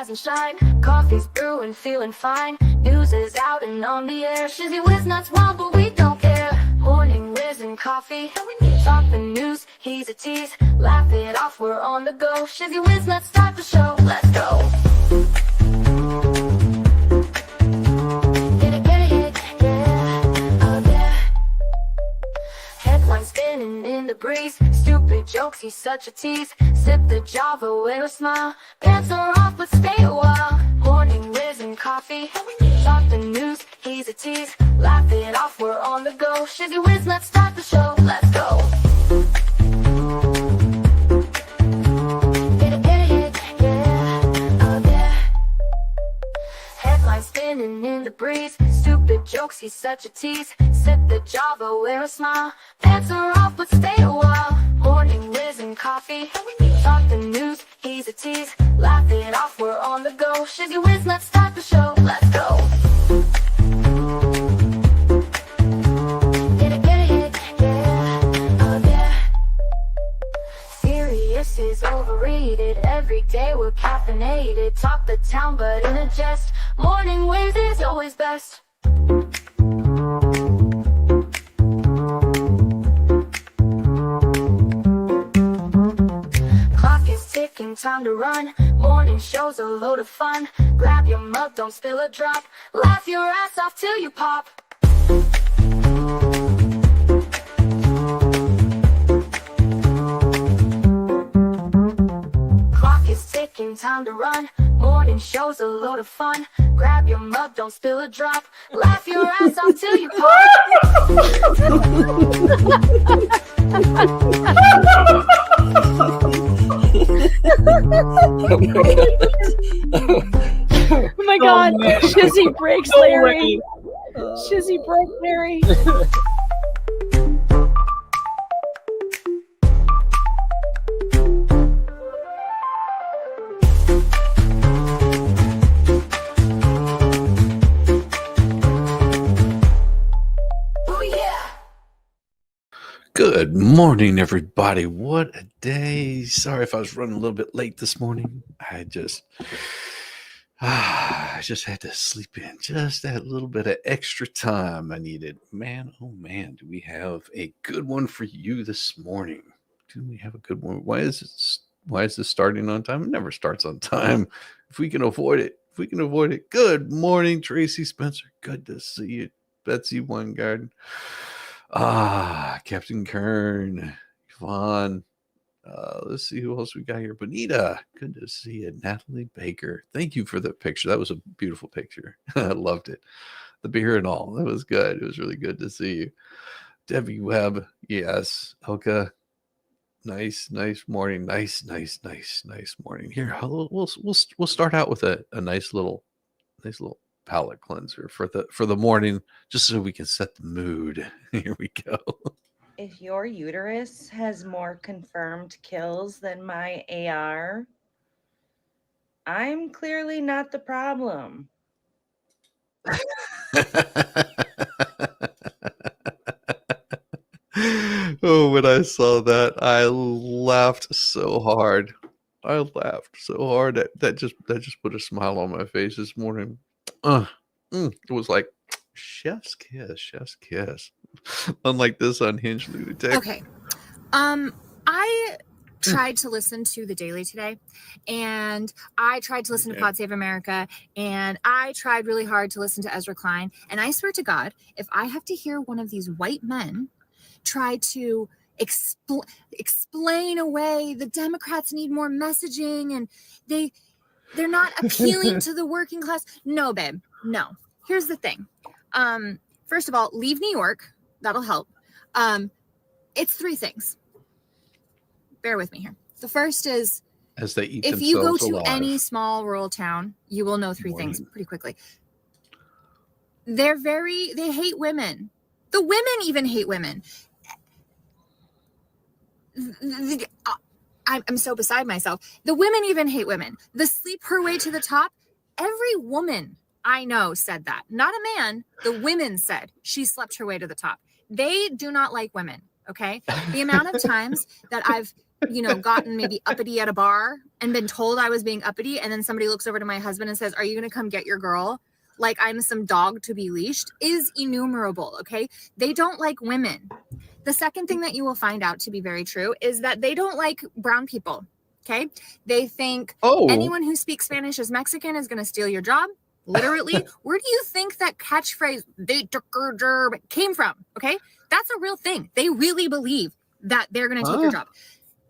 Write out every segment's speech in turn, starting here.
rise and shine. Coffee's brewing, feeling fine. News is out and on the air. Shizzy whiz nuts wild, but we don't care. Morning whiz and coffee. Talk the news, he's a tease. Laugh it off, we're on the go. Shizzy whiz nuts, start the show. Let's go. Get it, yeah. Oh yeah. Headlines spinning in the breeze. Stupid jokes, he's such a tease. Sip the Java, wear a smile. Pants are off, but stay a while. Morning whiz and coffee. Talk the news, he's a tease. Laugh it off, we're on the go. Shizzy whiz, let's start the show. Let's go. Get it, yeah. Oh yeah. Headlines spinning in the breeze. Stupid jokes, he's such a tease. Sip the Java, wear a smile. Pants are off, but stay a while. Morning whiz and coffee. Talk the news, he's a tease. Laugh it off, we're on the go. Shizzy whiz, let's start the show. Let's go. Get it, yeah. Oh yeah. Serious is overrated. Every day we're caffeinated. Talk the town, but in a jest. Morning whiz is always best. Time to run. Morning show's a load of fun. Grab your mug, don't spill a drop. Laugh your ass off till you pop. Clock is ticking, time to run. Morning show's a load of fun. Grab your mug, don't spill a drop. Laugh your ass off till you pop. Oh my god. Shizzy breaks Larry. Shizzy broke Larry. Good morning, everybody. What a day. Sorry if I was running a little bit late this morning. I just had to sleep in just that little bit of extra time I needed. Man, oh man, do we have a good one for you this morning? Do we have a good one? Why is this starting on time? It never starts on time. If we can avoid it. Good morning, Tracy Spencer. Good to see you. Betsy Weingarten. Captain Kern, Yvonne. Let's see who else we got here. Bonita, good to see you. Natalie Baker, thank you for the picture. That was a beautiful picture. I loved it. The beer and all. That was good. It was really good to see you. Debbie Webb, yes. Elka, nice morning. Nice morning. Here, we'll start out with a nice little palate cleanser for the morning, just so we can set the mood. Here we go. If your uterus has more confirmed kills than my AR, I'm clearly not the problem. Oh, when I saw that, I laughed so hard. That just put a smile on my face this morning. It was like chef's kiss. Unlike this unhinged lunatic. Okay. I tried to listen to The Daily today, and I tried to listen to Pod Save America, and I tried really hard to listen to Ezra Klein, and I swear to God, if I have to hear one of these white men try to explain away the Democrats need more messaging and they're not appealing to the working class. No, babe. No. Here's the thing. First of all, leave New York. That'll help. It's three things. Bear with me here. The first is, as they eat if you go to alive. any small rural town, you will know three things pretty quickly. They hate women. The women even hate women. I'm so beside myself. The women even hate women. The sleep her way to the top. Every woman I know said that. Not a man. The women said she slept her way to the top. They do not like women. Okay. The amount of times that I've gotten maybe uppity at a bar and been told I was being uppity, and then somebody looks over to my husband and says, "Are you going to come get your girl?" Like I'm some dog to be leashed, is innumerable. Okay. They don't like women. The second thing that you will find out to be very true is that they don't like brown people. Okay. They think anyone who speaks Spanish as Mexican is going to steal your job. Literally. Where do you think that catchphrase "they came from? Okay. That's a real thing. They really believe that they're going to take your job.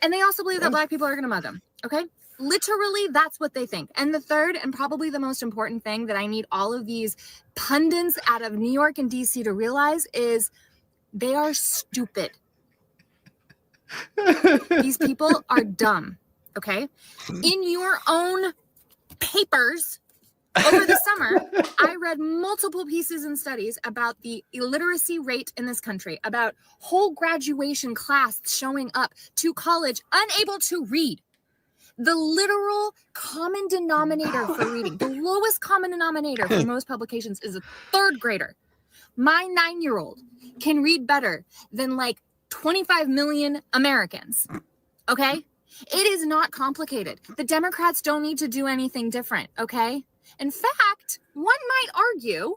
And they also believe that black people are going to mug them. Okay. Literally, that's what they think. And the third, and probably the most important thing that I need all of these pundits out of New York and DC to realize is they are stupid. These people are dumb. Okay. In your own papers over the summer, I read multiple pieces and studies about the illiteracy rate in this country, about whole graduation class showing up to college unable to read. The literal common denominator for reading, the lowest common denominator for most publications is a third grader. My 9-year-old can read better than like 25 million Americans. Okay? It is not complicated. The Democrats don't need to do anything different. Okay? In fact, one might argue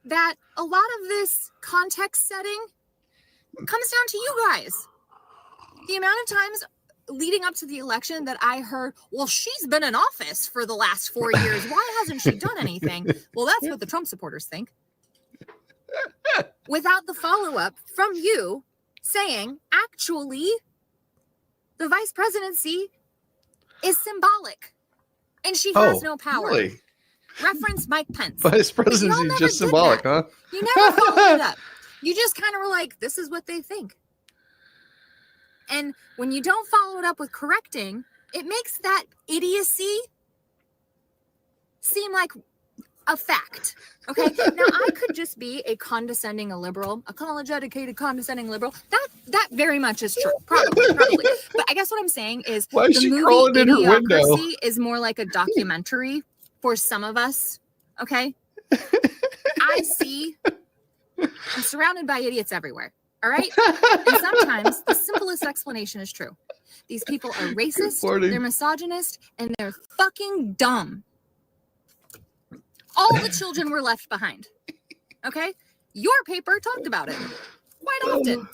that a lot of this context setting comes down to you guys. The amount of times leading up to the election that I heard, well, she's been in office for the last 4 years. Why hasn't she done anything? Well, that's what the Trump supporters think. Without the follow-up from you saying, actually, the vice presidency is symbolic and she has no power. Really? Reference Mike Pence. Vice presidency is just symbolic, huh? You never followed it up. You just kind of were like, this is what they think. And when you don't follow it up with correcting, it makes that idiocy seem like a fact. Okay. Now I could just be a condescending liberal, a college-educated condescending liberal. That very much is true. Probably. But I guess what I'm saying is why is the she movie crawling in her window? Idiocracy is more like a documentary for some of us. Okay. I'm surrounded by idiots everywhere. All right. And sometimes the simplest explanation is true. These people are racist, they're misogynist, and they're fucking dumb. All the children were left behind. Okay? Your paper talked about it quite often.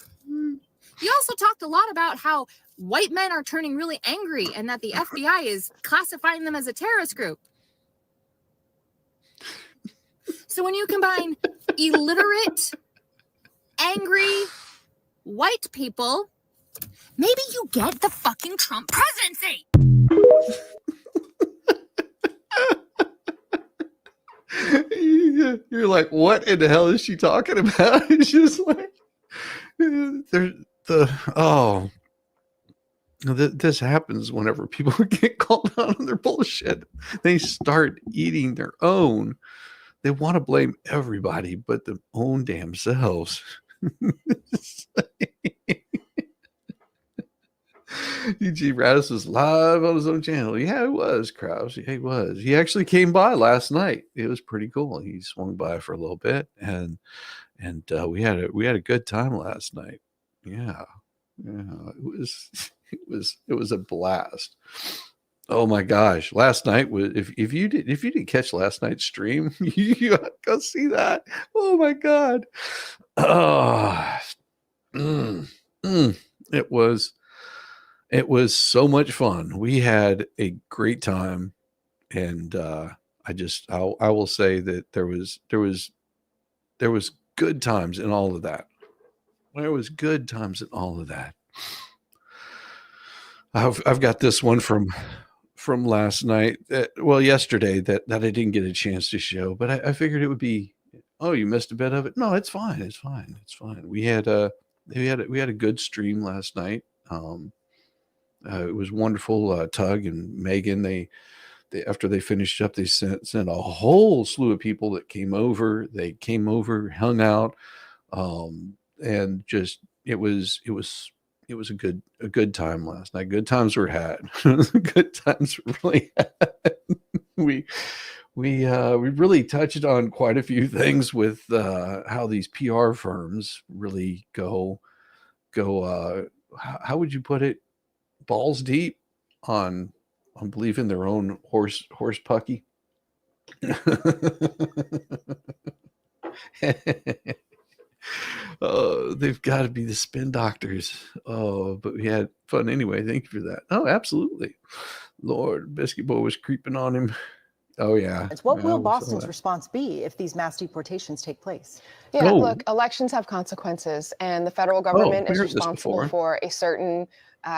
You also talked a lot about how white men are turning really angry and that the FBI is classifying them as a terrorist group. So when you combine illiterate, angry, white people, maybe you get the fucking Trump presidency. You're like, what in the hell is she talking about? It's just like, this happens whenever people get called out on their bullshit. They start eating their own. They want to blame everybody but their own damn selves. E.G. Radis was live on his own channel. Yeah, it was, Krause. Yeah, he was. He actually came by last night. It was pretty cool. He swung by for a little bit, and we had a good time last night. Yeah, it was a blast. Oh my gosh, last night was if you didn't catch last night's stream, you go see that. Oh my god. It was so much fun. We had a great time, and I will say that there was good times in all of that. There was good times in all of that. I've got this one from last night, yesterday that I didn't get a chance to show, but I figured it would be. Oh, you missed a bit of it? No, it's fine. It's fine. We had a good stream last night. It was wonderful. Tug and Megan, they after they finished up, they sent a whole slew of people that came over. They came over, hung out, and just it was a good time last night. Good times were had. Good times were really had. We really touched on quite a few things with how these PR firms really go how would you put it? Balls deep on believing their own horse pucky. Oh, they've got to be the spin doctors. Oh, but we had fun anyway. Thank you for that. Oh, absolutely. Lord, Biscuit Boy was creeping on him. Oh, yeah. It's what Yeah, will we saw Boston's that. response be if these mass deportations take place? Yeah, Oh. look, elections have consequences, and the federal government we is heard this responsible before. for a certain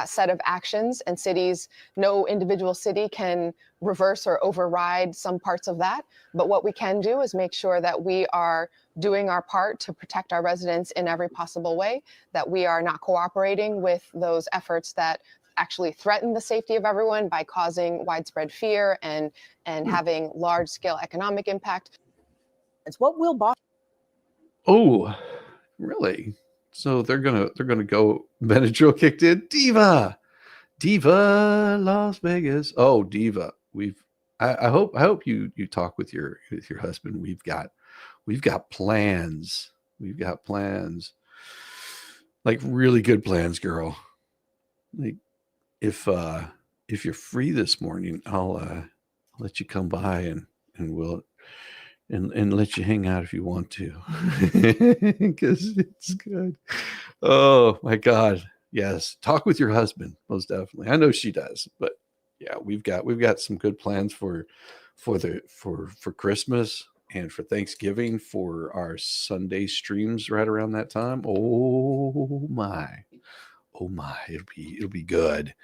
set of actions, and cities, no individual city can reverse or override some parts of that. But what we can do is make sure that we are doing our part to protect our residents in every possible way, that we are not cooperating with those efforts that actually threaten the safety of everyone by causing widespread fear and having large-scale economic impact. It's what will Boston. Oh, really? So they're gonna go. Benadryl kicked in. Diva Las Vegas. Oh, Diva. I hope you talk with your husband. We've got plans. We've got plans. Like really good plans, girl. Like if you're free this morning, I'll let you come by and we'll and let you hang out if you want to, because it's good. Oh my God, yes. Talk with your husband, most definitely. I know she does, but yeah, we've got some good plans for Christmas and for Thanksgiving for our Sunday streams right around that time. Oh my, it'll be good.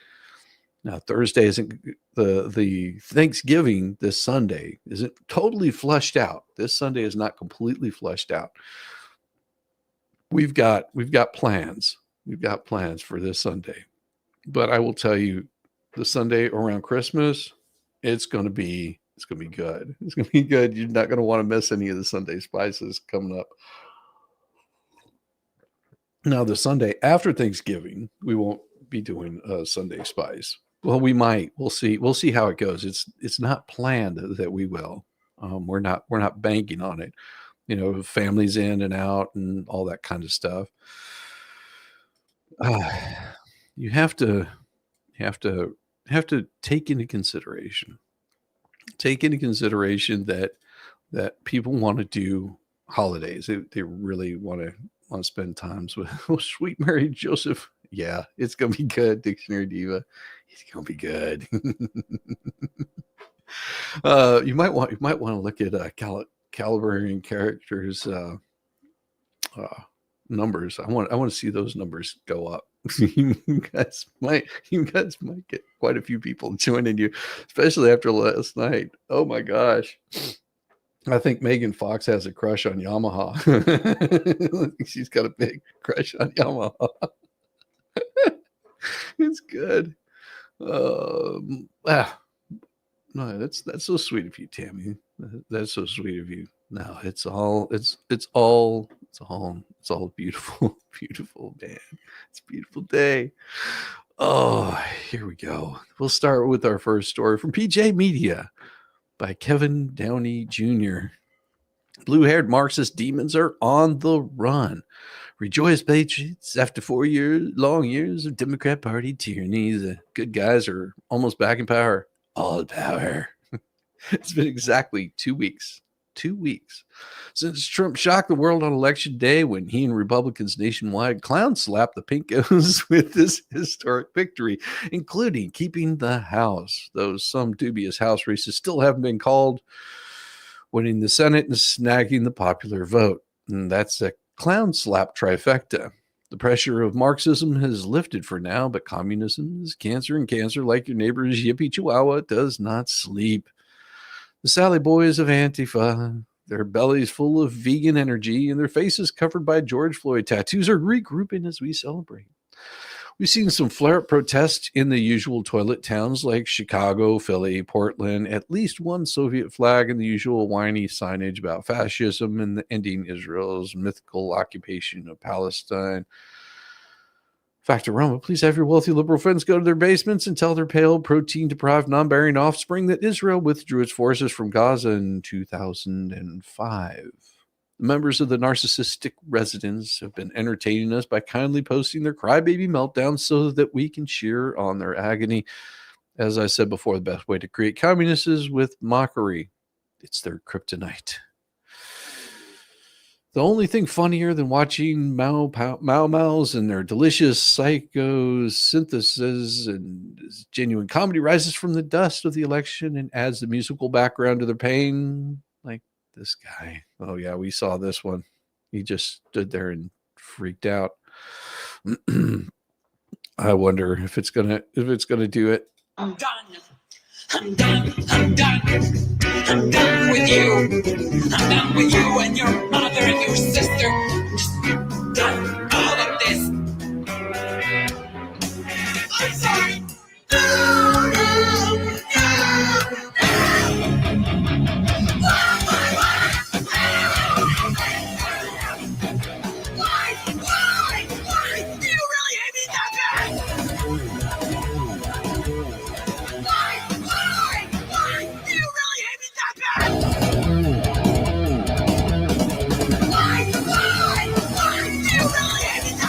Now Thursday isn't the Thanksgiving this Sunday isn't totally flushed out. This Sunday is not completely flushed out. We've got plans. We've got plans for this Sunday. But I will tell you, the Sunday around Christmas, it's gonna be good. It's gonna be good. You're not gonna want to miss any of the Sunday spices coming up. Now the Sunday after Thanksgiving, we won't be doing a Sunday spice. Well, we might. We'll see. We'll see how it goes. It's not planned that we will. We're not banking on it. You know, families in and out and all that kind of stuff. You have to take into consideration that people want to do holidays. They really want to spend times with sweet Mary Joseph. Yeah, it's gonna be good, Dictionary Diva. It's gonna be good. You might want to look at calibrating characters numbers. I want to see those numbers go up. you guys might get quite a few people joining you, especially after last night. Oh my gosh. I think Megan Fox has a crush on Yamaha. She's got a big crush on Yamaha. It's good. No, that's so sweet of you, Tammy. That's so sweet of you. No, it's all beautiful, beautiful, man. It's a beautiful day. Oh, here we go. We'll start with our first story from PJ Media by Kevin Downey Jr. Blue-haired Marxist demons are on the run. Rejoice, patriots. After 4 long years of Democrat Party tyranny, the good guys are almost back in power. All power. It's been exactly 2 weeks. 2 weeks since Trump shocked the world on election day when he and Republicans nationwide clown slapped the pinkos with this historic victory, including keeping the House, though some dubious House races still haven't been called, winning the Senate and snagging the popular vote. And that's a clown slap trifecta. The pressure of Marxism has lifted for now, but communism is cancer, and cancer, like your neighbor's yippee chihuahua, does not sleep. The Sally Boys of Antifa, their bellies full of vegan energy and their faces covered by George Floyd tattoos, are regrouping as we celebrate. We've seen some flare-up protests in the usual toilet towns like Chicago, Philly, Portland, at least one Soviet flag, and the usual whiny signage about fascism and ending Israel's mythical occupation of Palestine. Factorama, please have your wealthy liberal friends go to their basements and tell their pale, protein-deprived, non-bearing offspring that Israel withdrew its forces from Gaza in 2005. The members of the narcissistic residents have been entertaining us by kindly posting their crybaby meltdowns so that we can cheer on their agony. As I said before, the best way to create communists is with mockery. It's their kryptonite. The only thing funnier than watching Maus and their delicious psychosynthesis and genuine comedy rises from the dust of the election and adds the musical background to their pain. Like this guy. Oh yeah, we saw this one. He just stood there and freaked out. I wonder if it's gonna do it. I'm done. I'm done. I'm done. I'm done with you. I'm done with you and your mother and your sister. Just done all of this. I'm sorry. No, no, no. Why? Do you really hate me that bad? Why? Do you really hate me that bad? Why? Do you really hate me that bad? Why? Do you really hate me that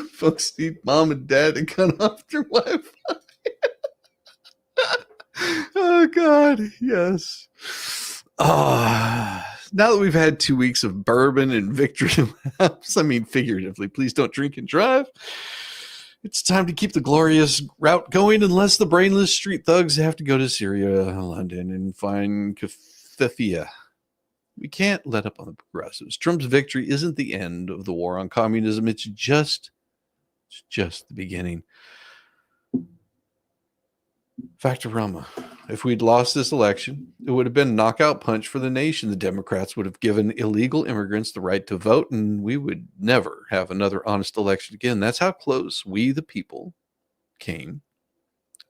Folks need mom and dad to cut off their Wi-Fi. Oh God, yes. Now that we've had 2 weeks of bourbon and victory laps, I mean figuratively, please don't drink and drive. It's time to keep the glorious route going, unless the brainless street thugs have to go to Syria, London, and find Kafifia. We can't let up on the progressives. Trump's victory isn't the end of the war on communism. It's just the beginning. Factorama. If we'd lost this election, it would have been a knockout punch for the nation. The Democrats would have given illegal immigrants the right to vote, and we would never have another honest election again. That's how close we, the people, came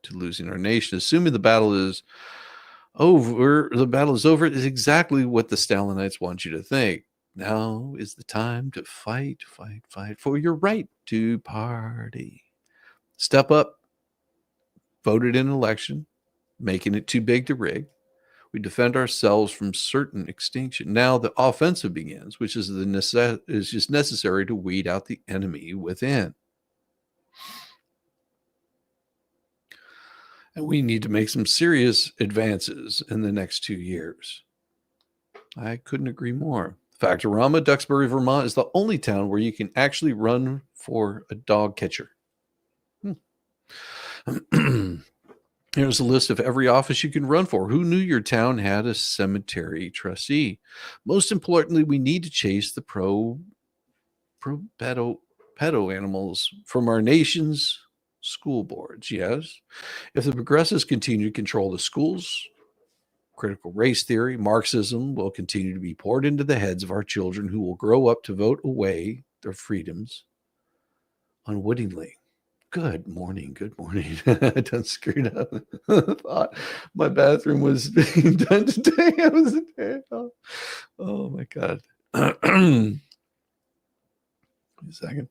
to losing our nation. Assuming the battle is over is exactly what the Stalinites want you to think. Now is the time to fight for your right to party. Step up, voted in an election, making it too big to rig. We defend ourselves from certain extinction. Now the offensive begins, which is just necessary to weed out the enemy within. And we need to make some serious advances in the next 2 years. I couldn't agree more. Factorama, Duxbury, Vermont is the only town where you can actually run for a dog catcher. Here's a list of every office you can run for. Who knew your town had a cemetery trustee? Most importantly, we need to chase the pedo animals from our nation's school boards. Yes. If the progressives continue to control the schools, critical race theory, Marxism will continue to be poured into the heads of our children, who will grow up to vote away their freedoms unwittingly. Good morning. Good morning. I done screwed up. Thought my bathroom was being done today. I was a day off. Oh my God. Wait a second.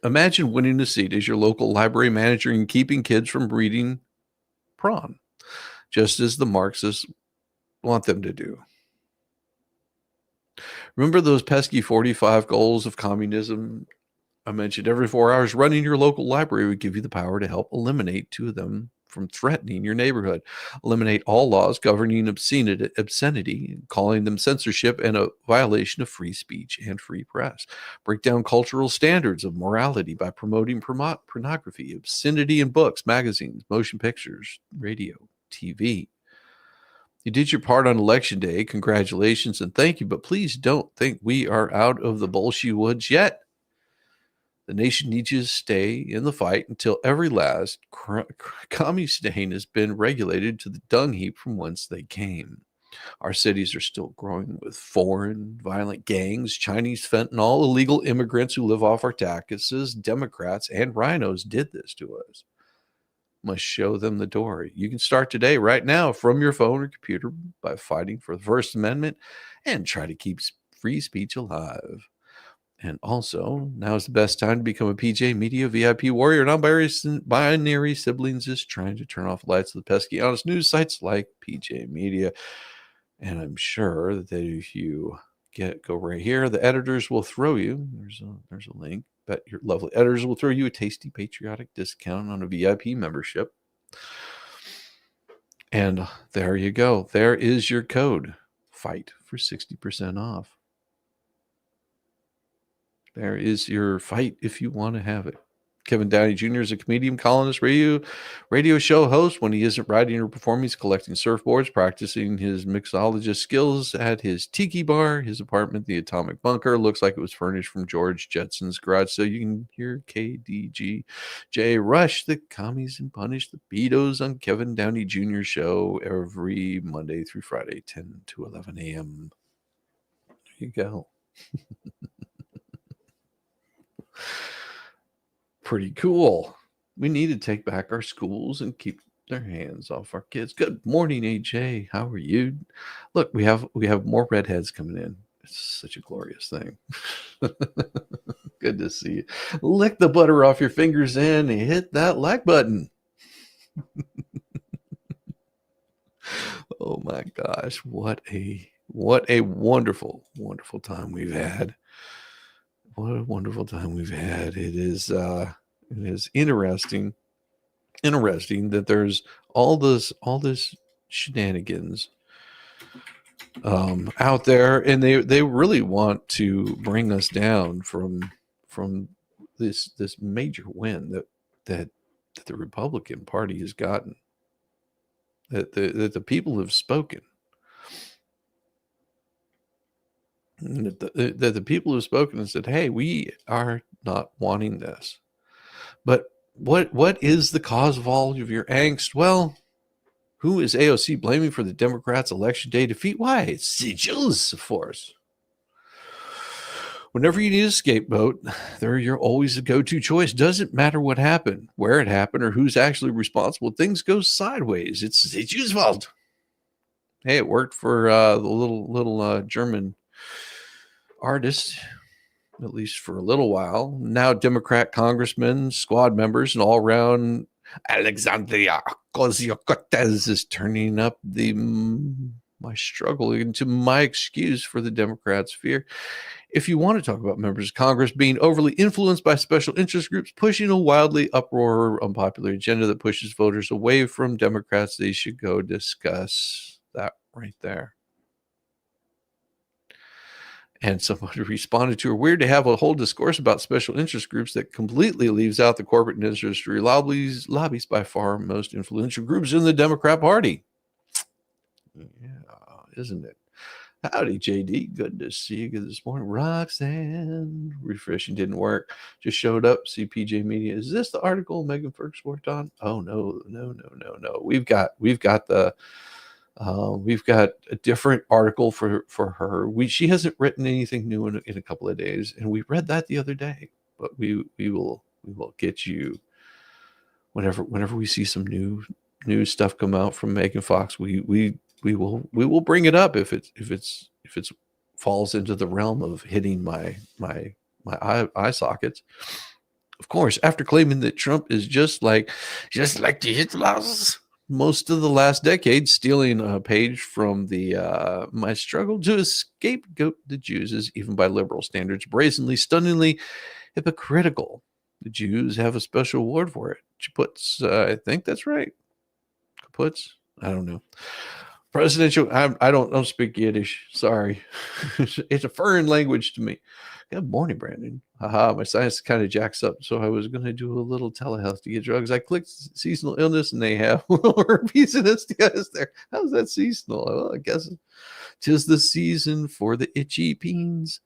Imagine winning a seat as your local library manager and keeping kids from reading prawn, just as the Marxists want them to do. Remember those pesky 45 goals of communism I mentioned? Every 4 hours, running your local library would give you the power to help eliminate 2 of them from threatening your neighborhood. Eliminate all laws governing obscenity, calling them censorship and a violation of free speech and free press. Break down cultural standards of morality by promoting pornography, obscenity in books, magazines, motion pictures, radio, TV. You did your part on election day. Congratulations and thank you. But please don't think we are out of the bullshit woods yet. The nation needs you to stay in the fight until every last commie stain has been regulated to the dung heap from whence they came. Our cities are still growing with foreign violent gangs, Chinese fentanyl, illegal immigrants who live off our taxes. Democrats and rhinos did this to us. Must show them the door. You can start today, right now, from your phone or computer by fighting for the First Amendment and try to keep free speech alive. And also, now is the best time to become a PJ Media VIP warrior. Non-binary siblings is trying to turn off the lights of the pesky honest news sites like PJ Media. And I'm sure that if you go right here, the editors will throw you. There's a link. Bet your lovely editors will throw you a tasty patriotic discount on a VIP membership. And there you go. There is your code. Fight for 60% off. There is your fight if you want to have it. Kevin Downey Jr. is a comedian, columnist, radio show host. When he isn't writing or performing, he's collecting surfboards, practicing his mixologist skills at his tiki bar. His apartment, the Atomic Bunker, looks like it was furnished from George Jetson's garage. So you can hear KDGJ rush the commies and punish the pedos on Kevin Downey Jr. show every Monday through Friday, 10 to 11 a.m. There you go. Pretty cool. We need to take back our schools and keep their hands off our kids. Good morning, AJ. How are you? Look, we have more redheads coming in. It's such a glorious thing. Good to see you. Lick the butter off your fingers and hit that like button. Oh my gosh, what a wonderful, wonderful time we've had. What a wonderful time we've had. It is interesting that there's all this shenanigans out there, and they really want to bring us down from this major win that the Republican Party has gotten. That the people have spoken. That the people have spoken and said, hey, we are not wanting this. But what is the cause of all of your angst? Well, who is AOC blaming for the Democrats' election day defeat? Why? It's sigils, of course. Whenever you need a scapegoat, you're always a go-to choice. Doesn't matter what happened, where it happened, or who's actually responsible. Things go sideways. It's sigils' fault. Hey, it worked for the little German artist, at least for a little while. Now Democrat congressmen, squad members, and all-around Alexandria Ocasio-Cortez is turning up my struggle into my excuse for the Democrats' fear. If you want to talk about members of Congress being overly influenced by special interest groups pushing a wildly uproar unpopular agenda that pushes voters away from Democrats, they should go discuss that right there. And somebody responded to her, weird to have a whole discourse about special interest groups that completely leaves out the corporate industry lobbies by far most influential groups in the Democrat Party. Yeah, isn't it? Howdy, JD. Good to see you this morning. Roxanne. Refreshing didn't work. Just showed up. CPJ Media. Is this the article Megan Ferks worked on? Oh, no. We've got the We've got a different article for her. She hasn't written anything new in a couple of days, and we read that the other day. But we will get you whenever we see some new stuff come out from Megan Fox. We will bring it up if it's falls into the realm of hitting my eye sockets. Of course, after claiming that Trump is just like the Hitlers most of the last decade, stealing a page from the my struggle to scapegoat the Jews is, even by liberal standards, brazenly, stunningly hypocritical. The Jews have a special award for it. Kaputs, I think that's right. Kaputs? I don't know. Presidential, I don't speak Yiddish. Sorry. It's a foreign language to me. Good morning, Brandon. Haha, my sinus kind of jacks up, so I was going to do a little telehealth to get drugs. I clicked seasonal illness, and they have herpes and STIs there. How's that seasonal? Well, I guess 'tis the season for the itchy peens.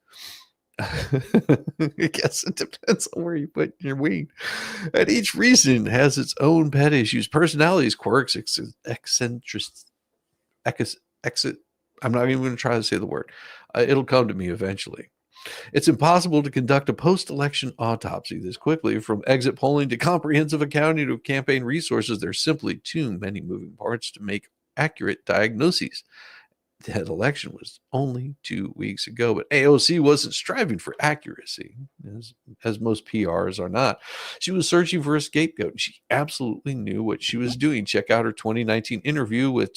I guess it depends on where you put your weed. And each region has its own pet issues, personalities, quirks, eccentricities. I'm not even going to try to say the word. It'll come to me eventually. It's impossible to conduct a post-election autopsy this quickly. From exit polling to comprehensive accounting to campaign resources, there's simply too many moving parts to make accurate diagnoses. That election was only 2 weeks ago, but AOC wasn't striving for accuracy, as most PRs are not. She was searching for a scapegoat, and she absolutely knew what she was doing. Check out her 2019 interview with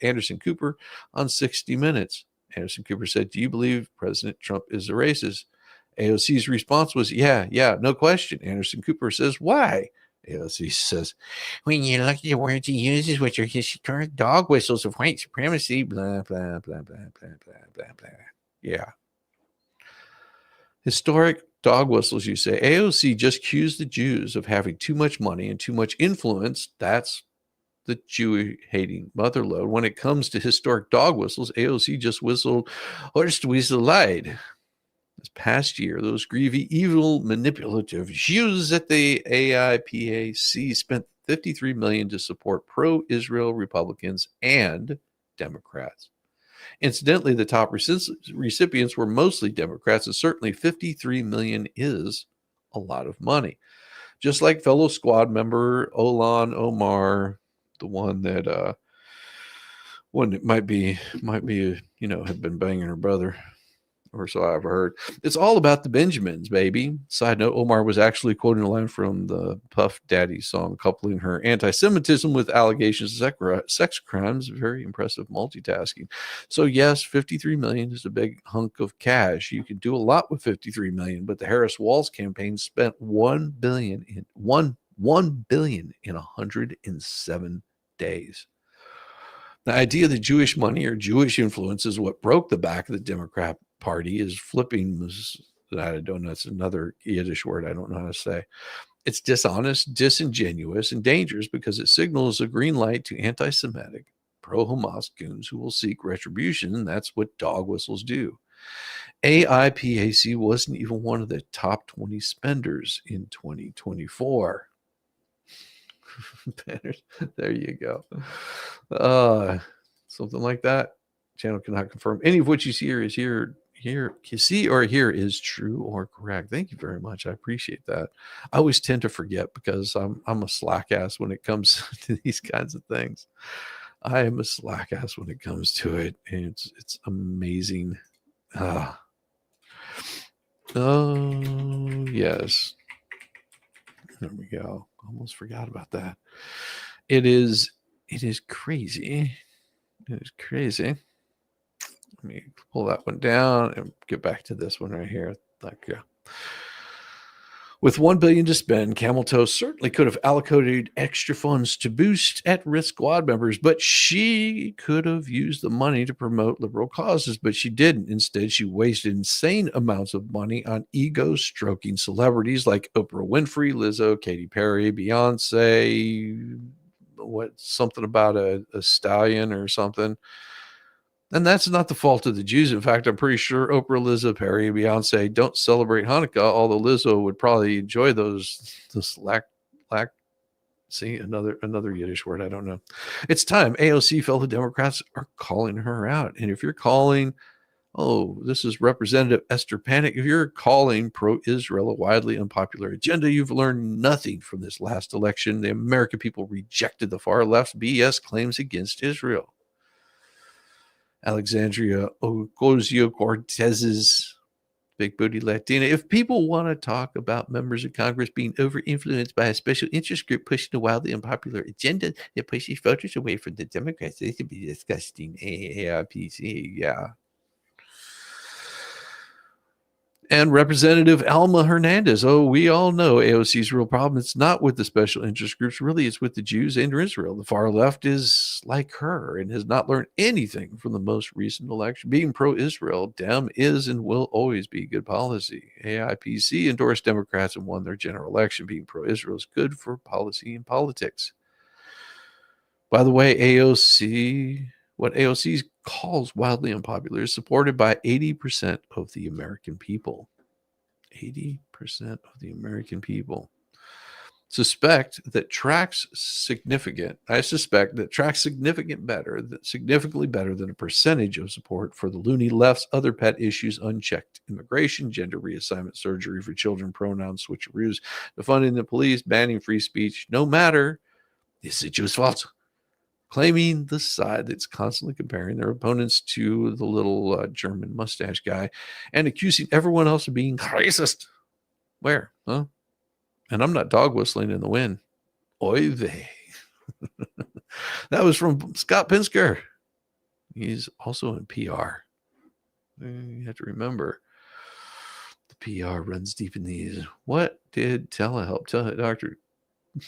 Anderson Cooper on 60 Minutes. Anderson Cooper said, "Do you believe President Trump is a racist?" AOC's response was, yeah, no question. Anderson Cooper says, "Why?" AOC says, "When you look at the words he uses, which are historic dog whistles of white supremacy, blah, blah, blah, blah, blah, blah, blah, blah." Yeah. Historic dog whistles, you say. AOC just accused the Jews of having too much money and too much influence. That's the Jew-hating motherlode. When it comes to historic dog whistles, AOC just whistled Horst Whistle Lied. This past year, those greedy, evil, manipulative Jews at the AIPAC spent $53 million to support pro-Israel Republicans and Democrats. Incidentally, the top recipients were mostly Democrats, and certainly $53 million is a lot of money. Just like fellow squad member Olan Omar, the one that might be, had been banging her brother, or so I've heard. It's all about the Benjamins, baby. Side note, Omar was actually quoting a line from the Puff Daddy song, coupling her anti-Semitism with allegations of sex crimes. Very impressive multitasking. So yes, $53 million is a big hunk of cash. You can do a lot with $53 million, but the Harris-Walz campaign spent $1 billion in 107 days. The idea that Jewish money or Jewish influence is what broke the back of the Democrat Party is flipping. I don't know. That's another Yiddish word I don't know how to say. It's dishonest, disingenuous, and dangerous because it signals a green light to anti-Semitic, pro-Hamas goons who will seek retribution, and that's what dog whistles do. AIPAC wasn't even one of the top 20 spenders in 2024. There you go. Something like that. Channel cannot confirm any of what you see or hear is true or correct. Thank you very much. I appreciate that. I always tend to forget because I'm a slack ass when it comes to these kinds of things. I am a slack ass when it comes to it, and it's amazing. Oh yes. There we go. Almost forgot about that. It is crazy. It is crazy. Let me pull that one down and get back to this one right here. With $1 billion to spend, Camel Toe certainly could have allocated extra funds to boost at-risk squad members, but she could have used the money to promote liberal causes, but she didn't. Instead, she wasted insane amounts of money on ego-stroking celebrities like Oprah Winfrey, Lizzo, Katy Perry, Beyonce, something about a stallion or something. And that's not the fault of the Jews. In fact, I'm pretty sure Oprah, Lizzo, Perry, and Beyonce don't celebrate Hanukkah, although Lizzo would probably enjoy those See, another Yiddish word I don't know. It's time. AOC fellow Democrats are calling her out. And if you're calling, this is Representative Esther Panic, if you're calling pro-Israel a widely unpopular agenda, you've learned nothing from this last election. The American people rejected the far left's BS claims against Israel. Alexandria Ocasio-Cortez's big booty Latina. If people want to talk about members of Congress being over-influenced by a special interest group pushing a wildly unpopular agenda that pushes voters away from the Democrats, they could be disgusting. AARPC, yeah. And Representative Alma Hernandez. We all know AOC's real problem. It's not with the special interest groups. Really, it's with the Jews and Israel. The far left is like her and has not learned anything from the most recent election. Being pro-Israel, Dem is and will always be good policy. AIPC endorsed Democrats and won their general election. Being pro-Israel is good for policy and politics. By the way, what AOC calls wildly unpopular is supported by 80% of the American people. 80% of the American people significantly better than a percentage of support for the loony left's other pet issues: unchecked immigration, gender reassignment surgery for children, pronoun switcheroos, defunding the police, banning free speech. No matter, this is false. Claiming the side that's constantly comparing their opponents to the little German mustache guy and accusing everyone else of being racist. Where? Huh? And I'm not dog whistling in the wind. Oy vey. That was from Scott Pinsker. He's also in PR. You have to remember, the PR runs deep in these. What did telehealp, doctor,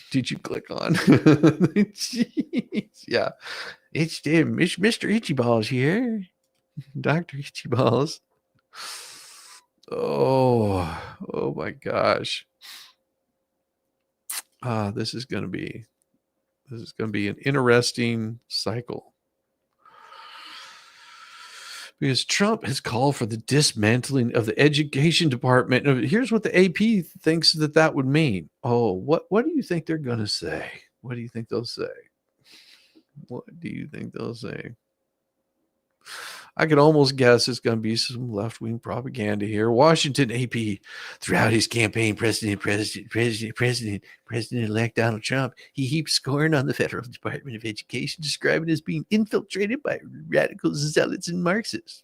did you click on? Jeez, yeah. It's Mr. Itchy Balls here. Dr. Itchy Balls. Oh my gosh. This is going to be an interesting cycle. Because Trump has called for the dismantling of the education department. Here's what the AP thinks that would mean. What do you think they're going to say? What do you think they'll say? I could almost guess it's going to be some left-wing propaganda here. Washington AP, throughout his campaign, President-elect Donald Trump, he heaped scorn on the Federal Department of Education, describing it as being infiltrated by radicals, zealots, and Marxists.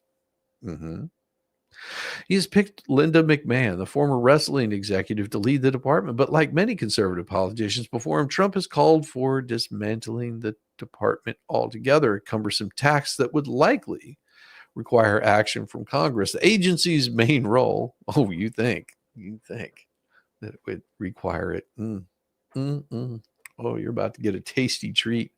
He has picked Linda McMahon, the former wrestling executive, to lead the department. But like many conservative politicians before him, Trump has called for dismantling the department altogether, a cumbersome task that would likely require action from Congress. The agency's main role, you think that it would require it. You're about to get a tasty treat.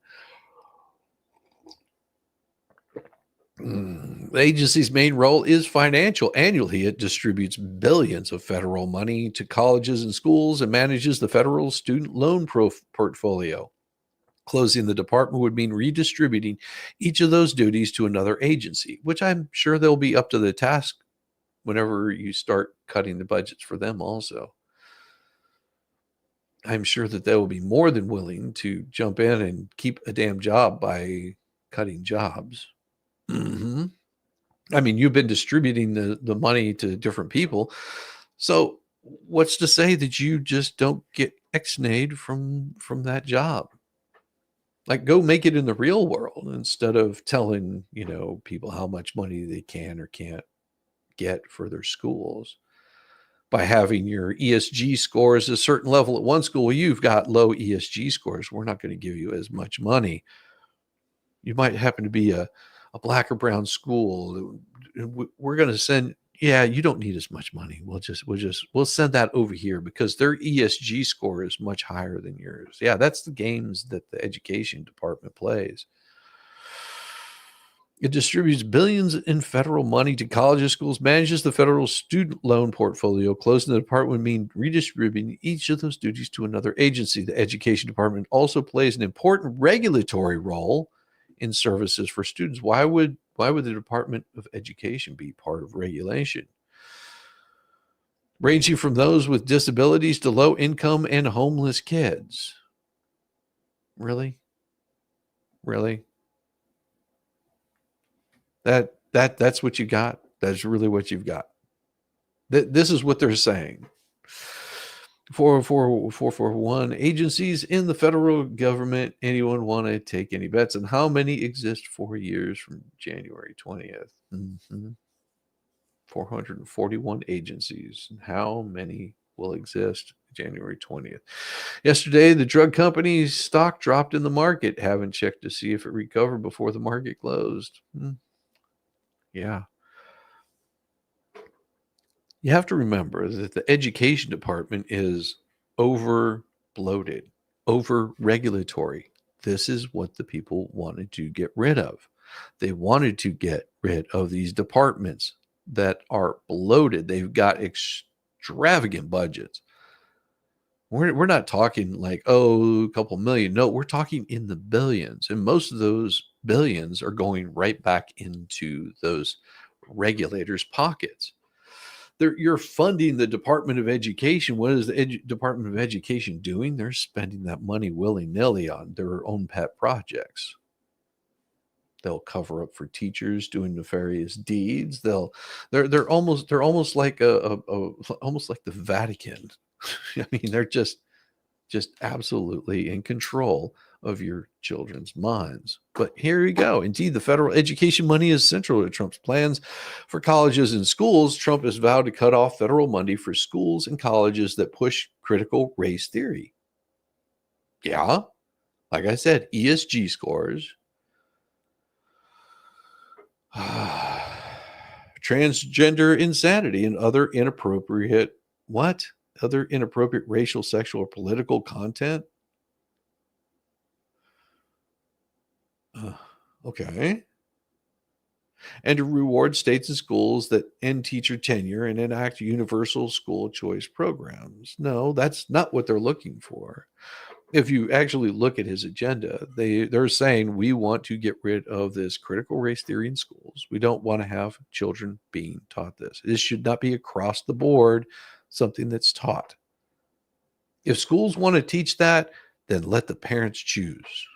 The agency's main role is financial. Annually, it distributes billions of federal money to colleges and schools and manages the federal student loan portfolio. Closing the department would mean redistributing each of those duties to another agency, which I'm sure they'll be up to the task whenever you start cutting the budgets for them also. I'm sure that they will be more than willing to jump in and keep a damn job by cutting jobs. I mean, you've been distributing the money to different people. So what's to say that you just don't get ex-nayed from that job? Like, go make it in the real world instead of telling, people how much money they can or can't get for their schools by having your ESG scores a certain level at one school. Well, you've got low ESG scores. We're not going to give you as much money. You might happen to be a black or brown school. We're going to send, you don't need as much money. We'll send that over here because their ESG score is much higher than yours. Yeah, that's the games that the education department plays. It distributes billions in federal money to colleges, schools, manages the federal student loan portfolio. Closing the department would mean redistributing each of those duties to another agency. The education department also plays an important regulatory role in services for students. Why would the Department of Education be part of regulation? Ranging from those with disabilities to low income and homeless kids. Really? Really? That's what you got? That's really what you've got. This is what they're saying. 441 agencies in the federal government. Anyone want to take any bets on how many exist 4 years from January 20th? 441 agencies. How many will exist January 20th? Yesterday, the drug company's stock dropped in the market. Haven't checked to see if it recovered before the market closed. Yeah. You have to remember that the education department is over bloated, over regulatory. This is what the people wanted to get rid of. They wanted to get rid of these departments that are bloated. They've got extravagant budgets. We're not talking like, oh, a couple million. No, we're talking in the billions. And most of those billions are going right back into those regulators' pockets. You're funding the Department of Education. What is the Department of Education doing? They're spending that money willy-nilly on their own pet projects. They'll cover up for teachers doing nefarious deeds. They're almost like almost like the Vatican. I mean, they're just absolutely in control of your children's minds. But here you go. Indeed, the federal education money is central to Trump's plans for colleges and schools. Trump has vowed to cut off federal money for schools and colleges that push critical race theory. Yeah, like I said, ESG scores, transgender insanity, and other inappropriate racial, sexual, or political content. Okay. And to reward states and schools that end teacher tenure and enact universal school choice programs. No, that's not what they're looking for. If you actually look at his agenda, they're saying we want to get rid of this critical race theory in schools. We don't want to have children being taught this. This should not be across the board something that's taught. If schools want to teach that, then let the parents choose.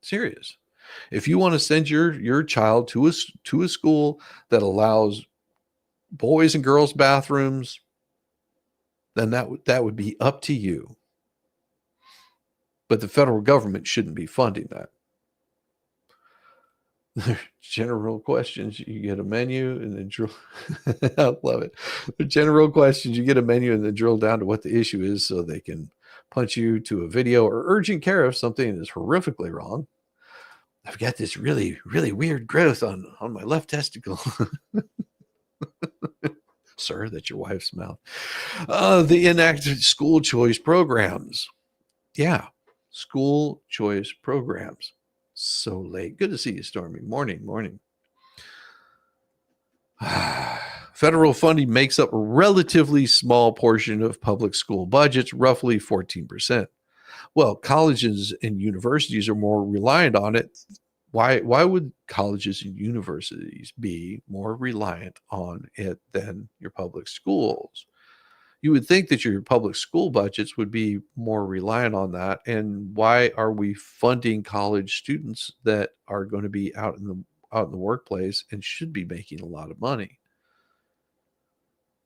Serious. If you want to send your child to a school that allows boys and girls bathrooms, then that would be up to you. But the federal government shouldn't be funding that. General questions, you get a menu and then drill. I love it. The general questions, you get a menu and then drill down to what the issue is so they can punch you to a video or urgent care if something is horrifically wrong. I've got this really, really weird growth on my left testicle. Sir, that's your wife's mouth. The enacted school choice programs. Yeah, school choice programs. So late. Good to see you, Stormy. Morning. Federal funding makes up a relatively small portion of public school budgets, roughly 14%. Well, colleges and universities are more reliant on it. Why would colleges and universities be more reliant on it than your public schools? You would think that your public school budgets would be more reliant on that. And why are we funding college students that are going to be out in the workplace and should be making a lot of money?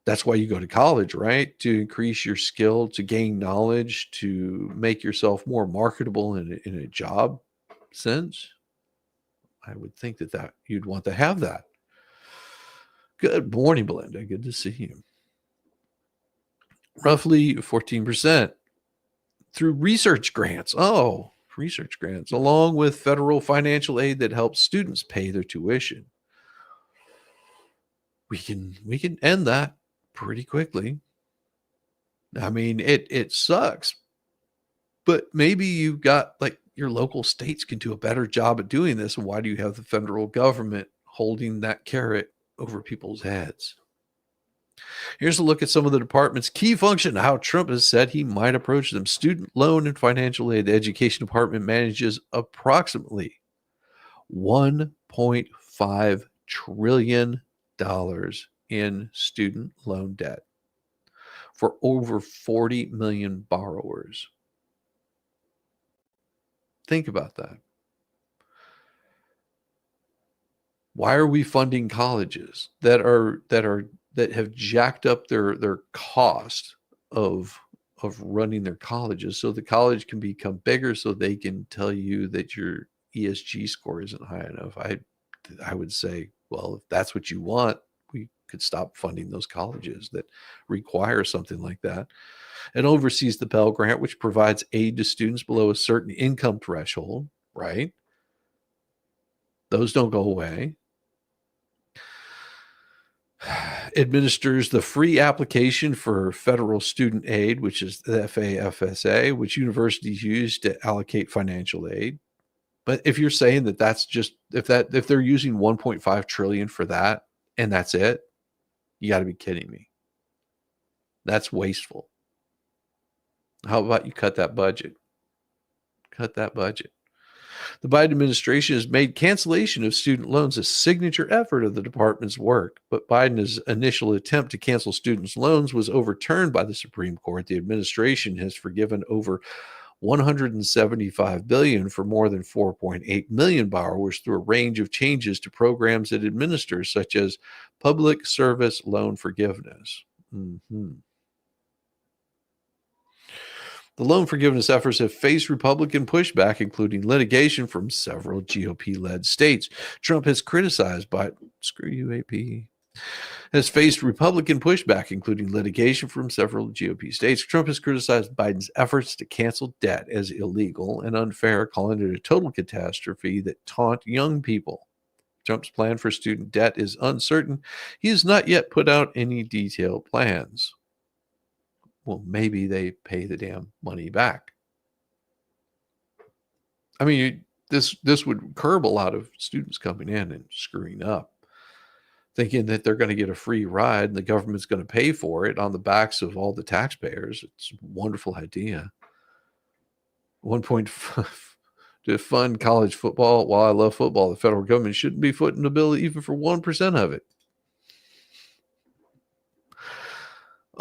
That's why you go to college, right? To increase your skill, to gain knowledge, to make yourself more marketable in a job sense. I would think that you'd want to have that. Good morning, Belinda. Good to see you. Roughly 14% through research grants. Oh, research grants, along with federal financial aid that helps students pay their tuition. We can end that pretty quickly. I mean, it sucks, but maybe you've got like your local states can do a better job at doing this. And why do you have the federal government holding that carrot over people's heads? Here's a look at some of the department's key function, how Trump has said he might approach them. Student loan and financial aid. The education department manages approximately $1.5 trillion in student loan debt for over 40 million borrowers. Think about that. Why are we funding colleges that have jacked up their cost of running their colleges so the college can become bigger so they can tell you that your ESG score isn't high enough? I would say, well, if that's what you want, we could stop funding those colleges that require something like that. It oversees the Pell Grant, which provides aid to students below a certain income threshold, right? Those don't go away. Administers the free application for federal student aid, which is the FAFSA, which universities use to allocate financial aid. But if you're saying that that's just if they're using 1.5 trillion for that and that's it, you got to be kidding me. That's wasteful. How about you cut that budget? Cut that budget. The Biden administration has made cancellation of student loans a signature effort of the department's work, but Biden's initial attempt to cancel students' loans was overturned by the Supreme Court. The administration has forgiven over $175 billion for more than 4.8 million borrowers through a range of changes to programs it administers, such as public service loan forgiveness. The loan forgiveness efforts have faced Republican pushback, including litigation from several GOP-led states. Trump has criticized Biden. Screw you, AP. Has faced Republican pushback, including litigation from several GOP states. Trump has criticized Biden's efforts to cancel debt as illegal and unfair, calling it a total catastrophe that taunt young people. Trump's plan for student debt is uncertain. He has not yet put out any detailed plans. Well, maybe they pay the damn money back. I mean, this would curb a lot of students coming in and screwing up, thinking that they're going to get a free ride and the government's going to pay for it on the backs of all the taxpayers. It's a wonderful idea. 1.5 to fund college football. While I love football, the federal government shouldn't be footing the bill even for 1% of it.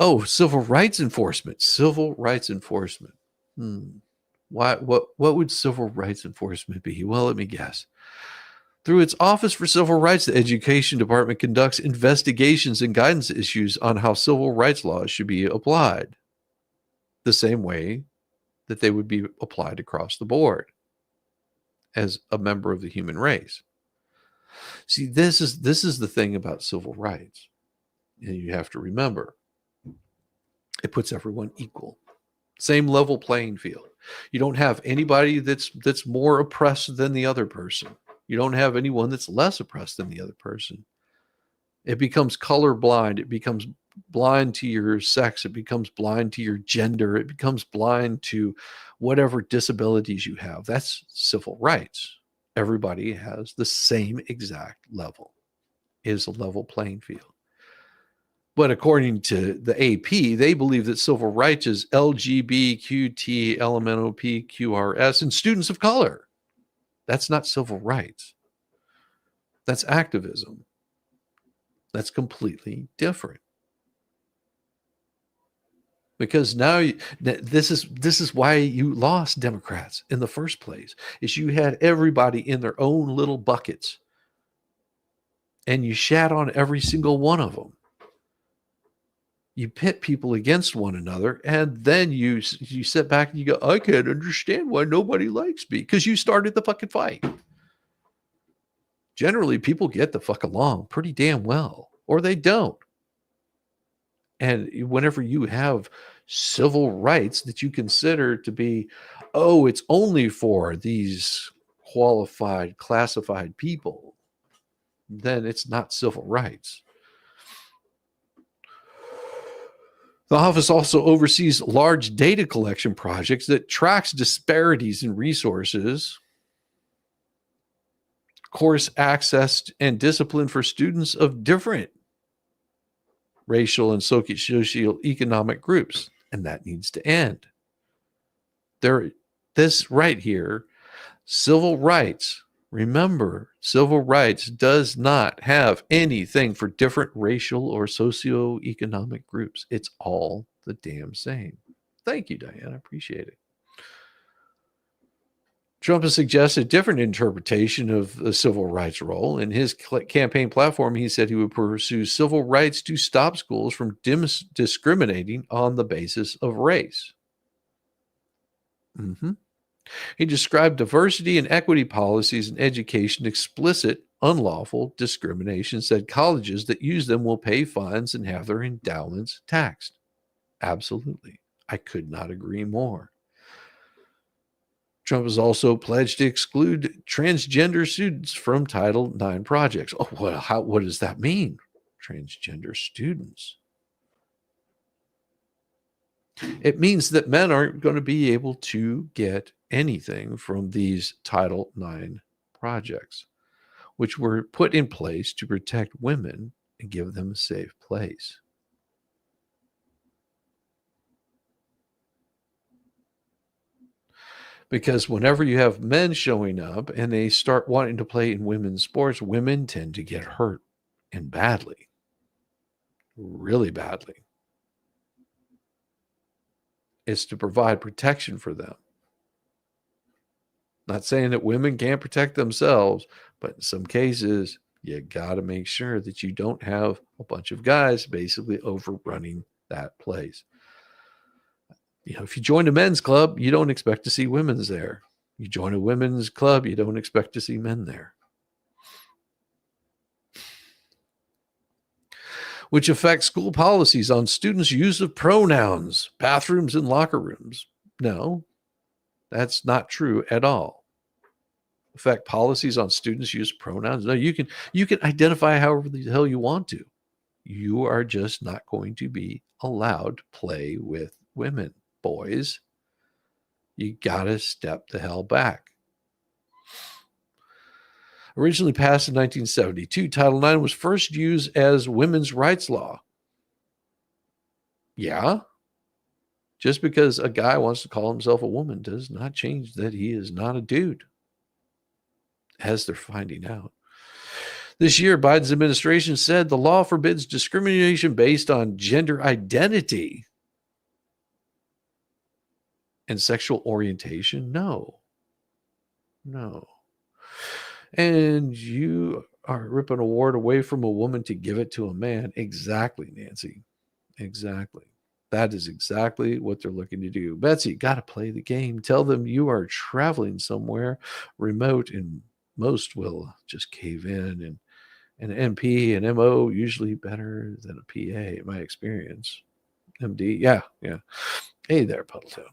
Oh, civil rights enforcement. Civil rights enforcement. What would civil rights enforcement be? Well, let me guess. Through its Office for Civil Rights, the Education Department conducts investigations and guidance issues on how civil rights laws should be applied, the same way that they would be applied across the board as a member of the human race. See, this is the thing about civil rights. And you have to remember, it puts everyone equal. Same level playing field. You don't have anybody that's more oppressed than the other person. You don't have anyone that's less oppressed than the other person. It becomes colorblind. It becomes blind to your sex. It becomes blind to your gender. It becomes blind to whatever disabilities you have. That's civil rights. Everybody has the same exact level. It is a level playing field. But according to the AP, they believe that civil rights is LGBTQ, LMNOP, QRS, and students of color. That's not civil rights. That's activism. That's completely different. Because now this is why you lost Democrats in the first place, is you had everybody in their own little buckets, and you shat on every single one of them. You pit people against one another, and then you sit back and you go, I can't understand why nobody likes me, because you started the fucking fight. Generally, people get the fuck along pretty damn well, or they don't. And whenever you have civil rights that you consider to be, oh, it's only for these qualified, classified people, then it's not civil rights. The office also oversees large data collection projects that tracks disparities in resources, course access, and discipline for students of different racial and socioeconomic groups. And that needs to end. This right here, civil rights. Remember, civil rights does not have anything for different racial or socioeconomic groups. It's all the damn same. Thank you, Diane. I appreciate it. Trump has suggested a different interpretation of the civil rights role. In his campaign platform, he said he would pursue civil rights to stop schools from discriminating on the basis of race. He described diversity and equity policies in education explicit, unlawful discrimination, said colleges that use them will pay fines and have their endowments taxed. Absolutely. I could not agree more. Trump has also pledged to exclude transgender students from Title IX projects. Oh, well, what does that mean? Transgender students. It means that men aren't going to be able to get anything from these Title IX projects, which were put in place to protect women and give them a safe place. Because whenever you have men showing up and they start wanting to play in women's sports, women tend to get hurt, and badly, really badly. It's to provide protection for them. Not saying that women can't protect themselves, but in some cases, you got to make sure that you don't have a bunch of guys basically overrunning that place. You know, if you join a men's club, you don't expect to see women's there. You join a women's club, you don't expect to see men there. Which affects school policies on students' use of pronouns, bathrooms, and locker rooms. No, that's not true at all. Affect policies on students' use of pronouns. No, you can identify however the hell you want to. You are just not going to be allowed to play with women. Boys, you gotta step the hell back. Originally passed in 1972, Title IX was first used as women's rights law. Yeah. Just because a guy wants to call himself a woman does not change that he is not a dude, as they're finding out. This year, Biden's administration said the law forbids discrimination based on gender identity and sexual orientation. No. And you are ripping an award away from a woman to give it to a man. Exactly, Nancy. Exactly. That is exactly what they're looking to do. Betsy, got to play the game. Tell them you are traveling somewhere remote, and most will just cave in. And an MP and MO usually better than a PA in my experience. MD, yeah. Hey there, Puddletown.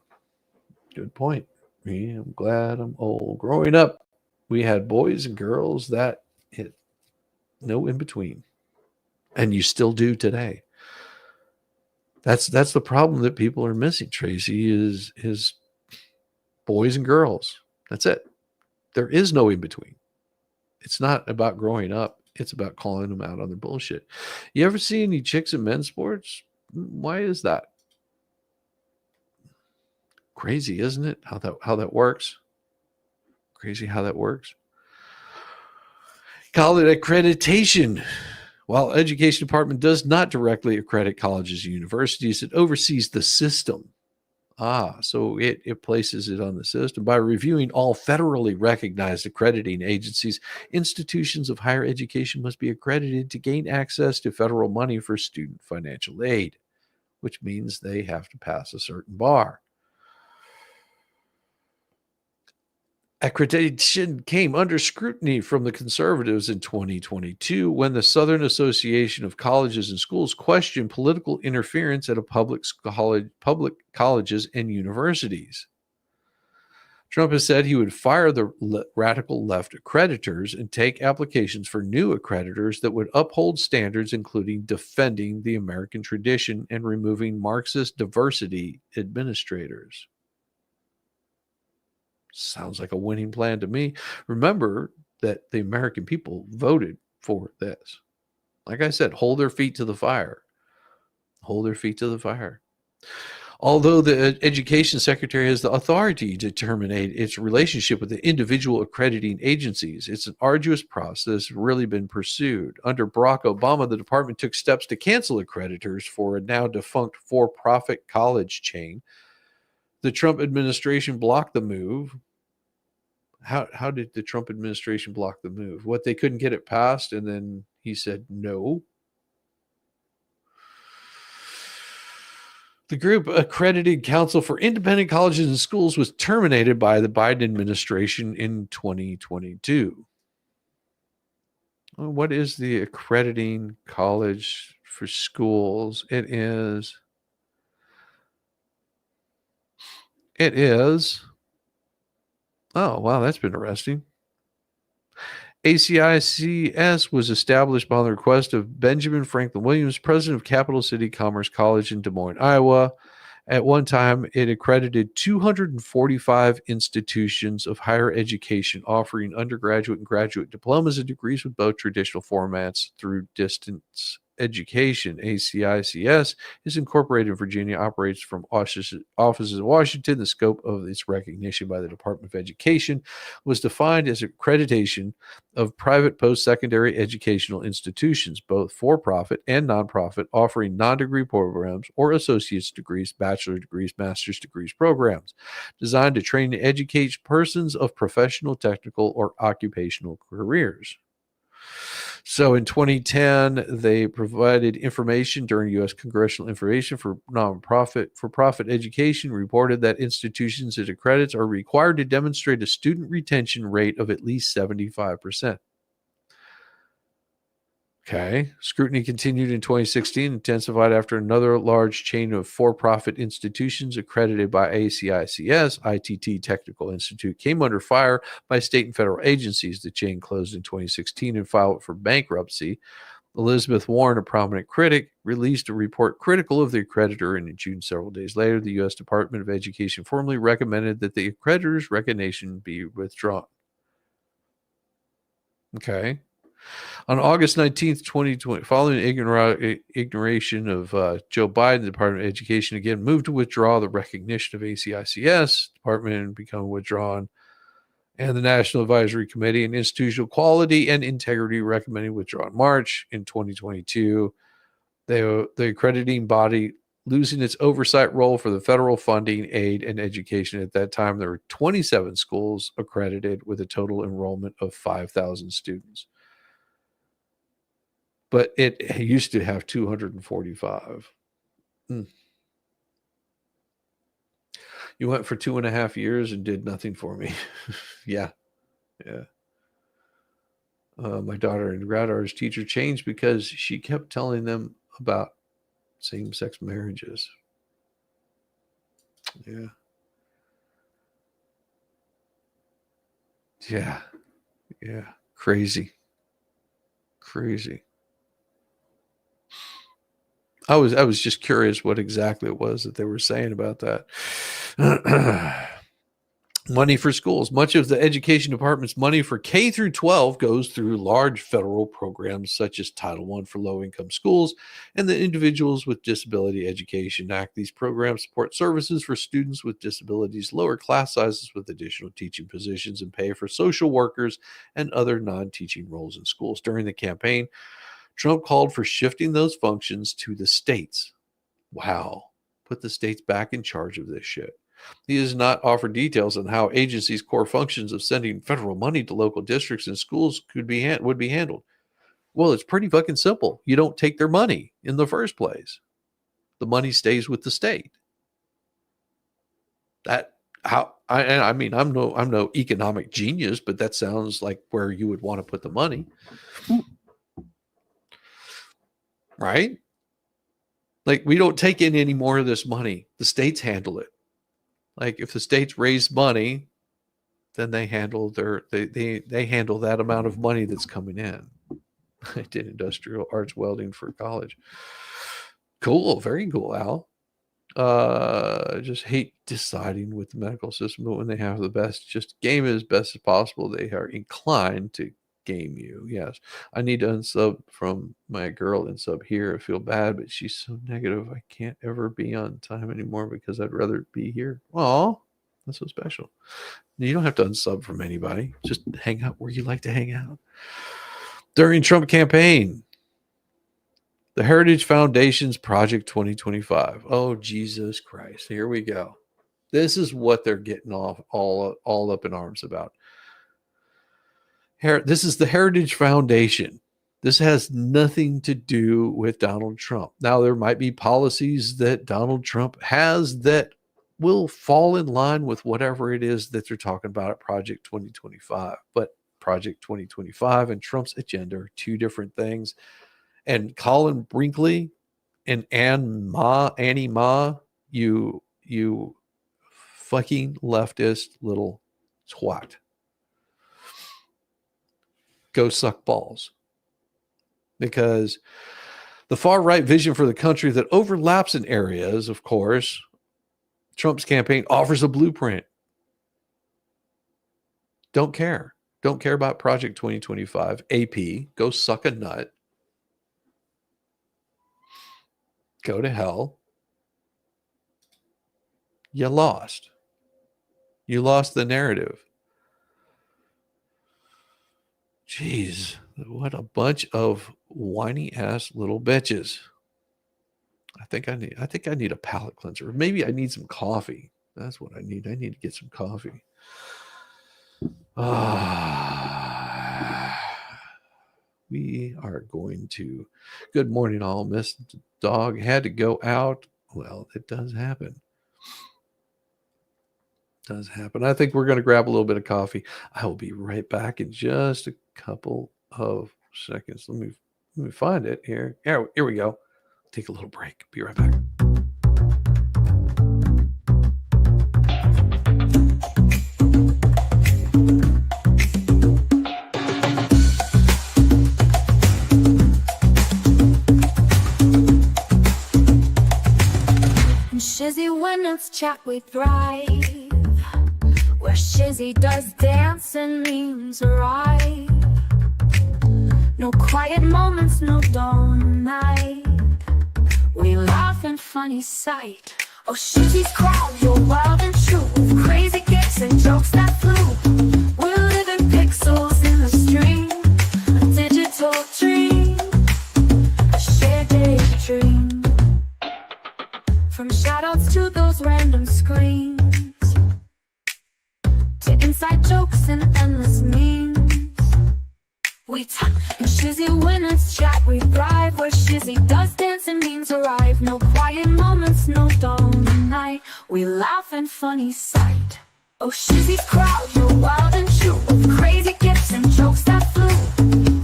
Good point. Yeah, I'm glad I'm old. Growing up, we had boys and girls that hit no in between. And you still do today. That's the problem that people are missing, Tracy, is boys and girls. That's it. There is no in between. It's not about growing up. It's about calling them out on their bullshit. You ever see any chicks in men's sports? Why is that? Crazy, isn't it? How that works. Crazy how that works. College accreditation. While Education Department does not directly accredit colleges and universities, it oversees the system. So it places it on the system. By reviewing all federally recognized accrediting agencies, institutions of higher education must be accredited to gain access to federal money for student financial aid, which means they have to pass a certain bar. Accreditation came under scrutiny from the conservatives in 2022 when the Southern Association of Colleges and Schools questioned political interference at public colleges and universities. Trump has said he would fire the radical left accreditors and take applications for new accreditors that would uphold standards, including defending the American tradition and removing Marxist diversity administrators. Sounds like a winning plan to me. Remember that the American people voted for this. Like I said, hold their feet to the fire. Hold their feet to the fire. Although the education secretary has the authority to terminate its relationship with the individual accrediting agencies, it's an arduous process really been pursued. Under Barack Obama, the department took steps to cancel accreditors for a now defunct for-profit college chain. The Trump administration blocked the move. How did the Trump administration block the move? What, they couldn't get it passed, and then he said no? The group accredited Council for Independent Colleges and Schools was terminated by the Biden administration in 2022. Well, what is the accrediting college for schools? It is. Oh, wow, that's been arresting. ACICS was established by the request of Benjamin Franklin Williams, president of Capital City Commerce College in Des Moines, Iowa. At one time, it accredited 245 institutions of higher education offering undergraduate and graduate diplomas and degrees with both traditional formats through distance education. ACICS is incorporated in Virginia, operates from offices in Washington. The scope of its recognition by the Department of Education was defined as accreditation of private post-secondary educational institutions, both for-profit and nonprofit, offering non-degree programs or associate's degrees, bachelor degrees, master's degrees programs, designed to train and educate persons of professional, technical, or occupational careers. So in 2010, they provided information during U.S. Congressional Information for for-profit education, reported that institutions it accredits are required to demonstrate a student retention rate of at least 75%. Okay. Scrutiny continued in 2016, intensified after another large chain of for-profit institutions accredited by ACICS, ITT Technical Institute, came under fire by state and federal agencies. The chain closed in 2016 and filed for bankruptcy. Elizabeth Warren, a prominent critic, released a report critical of the accreditor, and in June, several days later, the U.S. Department of Education formally recommended that the accreditor's recognition be withdrawn. Okay. On August 19th, 2020, following ignoration of Joe Biden, the Department of Education again moved to withdraw the recognition of ACICS. Department become withdrawn, and the National Advisory Committee on Institutional Quality and Integrity recommended withdrawal in March. In 2022, the accrediting body losing its oversight role for the federal funding, aid, and education. At that time, there were 27 schools accredited with a total enrollment of 5,000 students. But it used to have 245. You went for 2.5 years and did nothing for me. Yeah. My daughter and granddaughter's teacher changed because she kept telling them about same-sex marriages. Yeah. Crazy. I was just curious what exactly it was that they were saying about that. Money for schools. Much of the education department's money for K through 12 goes through large federal programs such as Title I for low-income schools and the Individuals with Disability Education Act. These programs support services for students with disabilities, lower class sizes with additional teaching positions, and pay for social workers and other non-teaching roles in schools. During the campaign, Trump called for shifting those functions to the states. Wow. Put the states back in charge of this shit. He has not offered details on how agencies' core functions of sending federal money to local districts and schools would be handled. Well, it's pretty fucking simple. You don't take their money in the first place. The money stays with the state. I'm no economic genius, but that sounds like where you would want to put the money. Right? Like, we don't take in any more of this money. The states handle it. Like, if the states raise money, then they handle they handle that amount of money that's coming in. I did industrial arts welding for college. Cool, very cool, Al. I just hate deciding with the medical system, but when they have the best, just game it as best as possible. They are inclined to game you. Yes, I need to unsub from my girl and sub here. I feel bad, but she's so negative. I can't ever be on time anymore because I'd rather be here. Oh, that's so special. You don't have to unsub from anybody. Just hang out where you like to hang out. During Trump campaign, the Heritage Foundation's Project 2025. Oh, Jesus Christ. Here we go. This is what they're getting all up in arms about. This is the Heritage Foundation. This has nothing to do with Donald Trump. Now, there might be policies that Donald Trump has that will fall in line with whatever it is that they're talking about at Project 2025. But Project 2025 and Trump's agenda are two different things. And Colin Brinkley and Annie Ma, you fucking leftist little twat. Go suck balls. Because the far right vision for the country that overlaps in areas, of course, Trump's campaign offers a blueprint. Don't care. Don't care about Project 2025. AP, go suck a nut. Go to hell. You lost. You lost the narrative. Jeez, what a bunch of whiny ass little bitches. I think I need a palate cleanser. Maybe I need some coffee. That's what I need. I need to get some coffee. We are going to. Good morning, all. Miss Dog had to go out. Well, it does happen. Does happen. I think we're going to grab a little bit of coffee. I will be right back in just a couple of seconds. Let me find it here. Here we go. Take a little break. Be right back. And Shizzy, when it's chat, we thrive. Where Shizzy does dance and memes arrive. No quiet moments, no dawn night. We laugh and funny sight. Oh, Shizzy's crowd, you're wild and true. With crazy gigs and jokes that flew. We're living pixels in the stream. A digital dream. A shared daydream. From shoutouts to those random screams. To inside jokes and endless memes. We talk and Shizzy, when it's chat, we thrive. Where Shizzy does dance and memes arrive. No quiet moments, no dawn night. We laugh and funny sight. Oh, Shizzy's crowd, you're wild and true. With crazy gifts and jokes that flew.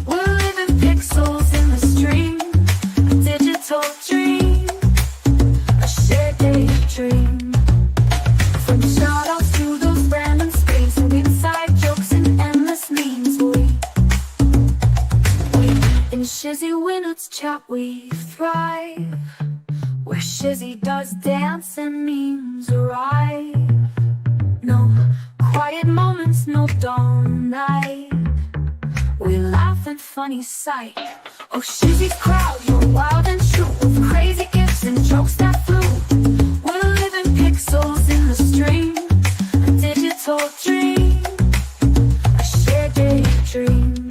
We're living pixels in the stream. A digital dream. A shared daydream. From shoutouts to those random screams. And inside jokes and endless memes. In Shizzy, when it's chat, we thrive. Where Shizzy does dance and memes arrive. No quiet moments, no dawn night. We laugh and funny sight. Oh, Shizzy's crowd, you're wild and true. With crazy gifts and jokes that flew. We're living pixels in the stream. A digital dream. A shared daydream.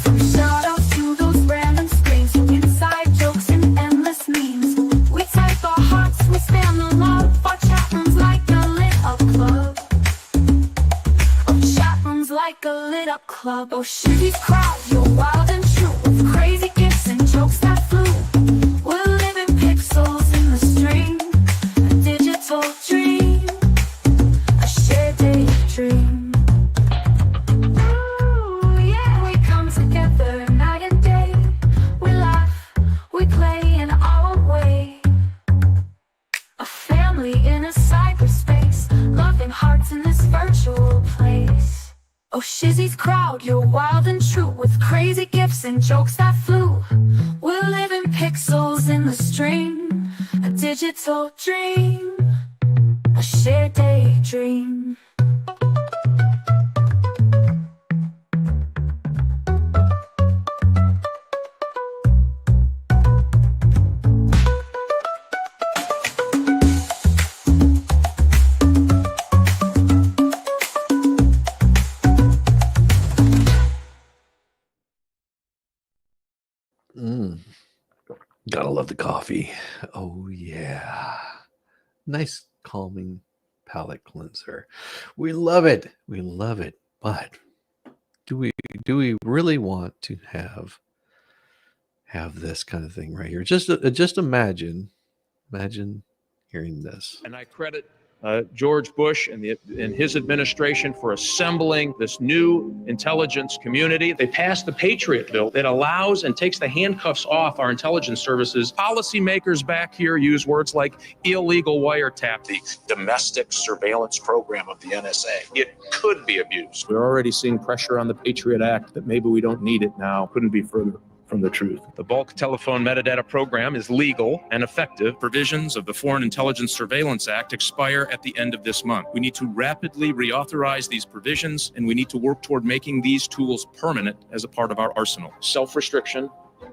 From shoutouts to those random screams. From inside jokes and endless memes. We type our hearts, we spam the love. Our chat rooms like a lit up club. Our chat rooms like a lit up club. Oh, Shizzy's crowd, you're wild and true. With crazy gifts and jokes that flew. We're living pixels in the stream. A digital dream. A shared daydream. Ooh, yeah, we come together night and day. We laugh, we play in our way. A family in a cyberspace. Loving hearts in this virtual place. Oh, Shizzy's crowd, you're wild and true. With crazy gifts and jokes that flew. We're living pixels in the stream. A digital dream. A shared daydream. Gotta love the coffee. Oh, yeah. Nice, calming palate cleanser. We love it. We love it. But do we really want to have this kind of thing right here? Just imagine hearing this. And I credit George Bush and his administration for assembling this new intelligence community. They passed the Patriot bill that allows and takes the handcuffs off our intelligence services. Policymakers back here use words like illegal wiretap. The domestic surveillance program of the NSA. It could be abused. We're already seeing pressure on the Patriot Act that maybe we don't need it now. Couldn't be further from the truth. The bulk telephone metadata program is legal and effective. Provisions of the Foreign Intelligence Surveillance Act expire at the end of this month. We need to rapidly reauthorize these provisions, and we need to work toward making these tools permanent as a part of our arsenal. Self-restriction,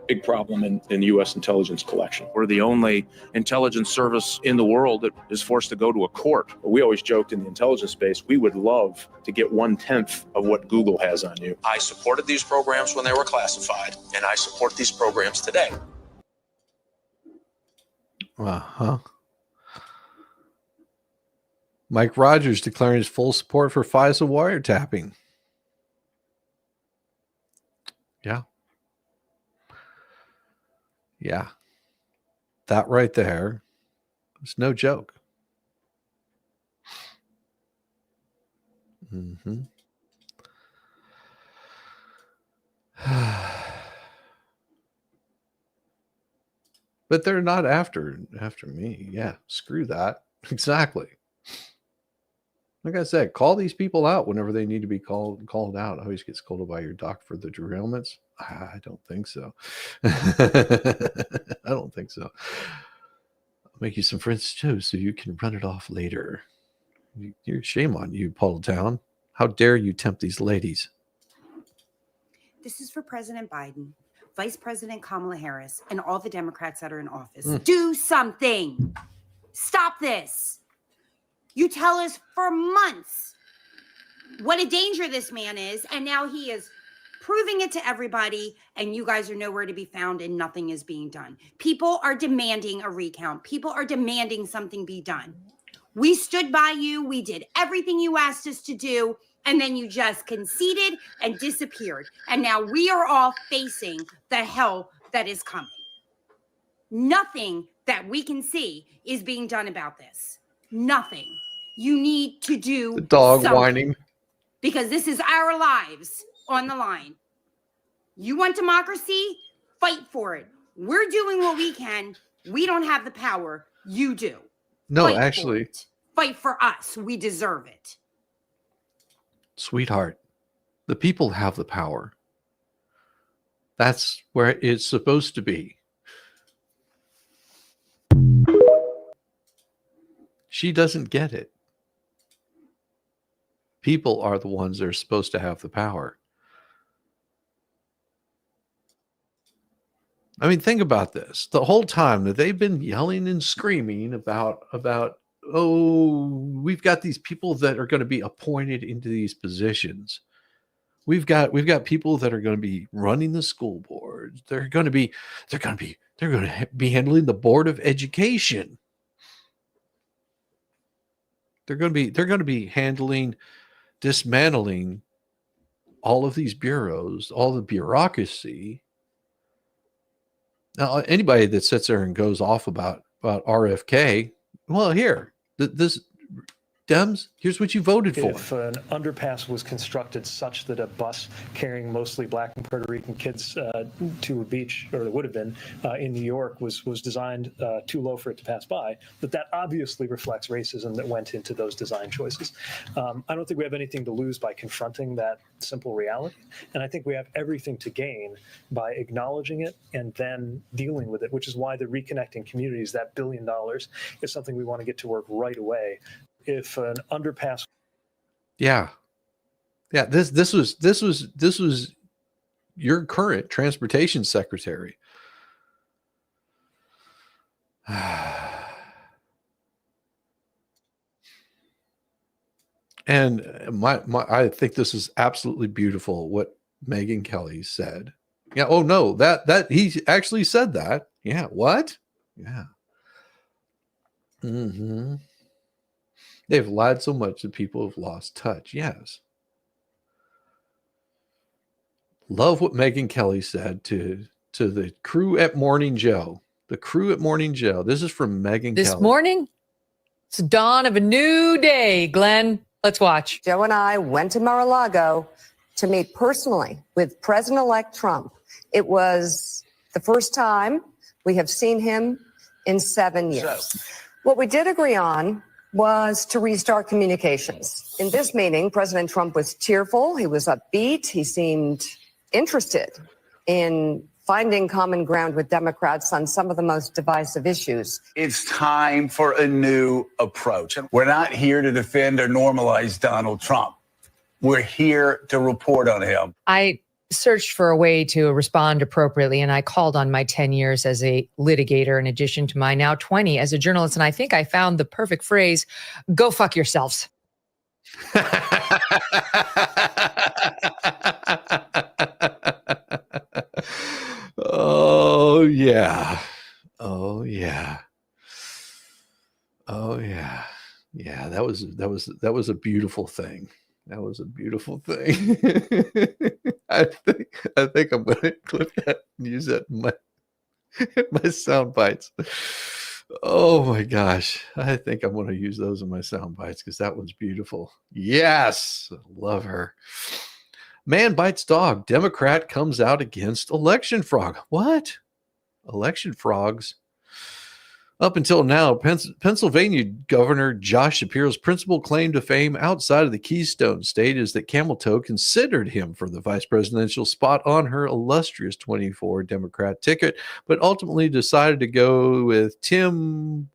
big problem in the U.S. intelligence collection. We're the only intelligence service in the world that is forced to go to a court. We always joked in the intelligence space, we would love to get 1/10 of what Google has on you. I supported these programs when they were classified, and I support these programs today. Mike Rogers declaring his full support for FISA wiretapping. Yeah. Yeah. That right there is no joke. Mm-hmm. But they're not after me. Yeah, screw that. Exactly. Like I said, call these people out whenever they need to be called out. I always get scolded by your doc for the derailments. I don't think so. I don't think so. I'll make you some French toast so you can run it off later. Shame on you, Paul Town. How dare you tempt these ladies? This is for President Biden, Vice President Kamala Harris, and all the Democrats that are in office. Do something. Stop this. You tell us for months what a danger this man is, and now he is proving it to everybody, and you guys are nowhere to be found, and nothing is being done. People are demanding a recount. People are demanding something be done. We stood by you. We did everything you asked us to do, and then you just conceded and disappeared. And now we are all facing the hell that is coming. Nothing that we can see is being done about this. Nothing. You need to do the dog something, whining, because this is our lives on the line. You want democracy? Fight for it. We're doing what we can. We don't have the power. You do. No, Fight actually, for it. Fight for us. We deserve it. Sweetheart, the people have the power. That's where it's supposed to be. She doesn't get it. People are the ones that are supposed to have the power. I mean, think about this. The whole time that they've been yelling and screaming about, oh, we've got these people that are going to be appointed into these positions. We've got people that are going to be running the school boards. They're going to be handling the board of education. They're going to be handling, dismantling all of these bureaus, all the bureaucracy. Now, anybody that sits there and goes off about RFK, well, here, this Dems, here's what you voted for. If an underpass was constructed such that a bus carrying mostly Black and Puerto Rican kids to a beach, or it would have been, in New York was designed too low for it to pass by, that obviously reflects racism that went into those design choices. I don't think we have anything to lose by confronting that simple reality. And I think we have everything to gain by acknowledging it and then dealing with it, which is why the Reconnecting Communities, that $1 billion, is something we want to get to work right away. If an underpass, this was your current transportation secretary. And I think this is absolutely beautiful what Megyn Kelly said. Yeah. Oh no, that he actually said that. Yeah. What? Yeah. Mm-hmm. They've lied so much that people have lost touch. Yes. Love what Megyn Kelly said to the crew at Morning Joe. The crew at Morning Joe. This is from Megyn This Kelly. morning, it's the dawn of a new day. Glenn, let's watch. Joe and I went to Mar-a-Lago to meet personally with President-elect Trump. It was the first time we have seen him in 7 years. What we did agree on was to restart communications. In this meeting, President Trump was cheerful. He was upbeat. He seemed interested in finding common ground with Democrats on some of the most divisive issues. It's time for a new approach. We're not here to defend or normalize Donald Trump. We're here to report on him. I searched for a way to respond appropriately, and I called on my 10 years as a litigator in addition to my now 20 as a journalist, and I think I found the perfect phrase, go fuck yourselves. Oh yeah. Oh yeah. Oh yeah. Yeah, that was a beautiful thing. That was a beautiful thing. I think I'm gonna clip that and use that in my sound bites. Oh my gosh. I think I'm gonna use those in my sound bites because that one's beautiful. Yes, love her. Man bites dog. Democrat comes out against election frog. What? Election frogs? Up until now, Pennsylvania Governor Josh Shapiro's principal claim to fame outside of the Keystone State is that Camel Toe considered him for the vice presidential spot on her illustrious 24 Democrat ticket, but ultimately decided to go with Tim,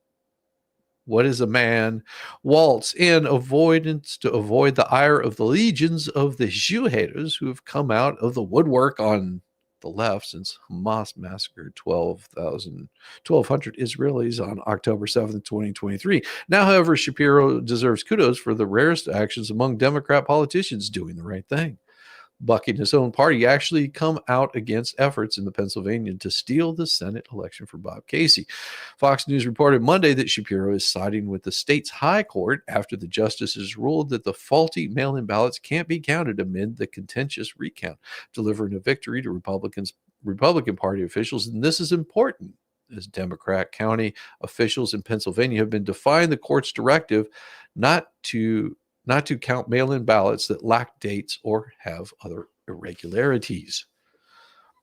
what is a man, Waltz in avoidance to avoid the ire of the legions of the Jew haters who have come out of the woodwork on the left since Hamas massacred 1,200 Israelis on October 7th, 2023. Now, however, Shapiro deserves kudos for the rarest actions among Democrat politicians doing the right thing. Bucking his own party actually come out against efforts in the Pennsylvania to steal the Senate election for Bob Casey. Fox News reported Monday that Shapiro is siding with the state's high court after the justices ruled that the faulty mail-in ballots can't be counted amid the contentious recount, delivering a victory to Republican Party officials. And this is important, as Democrat county officials in Pennsylvania have been defying the court's directive not to count mail-in ballots that lack dates or have other irregularities.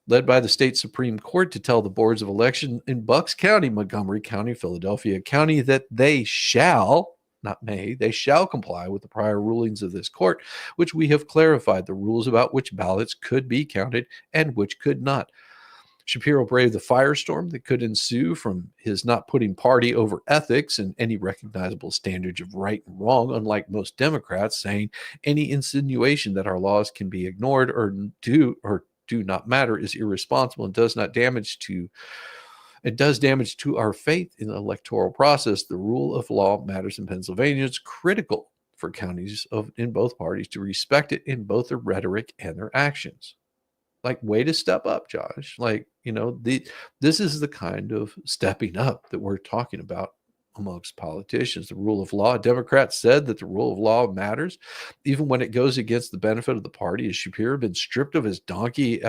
Led by the state Supreme Court to tell the boards of election in Bucks County, Montgomery County, Philadelphia County that they shall, not may, they shall comply with the prior rulings of this court, which we have clarified the rules about which ballots could be counted and which could not. Shapiro braved the firestorm that could ensue from his not putting party over ethics and any recognizable standards of right and wrong, unlike most Democrats, saying any insinuation that our laws can be ignored or do not matter is irresponsible and does damage to our faith in the electoral process. The rule of law matters in Pennsylvania. It's critical for counties in both parties to respect it in both their rhetoric and their actions. Like, way to step up, Josh. Like, this is the kind of stepping up that we're talking about amongst politicians. The rule of law. Democrats said that the rule of law matters, even when it goes against the benefit of the party. Has Shapiro been stripped of his donkey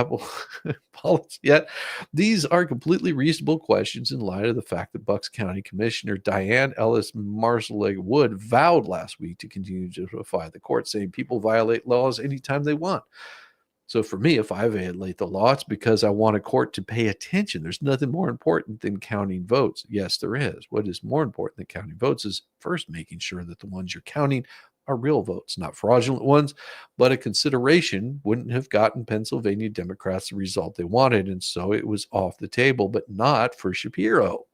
policy yet? These are completely reasonable questions in light of the fact that Bucks County Commissioner Diane Ellis Marsalig Wood vowed last week to continue to defy the court, saying people violate laws anytime they want. So for me, if I violate the law, it's because I want a court to pay attention. There's nothing more important than counting votes. Yes, there is. What is more important than counting votes is first making sure that the ones you're counting are real votes, not fraudulent ones. But a consideration wouldn't have gotten Pennsylvania Democrats the result they wanted, and so it was off the table, but not for Shapiro.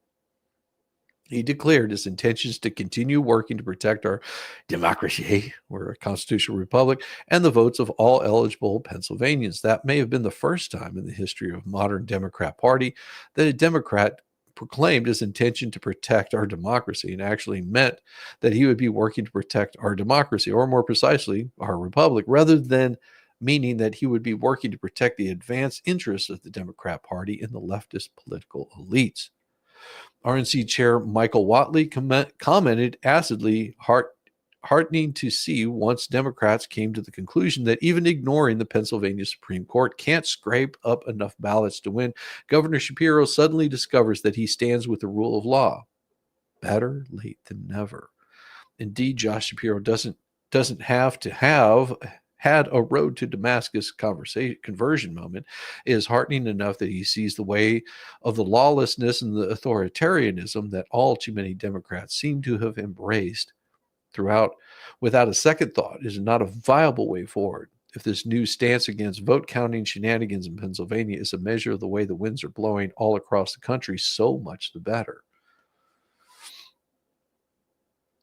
He declared his intentions to continue working to protect our democracy, we're a constitutional republic, and the votes of all eligible Pennsylvanians. That may have been the first time in the history of modern Democrat Party that a Democrat proclaimed his intention to protect our democracy and actually meant that he would be working to protect our democracy, or more precisely, our republic, rather than meaning that he would be working to protect the advanced interests of the Democrat Party and the leftist political elites. RNC Chair Michael Whatley commented acidly, heartening to see once Democrats came to the conclusion that even ignoring the Pennsylvania Supreme Court can't scrape up enough ballots to win, Governor Shapiro suddenly discovers that he stands with the rule of law. Better late than never. Indeed, Josh Shapiro doesn't have to have had a road to Damascus conversion moment. It is heartening enough that he sees the way of the lawlessness and the authoritarianism that all too many Democrats seem to have embraced throughout without a second thought is not a viable way forward. If this new stance against vote counting shenanigans in Pennsylvania is a measure of the way the winds are blowing all across the country, so much the better.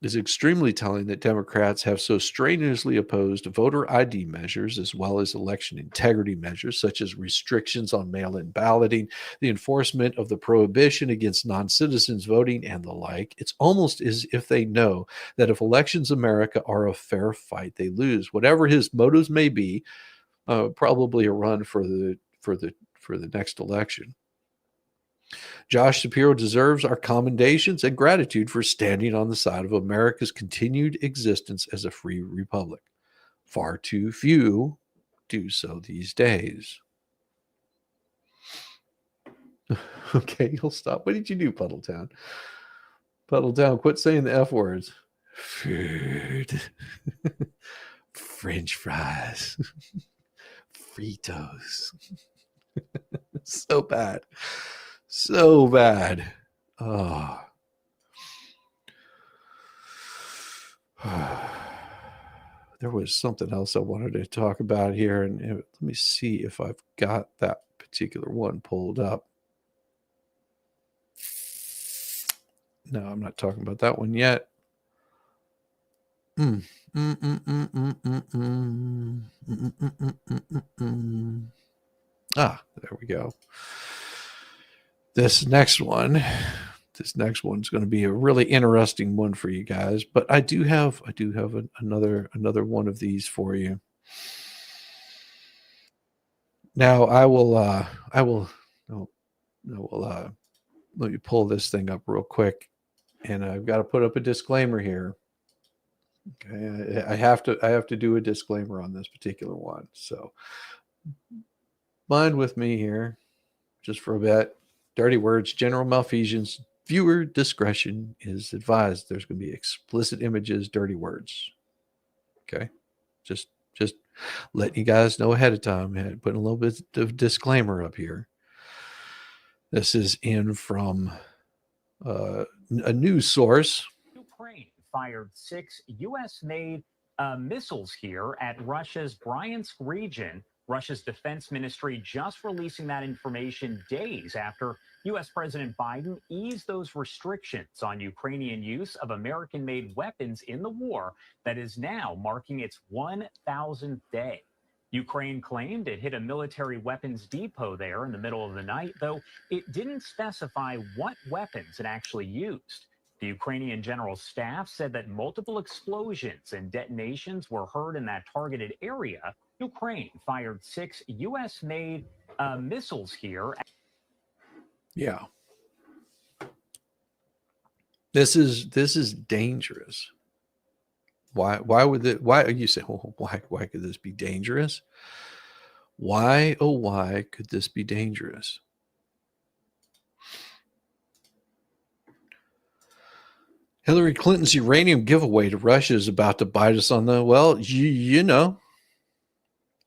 It's extremely telling that Democrats have so strenuously opposed voter ID measures as well as election integrity measures such as restrictions on mail-in balloting, the enforcement of the prohibition against non-citizens voting, and the like. It's almost as if they know that if elections in America are a fair fight, they lose. Whatever his motives may be, probably a run for the next election. Josh Shapiro deserves our commendations and gratitude for standing on the side of America's continued existence as a free republic. Far too few do so these days. Okay, you'll stop. What did you do, Puddletown? Puddletown, quit saying the F words. Food. French fries. Fritos. So bad. So bad. Oh. There was something else I wanted to talk about here, and let me see if I've got that particular one pulled up. No, I'm not talking about that one yet. Ah, there we go. This next one's going to be a really interesting one for you guys, but I do have another one of these for you. Now I will let me pull this thing up real quick, and I've got to put up a disclaimer here. Okay, I have to do a disclaimer on this particular one, so mind with me here just for a bit. Dirty words, general malfeasance, viewer discretion is advised. There's going to be explicit images, dirty words. Okay, just letting you guys know ahead of time. Putting a little bit of disclaimer up here. This is in from a news source. Ukraine fired 6 U.S.-made missiles here at Russia's Bryansk region. Russia's defense ministry just releasing that information days after U.S. President Biden eased those restrictions on Ukrainian use of American-made weapons in the war that is now marking its 1,000th day. Ukraine claimed it hit a military weapons depot there in the middle of the night, though it didn't specify what weapons it actually used. The Ukrainian General Staff said that multiple explosions and detonations were heard in that targeted area. Ukraine fired 6 U.S.-made missiles here. Yeah. This is dangerous. Why would it? Why you say? Well, why could this be dangerous? Why could this be dangerous? Hillary Clinton's uranium giveaway to Russia is about to bite us on the, well, you know.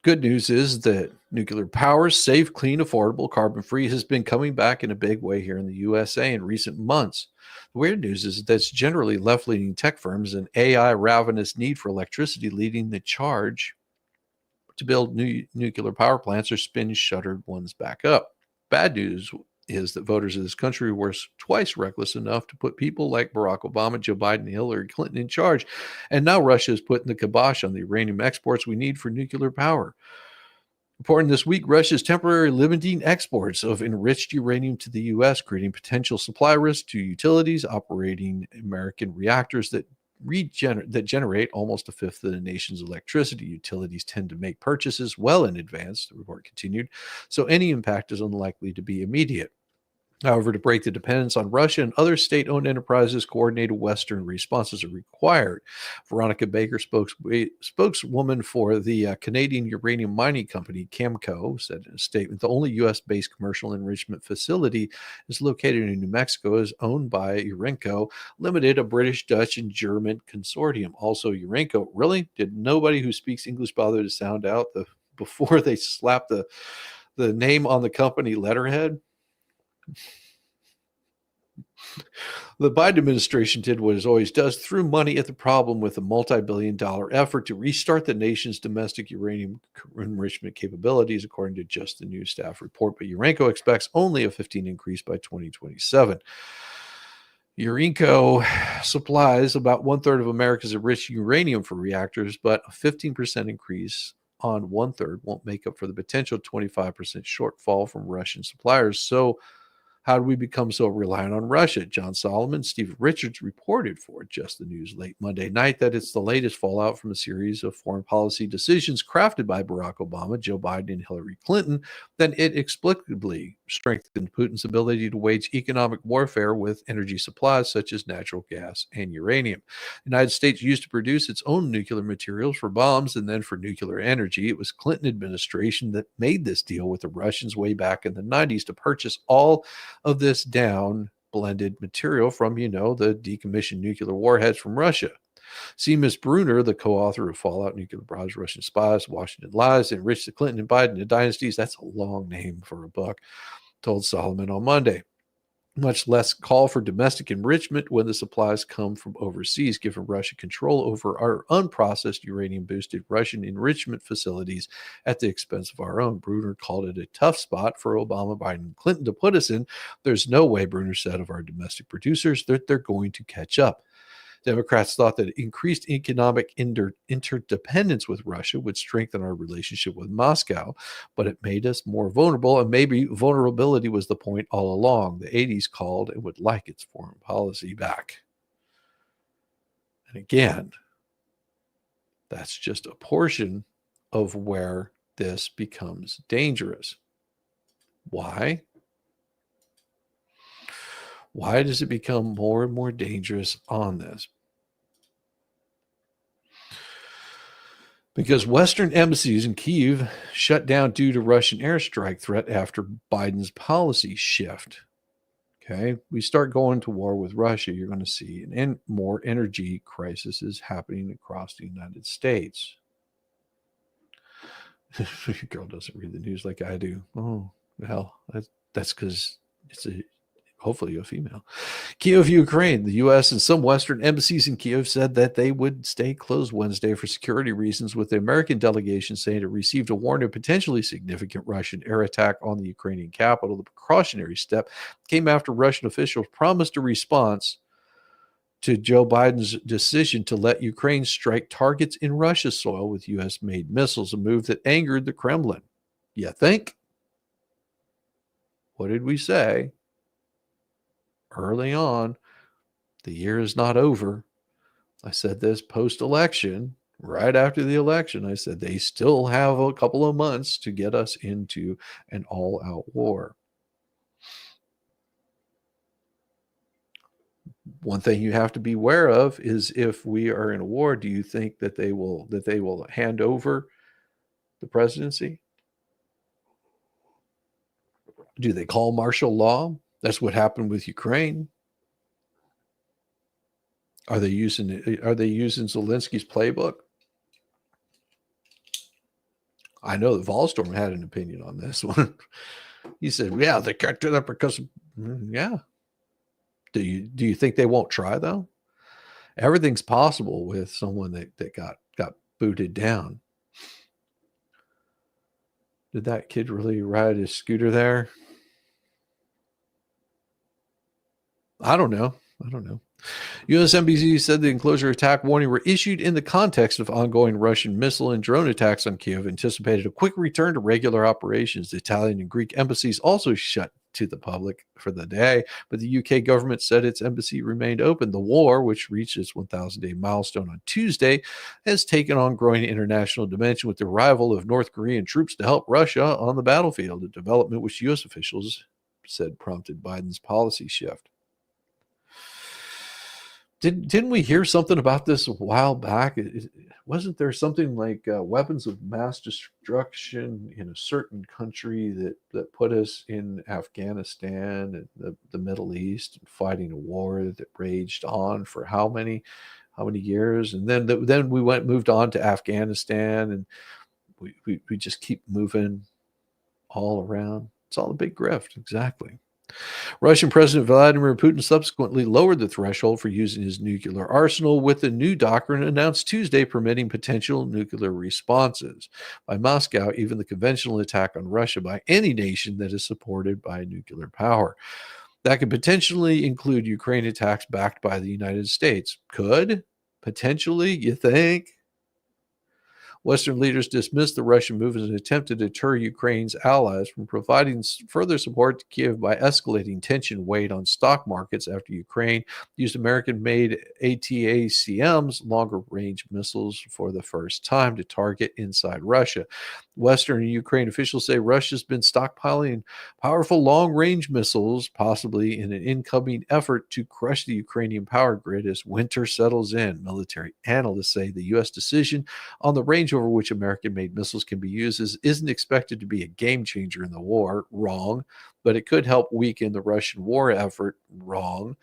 Good news is that nuclear power, safe, clean, affordable, carbon-free, has been coming back in a big way here in the USA in recent months. The weird news is that's generally left-leaning tech firms and AI ravenous need for electricity leading the charge to build new nuclear power plants or spin shuttered ones back up. Bad news is that voters of this country were twice reckless enough to put people like Barack Obama, Joe Biden, and Hillary Clinton in charge. And now Russia is putting the kibosh on the uranium exports we need for nuclear power. Reporting this week, Russia is temporarily limiting exports of enriched uranium to the U.S., creating potential supply risks to utilities operating American reactors that generate almost a fifth of the nation's electricity. Utilities tend to make purchases well in advance, the report continued, so any impact is unlikely to be immediate. However, to break the dependence on Russia and other state-owned enterprises, coordinated Western responses are required. Veronica Baker, spokeswoman for the Canadian uranium mining company Cameco, said in a statement, the only U.S.-based commercial enrichment facility is located in New Mexico, is owned by Urenco Limited, a British, Dutch, and German consortium. Also, Urenco, really? Did nobody who speaks English bother to sound out before they slap the name on the company letterhead? The Biden administration did what it always does, threw money at the problem with a multi-billion-dollar effort to restart the nation's domestic uranium enrichment capabilities, according to Just the News staff report. But Urenco expects only a 15% increase by 2027. Urenco supplies about 1/3 of America's enriched uranium for reactors, but a 15% increase on 1/3 won't make up for the potential 25% shortfall from Russian suppliers. So how do we become so reliant on Russia? John Solomon, Stephen Richards reported for Just the News late Monday night that it's the latest fallout from a series of foreign policy decisions crafted by Barack Obama, Joe Biden, and Hillary Clinton. Then it explicitly strengthened Putin's ability to wage economic warfare with energy supplies such as natural gas and uranium. The United States used to produce its own nuclear materials for bombs and then for nuclear energy. It was Clinton administration that made this deal with the Russians way back in the 90s to purchase all of this down blended material from, the decommissioned nuclear warheads from Russia. Seamus Bruner, the co-author of Fallout, Nuclear Barrage, Russian Spies, Washington Lies, Enriched the Clinton and Biden Dynasties, that's a long name for a book, told Solomon on Monday. Much less call for domestic enrichment when the supplies come from overseas, giving Russia control over our unprocessed uranium-boosted Russian enrichment facilities at the expense of our own. Bruner called it a tough spot for Obama, Biden, and Clinton to put us in. There's no way, Bruner said, of our domestic producers that they're going to catch up. Democrats thought that increased economic interdependence with Russia would strengthen our relationship with Moscow, but it made us more vulnerable, and maybe vulnerability was the point all along. The 80s called and would like its foreign policy back. And again, that's just a portion of where this becomes dangerous. Why? Why does it become more and more dangerous on this? Because Western embassies in Kyiv shut down due to Russian airstrike threat after Biden's policy shift. Okay, we start going to war with Russia, you're going to see more energy crises happening across the United States. Your girl doesn't read the news like I do. Oh, well, that's because it's hopefully a female. Kyiv, Ukraine. The U.S. and some Western embassies in Kyiv said that they would stay closed Wednesday for security reasons, with the American delegation saying it received a warning of potentially significant Russian air attack on the Ukrainian capital. The precautionary step came after Russian officials promised a response to Joe Biden's decision to let Ukraine strike targets in Russia's soil with U.S.-made missiles, a move that angered the Kremlin. You think? What did we say? Early on, the year is not over. I said this post-election, right after the election. I said they still have a couple of months to get us into an all-out war. One thing you have to be aware of is if we are in a war, do you think that they will hand over the presidency? Do they call martial law? That's what happened with Ukraine. Are they using Zelensky's playbook? I know that Volstorm had an opinion on this one. He said, "Yeah, they can't do that because, yeah." Do you think they won't try though? Everything's possible with someone that got booted down. Did that kid really ride his scooter there? I don't know. USNBC said the enclosure attack warning were issued in the context of ongoing Russian missile and drone attacks on Kyiv, anticipated a quick return to regular operations. The Italian and Greek embassies also shut to the public for the day, but the UK government said its embassy remained open. The war, which reached its 1,000-day milestone on Tuesday, has taken on growing international dimension with the arrival of North Korean troops to help Russia on the battlefield, a development which U.S. officials said prompted Biden's policy shift. Didn't we hear something about this a while back? Wasn't there something like weapons of mass destruction in a certain country that put us in Afghanistan and the Middle East and fighting a war that raged on for how many years? And then we moved on to Afghanistan, and we just keep moving all around. It's all a big grift, exactly. Russian President Vladimir Putin subsequently lowered the threshold for using his nuclear arsenal, with a new doctrine announced Tuesday permitting potential nuclear responses by Moscow, even the conventional attack on Russia by any nation that is supported by nuclear power. That could potentially include Ukraine attacks backed by the United States. Could? Potentially, you think? Western leaders dismissed the Russian move as an attempt to deter Ukraine's allies from providing further support to Kiev by escalating tension weighed on stock markets after Ukraine used American-made ATACMs, longer-range missiles, for the first time to target inside Russia. Western and Ukraine officials say Russia's been stockpiling powerful long-range missiles, possibly in an incoming effort to crush the Ukrainian power grid as winter settles in. Military analysts say the U.S. decision on the range over which American-made missiles can be used isn't expected to be a game changer in the war. Wrong. But it could help weaken the Russian war effort. Wrong.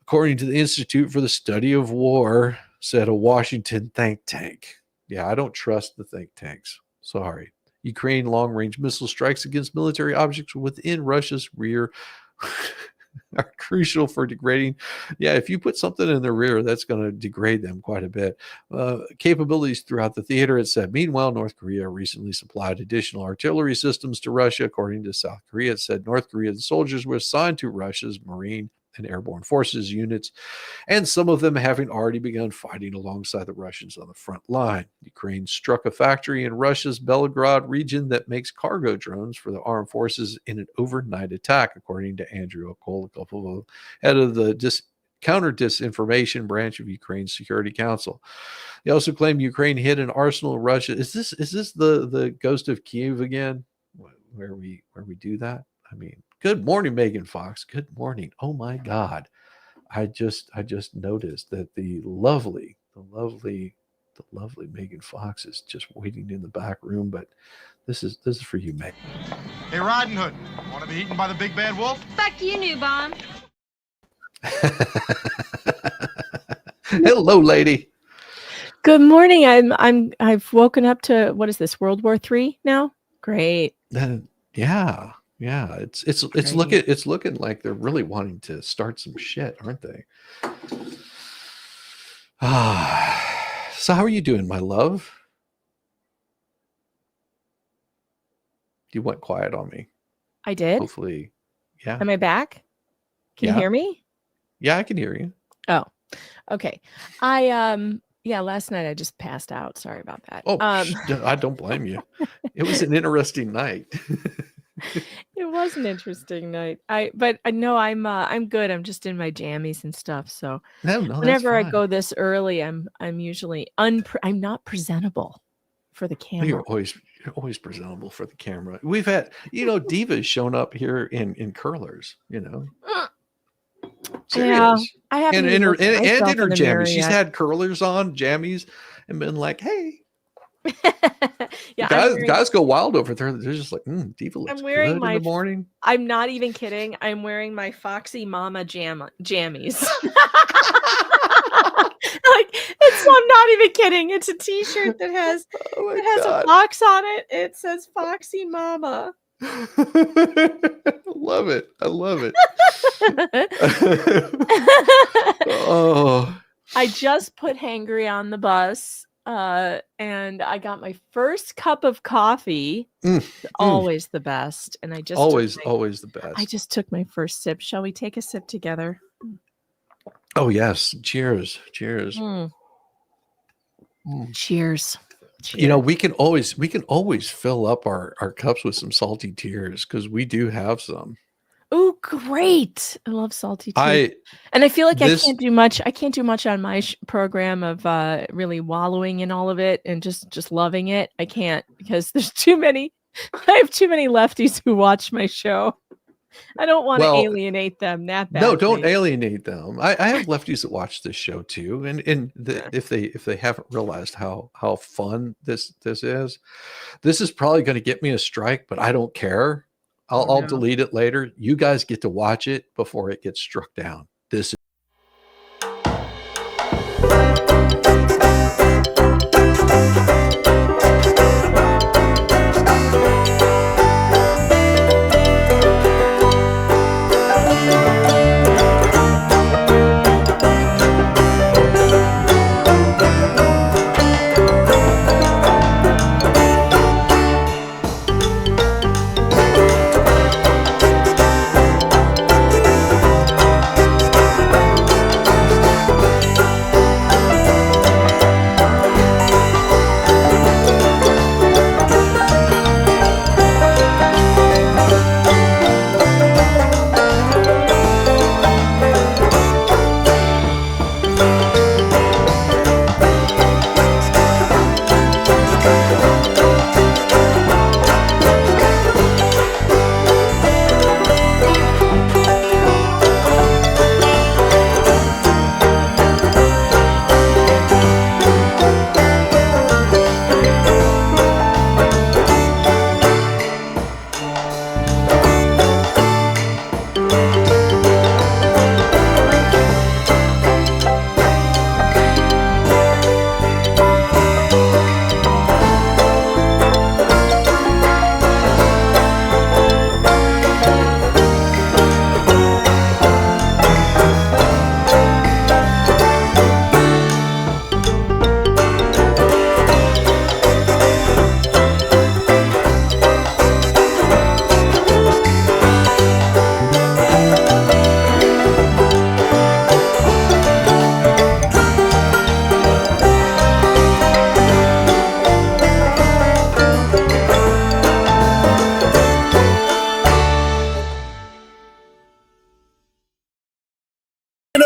According to the Institute for the Study of War, said a Washington think tank. Yeah, I don't trust the think tanks. Sorry. Ukraine long-range missile strikes against military objects within Russia's rear are crucial for degrading. Yeah, if you put something in the rear, that's going to degrade them quite a bit. Capabilities throughout the theater, it said. Meanwhile, North Korea recently supplied additional artillery systems to Russia. According to South Korea, it said North Korean soldiers were assigned to Russia's Marine and Airborne Forces units, and some of them having already begun fighting alongside the Russians on the front line. Ukraine struck a factory in Russia's Belgorod region that makes cargo drones for the armed forces in an overnight attack, according to Andrew Okolikov, head of the counter disinformation branch of Ukraine's Security Council. They also claim Ukraine hit an arsenal in Russia. Is this the ghost of Kiev again, where we do that? I mean, good morning, Megan Fox. Good morning. Oh my God. I just noticed that the lovely Megan Fox is just waiting in the back room, but this is for you, Megan. Hey, Riding Hood, want to be eaten by the big bad wolf? Fuck you, new bomb. Hello, lady. Good morning. I've woken up to, what is this, World War III now? Great. Yeah. It's looking like they're really wanting to start some shit, aren't they? So how are you doing, my love? You went quiet on me. I did. Hopefully, yeah. Am I back? Can you hear me? Yeah, I can hear you. Oh, okay. Last night I just passed out. Sorry about that. Oh, I don't blame you. It was an interesting night. It was an interesting night. But I know I'm good. I'm just in my jammies and stuff. So whenever I go this early, I'm usually I'm not presentable for the camera. You're always presentable for the camera. We've had, divas shown up here in curlers, Serious. Yeah, I haven't and in her jammies. jammies. She's had curlers on, jammies, and been like, hey. Yeah, guys go wild over there. They're just like, diva looks good in the morning. I'm not even kidding. I'm wearing my Foxy Mama jammies. I'm not even kidding. It's a t-shirt that has a fox on it. It says Foxy Mama. Love it. I love it. Oh, I just put Hangry on the bus, and I got my first cup of coffee. Always the best. And I just always the best. I just took my first sip. Shall we take a sip together? Oh yes. Cheers. Cheers. We can always fill up our cups with some salty tears, because we do have some. Oh, great. I love salty tea. I feel like I can't do much. I can't do much on my program of really wallowing in all of it and just loving it. I can't, because there's too many. I have too many lefties who watch my show. I don't want to Well, alienate them that badly. No, don't alienate them. I have lefties that watch this show too, and if they haven't realized how fun this is probably going to get me a strike, but I don't care. I'll delete it later. You guys get to watch it before it gets struck down. This is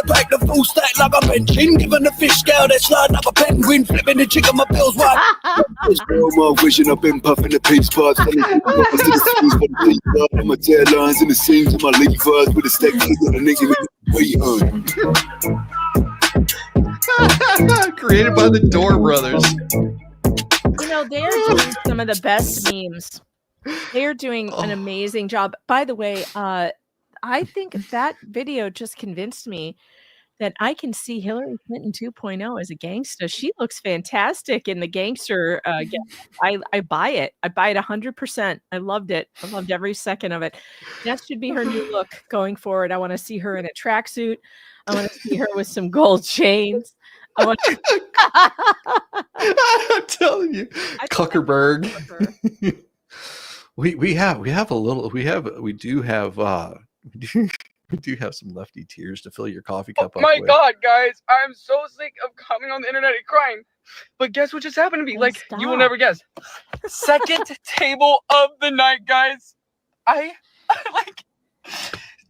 Pack the full stack like a pension, giving the fish scale that slide like a penguin, flipping the chick on my bills while my vision, I've been puffing the peach pods, I'm my taillines and the seams of my levers with a stack of a nigga wait on. created by the Door Brothers. You know, they are doing some of the best memes. They are doing an amazing job. By the way, I think that video just convinced me that I can see Hillary Clinton 2.0 as a gangster. She looks fantastic in the gangster. I buy it. I buy it 100%. I loved it. I loved every second of it. That should be her new look going forward. I want to see her in a tracksuit. I want to see her with some gold chains. I want to... I'm telling you, Zuckerberg. we do have some lefty tears to fill your coffee cup up Oh my with. God, guys, I'm so sick of coming on the internet and crying. But guess what just happened to me? Like, you will never guess. Second table of the night, guys. I like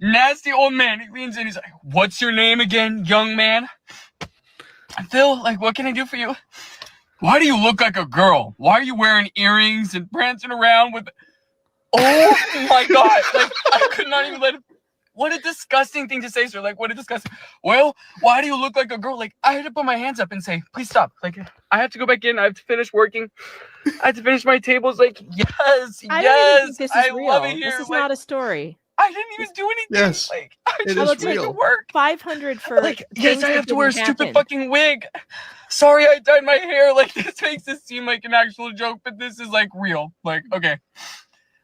nasty old man. He leans in, he's like, "What's your name again, young man?" Phil, like, what can I do for you? Why do you look like a girl? Why are you wearing earrings and prancing around with... Oh my God. Like, I could not even let it... What a disgusting thing to say, sir. Like, what a disgusting... Well, why do you look like a girl? Like, I had to put my hands up and say, please stop. Like, I have to go back in. I have to finish working. I have to finish my tables. Like, yes, I don't even think this is I real. love it here. This is Like, not a story. I didn't even do anything. Yes, like, I it just is real. work. 500 for Like, yes, things I that have to wear a didn't stupid happen. fucking wig. Sorry, I dyed my hair. Like, this makes this seem like an actual joke, but this is like real. Like, okay,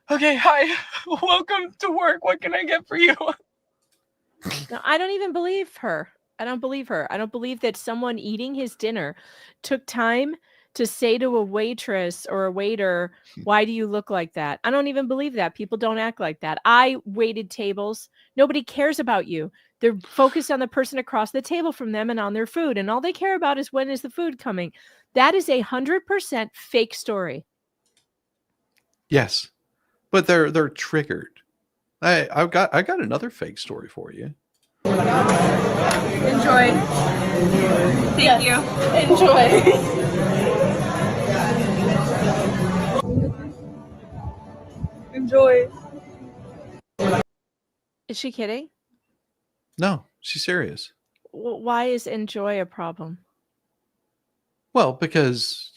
hi, welcome to work. What can I get for you? No, I don't even believe her. I don't believe her. I don't believe that someone eating his dinner took time to say to a waitress or a waiter, "Why do you look like that?" I don't even believe that. People don't act like that. I waited tables. Nobody cares about you. They're focused on the person across the table from them and on their food. And all they care about is when is the food coming. That is 100% fake story. Yes, but they're triggered. I got another fake story for you. Enjoy. Thank you. Enjoy. Enjoy. Is she kidding? No, she's serious. Why is enjoy a problem? Well, because,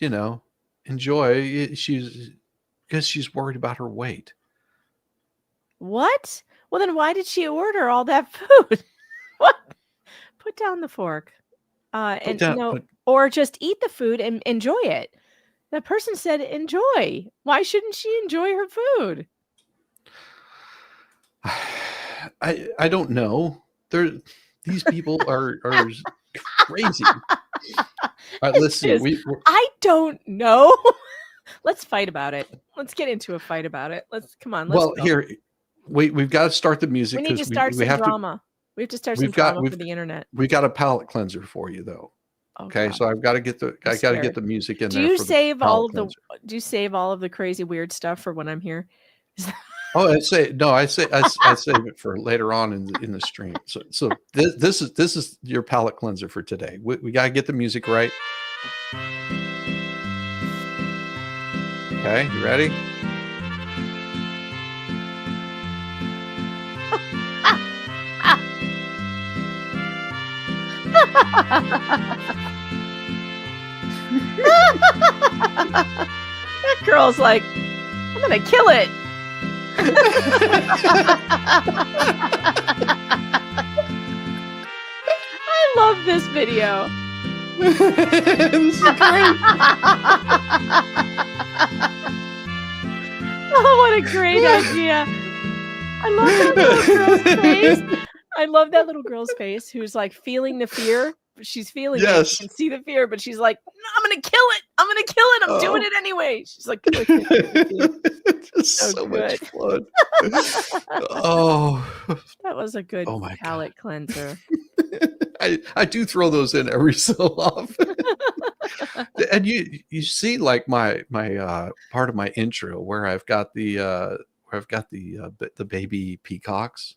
enjoy, because she's worried about her weight. What? Well, then why did she order all that food? What? Put down the fork. Or just eat the food and enjoy it. That person said enjoy. Why shouldn't she enjoy her food? I don't know. These people are crazy. All right, let's see. I don't know. Let's fight about it. Let's get into a fight about it. Come on. Let's go. Here, we've got to start the music. We need to start some drama. We have to start some drama for the internet. We got a palate cleanser for you, though. Okay, so I've got to get the music in there. Do you save all of the crazy weird stuff for when I'm here? Oh, I save it for later on in the stream. So this is your palate cleanser for today. We got to get the music right. Okay, you ready? That girl's like, I'm gonna kill it. I love this video. This is great. Oh, what a great idea. I love that little girl's face. I love that little girl's face who's like feeling the fear. She's feeling it. She can see the fear, but she's like, no, I'm going to kill it. I'm going to kill it. I'm doing it anyway. She's like, so much fun. Oh, that was a good palate cleanser. I do throw those in every so often. And you see like my part of my intro where I've got the baby peacocks.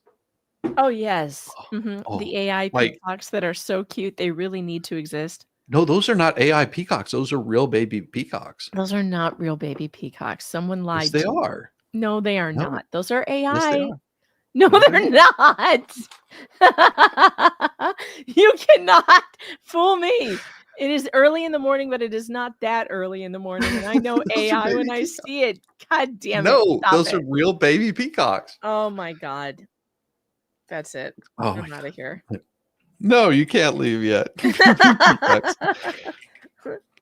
Oh yes. The AI peacocks that are so cute, they really need to exist. No, those are not AI peacocks. Those are real baby peacocks. Those are not real baby peacocks. Someone lied. Yes, they are. No, they are not. Those are AI. Yes, they are. No, they're not. You cannot fool me. It is early in the morning, but it is not that early in the morning. And I know AI when I see it. God damn it. No, those are real baby peacocks. Oh my God. That's it. Oh, I'm out of here. No, you can't leave yet.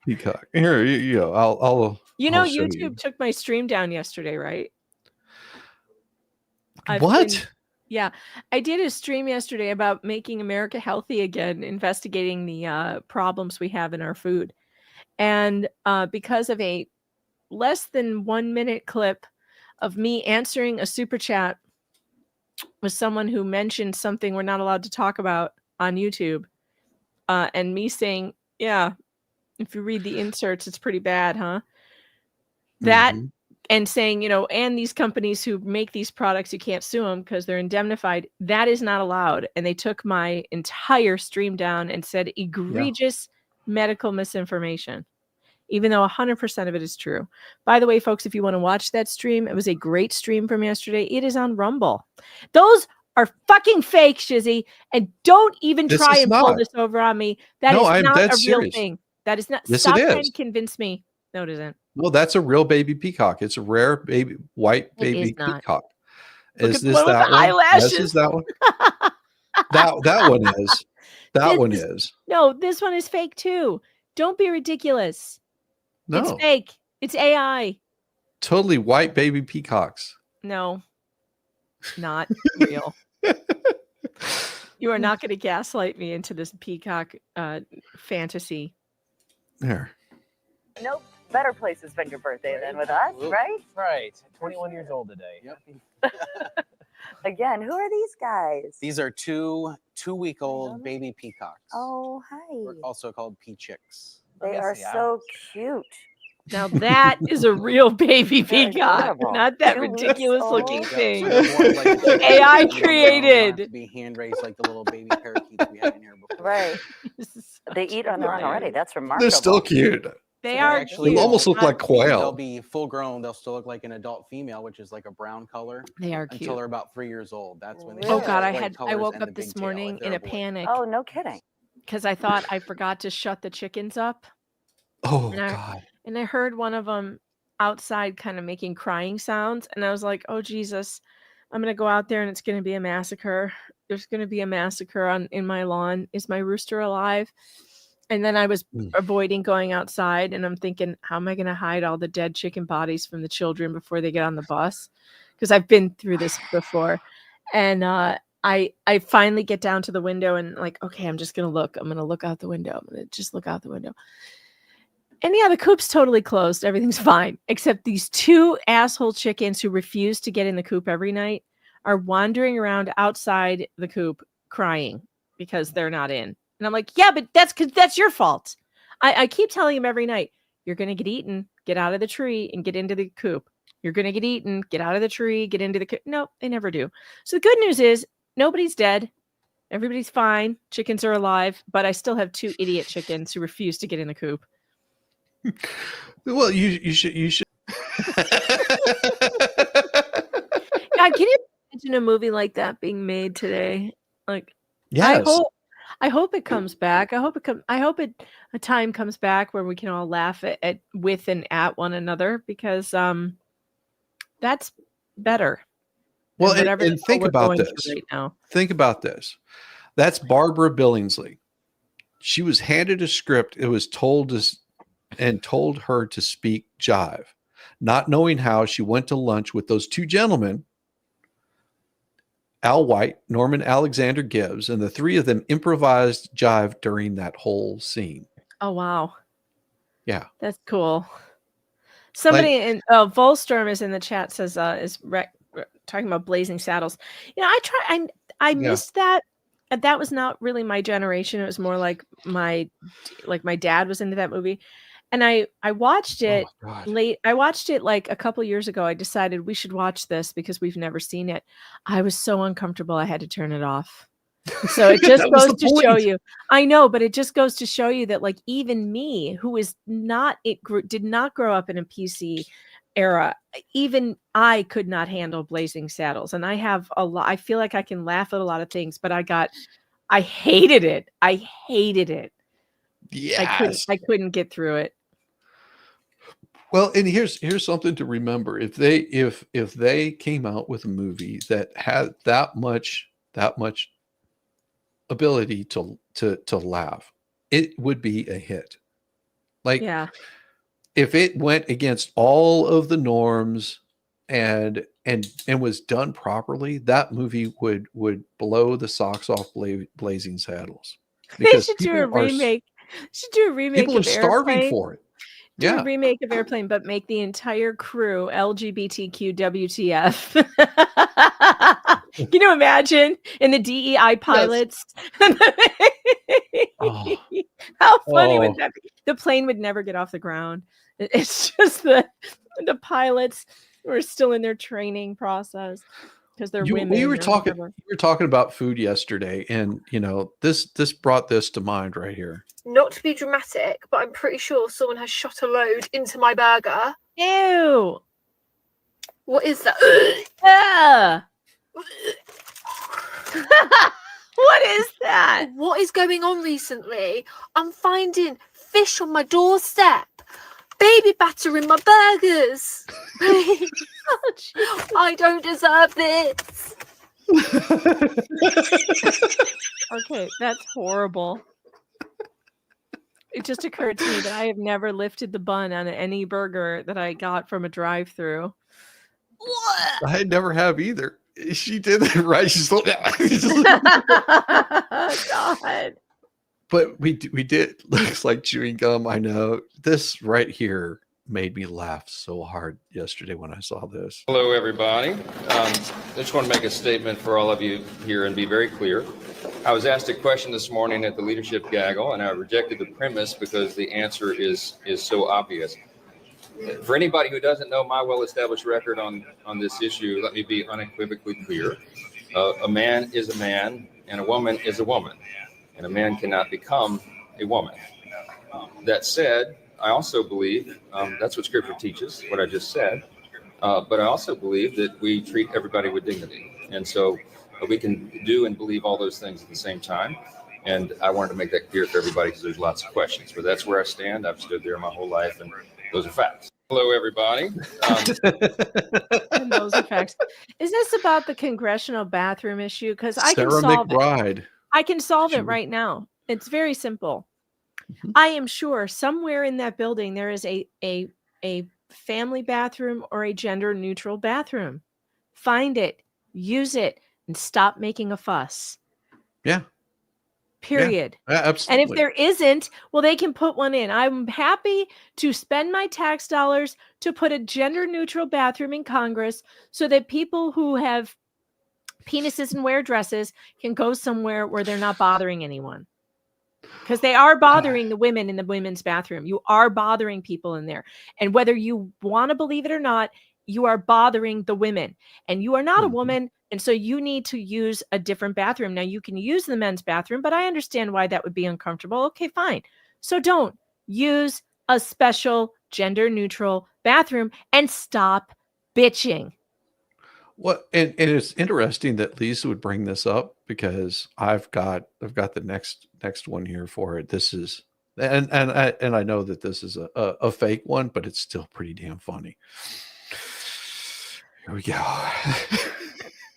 Peacock. Here, you go. I'll YouTube took my stream down yesterday, right? Yeah, I did a stream yesterday about making America healthy again, investigating the problems we have in our food. And because of a less than 1 minute clip of me answering a super chat with someone who mentioned something we're not allowed to talk about on YouTube, and me saying, yeah, if you read the inserts, it's pretty bad, huh? That and saying, and these companies who make these products, you can't sue them because they're indemnified. That is not allowed. And they took my entire stream down and said egregious medical misinformation, even though 100% of it is true. By the way, folks, if you want to watch that stream, it was a great stream from yesterday. It is on Rumble. Those are fucking fake, Shizzy, and don't even try and pull this over on me. That is not a real thing. That is not. Stop trying to convince me. No, it isn't. No, that's a real baby peacock. It's a rare baby white baby peacock. Is this that one? Yes, is that one? that one is. That one is. No, this one is fake too. Don't be ridiculous. No. It's fake. It's AI. Totally white baby peacocks. No. Not real. You are not going to gaslight me into this peacock fantasy. There. Nope. Better place to spend your birthday than with us, right? Right. 21 years old today. Yep. Again, who are these guys? These are two-week-old baby peacocks. Oh, hi. They're also called pea chicks. They are so cute. Now that is a real baby peacock, not that ridiculous looking thing. AI created. To be hand raised like the little baby parakeets we had in here before. Right. They eat on their own already. That's remarkable. They're still cute. They are actually cute. almost look like quail. They'll be full grown. They'll still look like an adult female, which is like a brown color. They are until cute. they're about 3 years old. That's when they Oh start God, the white I colors woke and up the this big tail, morning if they're in a boy. panic. Oh, no kidding. Because I thought I forgot to shut the chickens up. Oh and I, God. And I heard one of them outside kind of making crying sounds. And I was like, oh, Jesus, I'm going to go out there and it's going to be a massacre. There's going to be a massacre in my lawn. Is my rooster alive? And then I was avoiding going outside. And I'm thinking, how am I going to hide all the dead chicken bodies from the children before they get on the bus? Because I've been through this before. And I finally get down to the window and like, okay, I'm just going to look. I'm going to look out the window. I'm going to just look out the window. And yeah, the coop's totally closed. Everything's fine. Except these two asshole chickens who refuse to get in the coop every night are wandering around outside the coop crying because they're not in. And I'm like, yeah, but that's your fault. I keep telling them every night, you're going to get eaten. Get out of the tree and get into the coop. You're going to get eaten. Get out of the tree. Get into the coop. No, they never do. So the good news is nobody's dead. Everybody's fine. Chickens are alive. But I still have two idiot chickens who refuse to get in the coop. Well, you should. God, can you imagine a movie like that being made today? Like, Yes. I hope it comes back. I hope a time comes back where we can all laugh at with and at one another because that's better. Well, than whatever the and hell think we're about going this. through right now. Think about this. That's Barbara Billingsley. She was handed a script. It was told her to speak jive. Not knowing how, she went to lunch with those two gentlemen, Al White, Norman Alexander Gibbs, and the three of them improvised jive during that whole scene. Oh wow. Yeah. That's cool. Somebody in Volstorm is in the chat says talking about Blazing Saddles. You know, I missed that. That was not really my generation. It was more like my dad was into that movie. And I watched it late. I watched it like a couple years ago. I decided we should watch this because we've never seen it. I was so uncomfortable. I had to turn it off. So it just goes to show you. I know, but it just goes to show you that like even me, who is did not grow up in a PC era, even I could not handle Blazing Saddles. And I have a lot. I feel like I can laugh at a lot of things, but I hated it. I hated it. Yes. I couldn't get through it. Well, and here's something to remember. If they came out with a movie that had that much ability to laugh, it would be a hit. Like, yeah. If it went against all of the norms and was done properly, that movie would blow the socks off Blazing Saddles. They should do a remake. People are of starving Airplane. for it. Do Yeah. a remake of Airplane, but make the entire crew LGBTQ WTF. Can you imagine in the DEI pilots? How funny would that be? The plane would never get off the ground. It's just the pilots who are still in their training process because they're women. You were or talking about food yesterday, and this brought this to mind right here. Not to be dramatic, but I'm pretty sure someone has shot a load into my burger. Ew. What is that? What is that? What is going on recently? I'm finding fish on my doorstep. Baby batter in my burgers. I don't deserve this. Okay, that's horrible. It just occurred to me that I have never lifted the bun on any burger that I got from a drive-through. I never have either. She did it right. She's God. But we did. Looks like chewing gum. I know. This right here made me laugh so hard yesterday when I saw this. Hello, everybody. I just want to make a statement for all of you here and be very clear. I was asked a question this morning at the leadership gaggle, and I rejected the premise because the answer is so obvious. For anybody who doesn't know my well-established record on this issue, let me be unequivocally clear. A man is a man, and a woman is a woman, and a man cannot become a woman. That said, I also believe that's what Scripture teaches, what I just said. But I also believe that we treat everybody with dignity. And so we can do and believe all those things at the same time. And I wanted to make that clear for everybody because there's lots of questions. But that's where I stand. I've stood there my whole life, and those are facts. Hello, everybody. And those are facts. Is this about the congressional bathroom issue? Because I can Sarah solve McBride. it. I can solve it right now. It's very simple. I am sure somewhere in that building there is a family bathroom or a gender neutral bathroom. Find it, use it, and stop making a fuss. Yeah. Period. Yeah, absolutely. And if there isn't, well, they can put one in. I'm happy to spend my tax dollars to put a gender neutral bathroom in Congress so that people who have penises and wear dresses can go somewhere where they're not bothering anyone. Because they are bothering the women in the women's bathroom. You are bothering people in there. And whether you want to believe it or not, you are bothering the women. And you are not a woman. And so you need to use a different bathroom. Now, you can use the men's bathroom, but I understand why that would be uncomfortable. Okay, fine. So don't use a special gender neutral bathroom and stop bitching. Well, and it's interesting that Lisa would bring this up because I've got the next one here for it. This is and I know that this is a fake one, but it's still pretty damn funny. Here we go.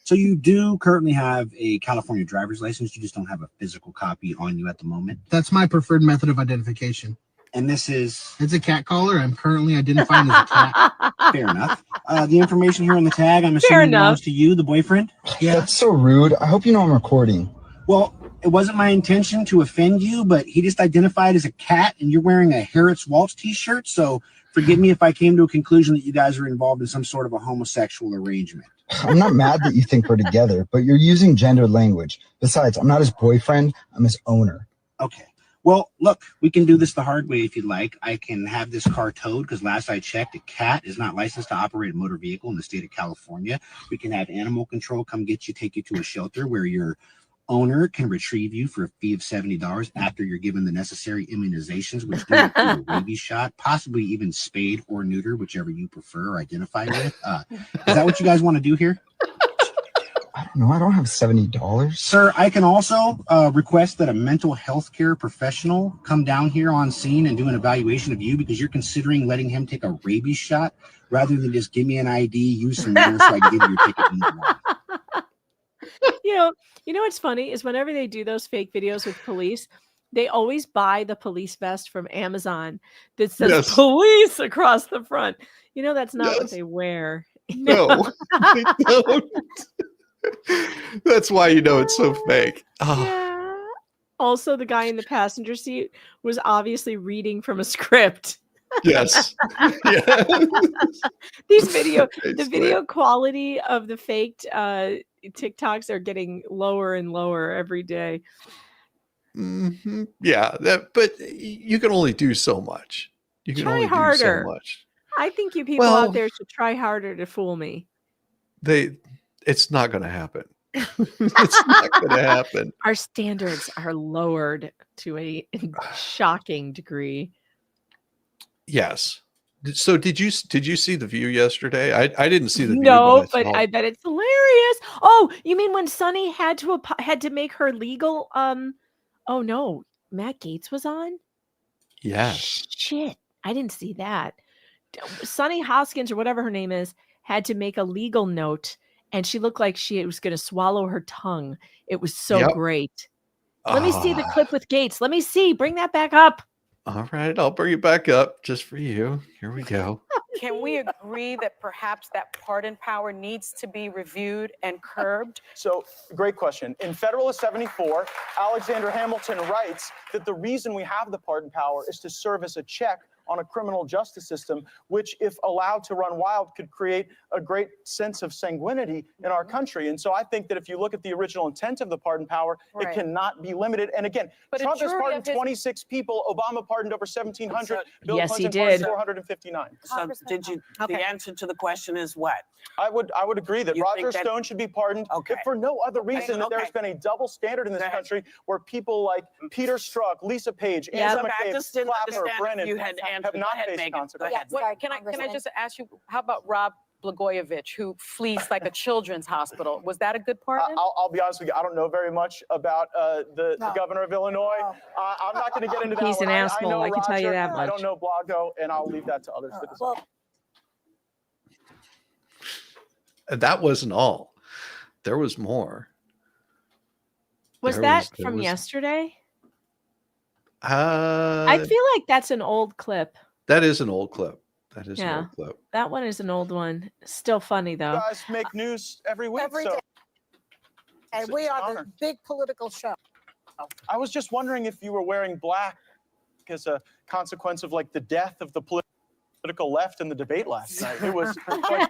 So you do currently have a California driver's license. You just don't have a physical copy on you at the moment. That's my preferred method of identification. And this is... It's a cat collar. I'm currently identifying as a cat. Fair enough. The information here on the tag, I'm assuming belongs to you, the boyfriend? Yeah. That's so rude. I hope you know I'm recording. Well, it wasn't my intention to offend you, but he just identified as a cat, and you're wearing a Harriet's Waltz t-shirt, so forgive me if I came to a conclusion that you guys are involved in some sort of a homosexual arrangement. I'm not mad that you think we're together, but you're using gendered language. Besides, I'm not his boyfriend. I'm his owner. Okay. Well, look, we can do this the hard way if you'd like. I can have this car towed because last I checked, a cat is not licensed to operate a motor vehicle in the state of California. We can have animal control come get you, take you to a shelter where your owner can retrieve you for a fee of $70 after you're given the necessary immunizations, which do include a rabies shot, possibly even spayed or neuter, whichever you prefer or identify with. Is that what you guys want to do here? I don't know. I don't have $70. Sir, I can also request that a mental health care professional come down here on scene and do an evaluation of you because you're considering letting him take a rabies shot rather than just give me an ID, use some money so I can give you your ticket. You know what's funny is whenever they do those fake videos with police, they always buy the police vest from Amazon that says police across the front. You know, that's not what they wear. No, they don't. That's why you know it's so fake. Oh. Yeah. Also, the guy in the passenger seat was obviously reading from a script. Yes. The video quality of the faked TikToks are getting lower and lower every day. Mm-hmm. Yeah, but you can only do so much. You can try only harder. do so much. I think you people out there should try harder to fool me. It's not going to happen. It's not going to happen. Our standards are lowered to a shocking degree. Yes. So did you see The View yesterday? I didn't see The View. No, but I bet it's hilarious. Oh, you mean when Sunny had to make her legal? Oh no, Matt Gaetz was on. Yes. Shit, I didn't see that. Sunny Hoskins or whatever her name is had to make a legal note, and she looked like she was going to swallow her tongue. It was so great. Let me see the clip with Gaetz. Let me see. Bring that back up. All right, I'll bring it back up just for you. Here we go. Can we agree that perhaps that pardon power needs to be reviewed and curbed? So, great question. In Federalist 74, Alexander Hamilton writes that the reason we have the pardon power is to serve as a check on a criminal justice system, which, if allowed to run wild, could create a great sense of sanguinity in our country. And so I think that if you look at the original intent of the pardon power, it cannot be limited. And again, Trump has pardoned 26 people. Obama pardoned over 1,700. Bill Clinton pardoned 459. So the answer to the question is what? I would agree that Roger Stone should be pardoned if for no other reason that there's been a double standard in this country where people like Peter Strzok, Lisa Page, Angela McCabe, Clapper, Brennan. You had have not faced consequences. Sorry, can I just ask you, how about Rob Blagojevich, who flees like a children's hospital? Was that a good partner? I'll be honest with you. I don't know very much about the governor of Illinois. I'm not going to get into that. He's an asshole. I know I can tell you that I don't much. know Blago, and I'll leave that to others to decide. That wasn't all. There was more. Was There from was- yesterday? I feel like that's an old clip. That is an old clip. That is an Yeah. old clip. That one is an old one. Still funny though. You guys make news every week. Every so day. And it's we an are honor. the big political show. I was just wondering if you were wearing black as a consequence of like the death of the political left in the debate last night. It was quite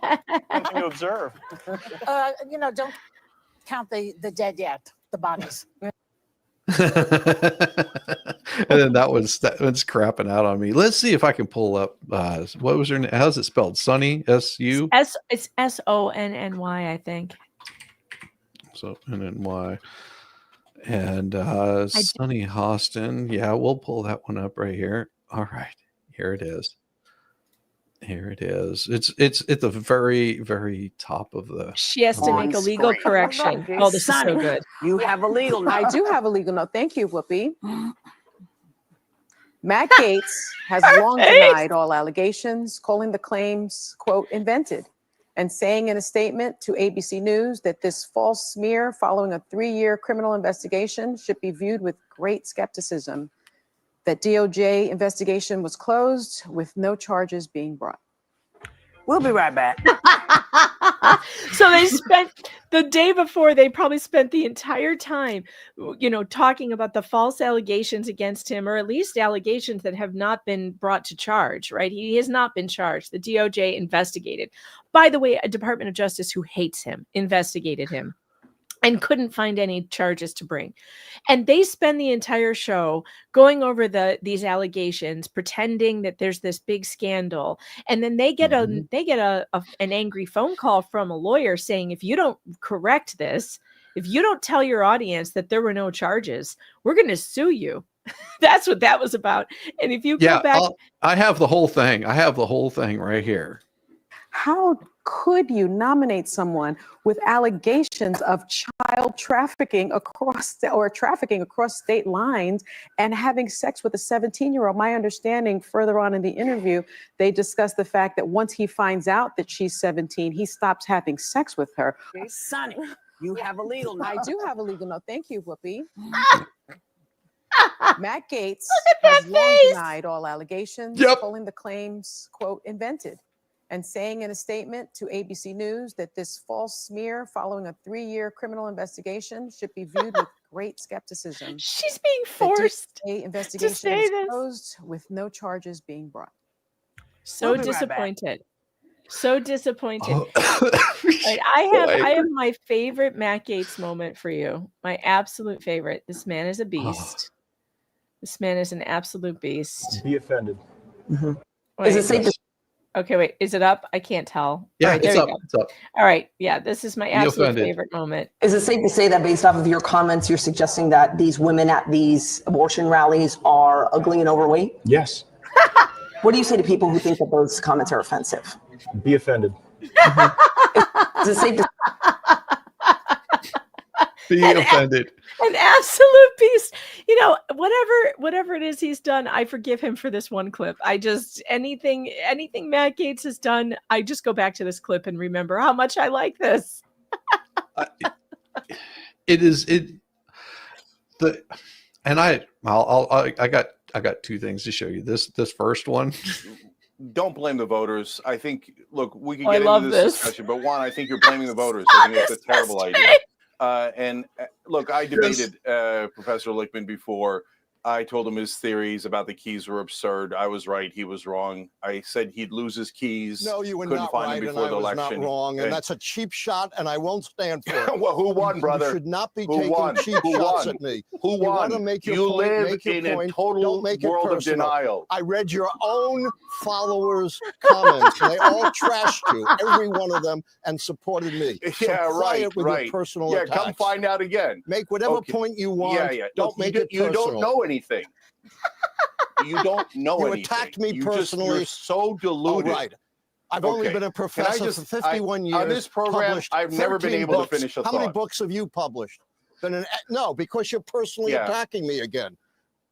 something to observe. Don't count the dead yet, the bodies. And then that one's crapping out on me. Let's see if I can pull up. What was her name? How's it spelled? Sunny, S-U? It's SONNY, I think. So N-N-Y. And Sunny Hostin. Yeah, we'll pull that one up right here. All right. Here it is. Here it is. It's at the very, very top of the. She has to make a legal correction. Oh, this is so good. You have a legal note. I do have a legal note. Thank you, Whoopi. Matt Gaetz has long denied all allegations, calling the claims, quote, invented, and saying in a statement to ABC News that this false smear following a 3-year criminal investigation should be viewed with great skepticism. That DOJ investigation was closed with no charges being brought. We'll be right back. So they spent the day before, they probably spent the entire time, talking about the false allegations against him, or at least allegations that have not been brought to charge, right? He has not been charged. The DOJ investigated. By the way, a Department of Justice who hates him investigated him and couldn't find any charges to bring. And they spend the entire show going over these allegations, pretending that there's this big scandal. And then they get an angry phone call from a lawyer saying, if you don't correct this, if you don't tell your audience that there were no charges, we're going to sue you. That's what that was about. And if you go back, I have the whole thing. I have the whole thing right here. How could you nominate someone with allegations of child trafficking across state lines and having sex with a 17-year-old? My understanding further on in the interview, they discussed the fact that once he finds out that she's 17, he stops having sex with her. Sonny, you have a legal note. I do have a legal note. Thank you, Whoopi. Matt Gaetz has has long face. denied all allegations, calling the claims, quote, invented, and saying in a statement to ABC News that this false smear following a 3-year criminal investigation should be viewed with great skepticism. She's being forced The investigation to say is this. closed with no charges being brought. So We'll be right back. disappointed. So disappointed. Right, I have my favorite Matt Gaetz moment for you. My absolute favorite. This man is a beast. This man is an absolute beast. Be offended. Is it safe to... Okay, wait. Is it up? I can't tell. Yeah, All right, it's there up. you go. It's up. All right. Yeah, this is my absolute offended. favorite moment. Is it safe to say that based off of your comments, you're suggesting that these women at these abortion rallies are ugly and overweight? Yes. What do you say to people who think that those comments are offensive? Be offended. Is it safe to Be offended. An absolute beast. Whatever it is he's done, I forgive him for this one clip. I just anything Matt Gaetz has done, I just go back to this clip and remember how much I like this. I got two things to show you. This first one. Don't blame the voters. I think, look, we can I get love into this this. discussion, but one, I think you're blaming the voters. I think it's a terrible idea. Look, I debated Professor Lichtman before. I told him his theories about the keys were absurd. I was right. He was wrong. I said he'd lose his keys. No, you were couldn't not find right, them and before I the was election. not wrong, and that's a cheap shot, and I won't stand for it. Well, who won, brother? You should not be Who taking won? cheap Who shots won? at me. Who You won? want to make your You point, live make your in a point. total Don't make it world of personal. denial. I read your own followers' comments, and they all trashed you, every one of them, and supported me. So Yeah, right, quiet with right. your personal Yeah, attacks. come find out again. Make whatever Okay. point you want. Yeah, yeah. Don't make it You personal. don't know anything. You don't know You anything. attacked me You're personally. so deluded. All right. I've only Okay. been a Can I professor just- for 51 years. On this program, published I've never been 13 able books. to finish a How thought. many books have you published? No, because you're personally Yeah. attacking me again.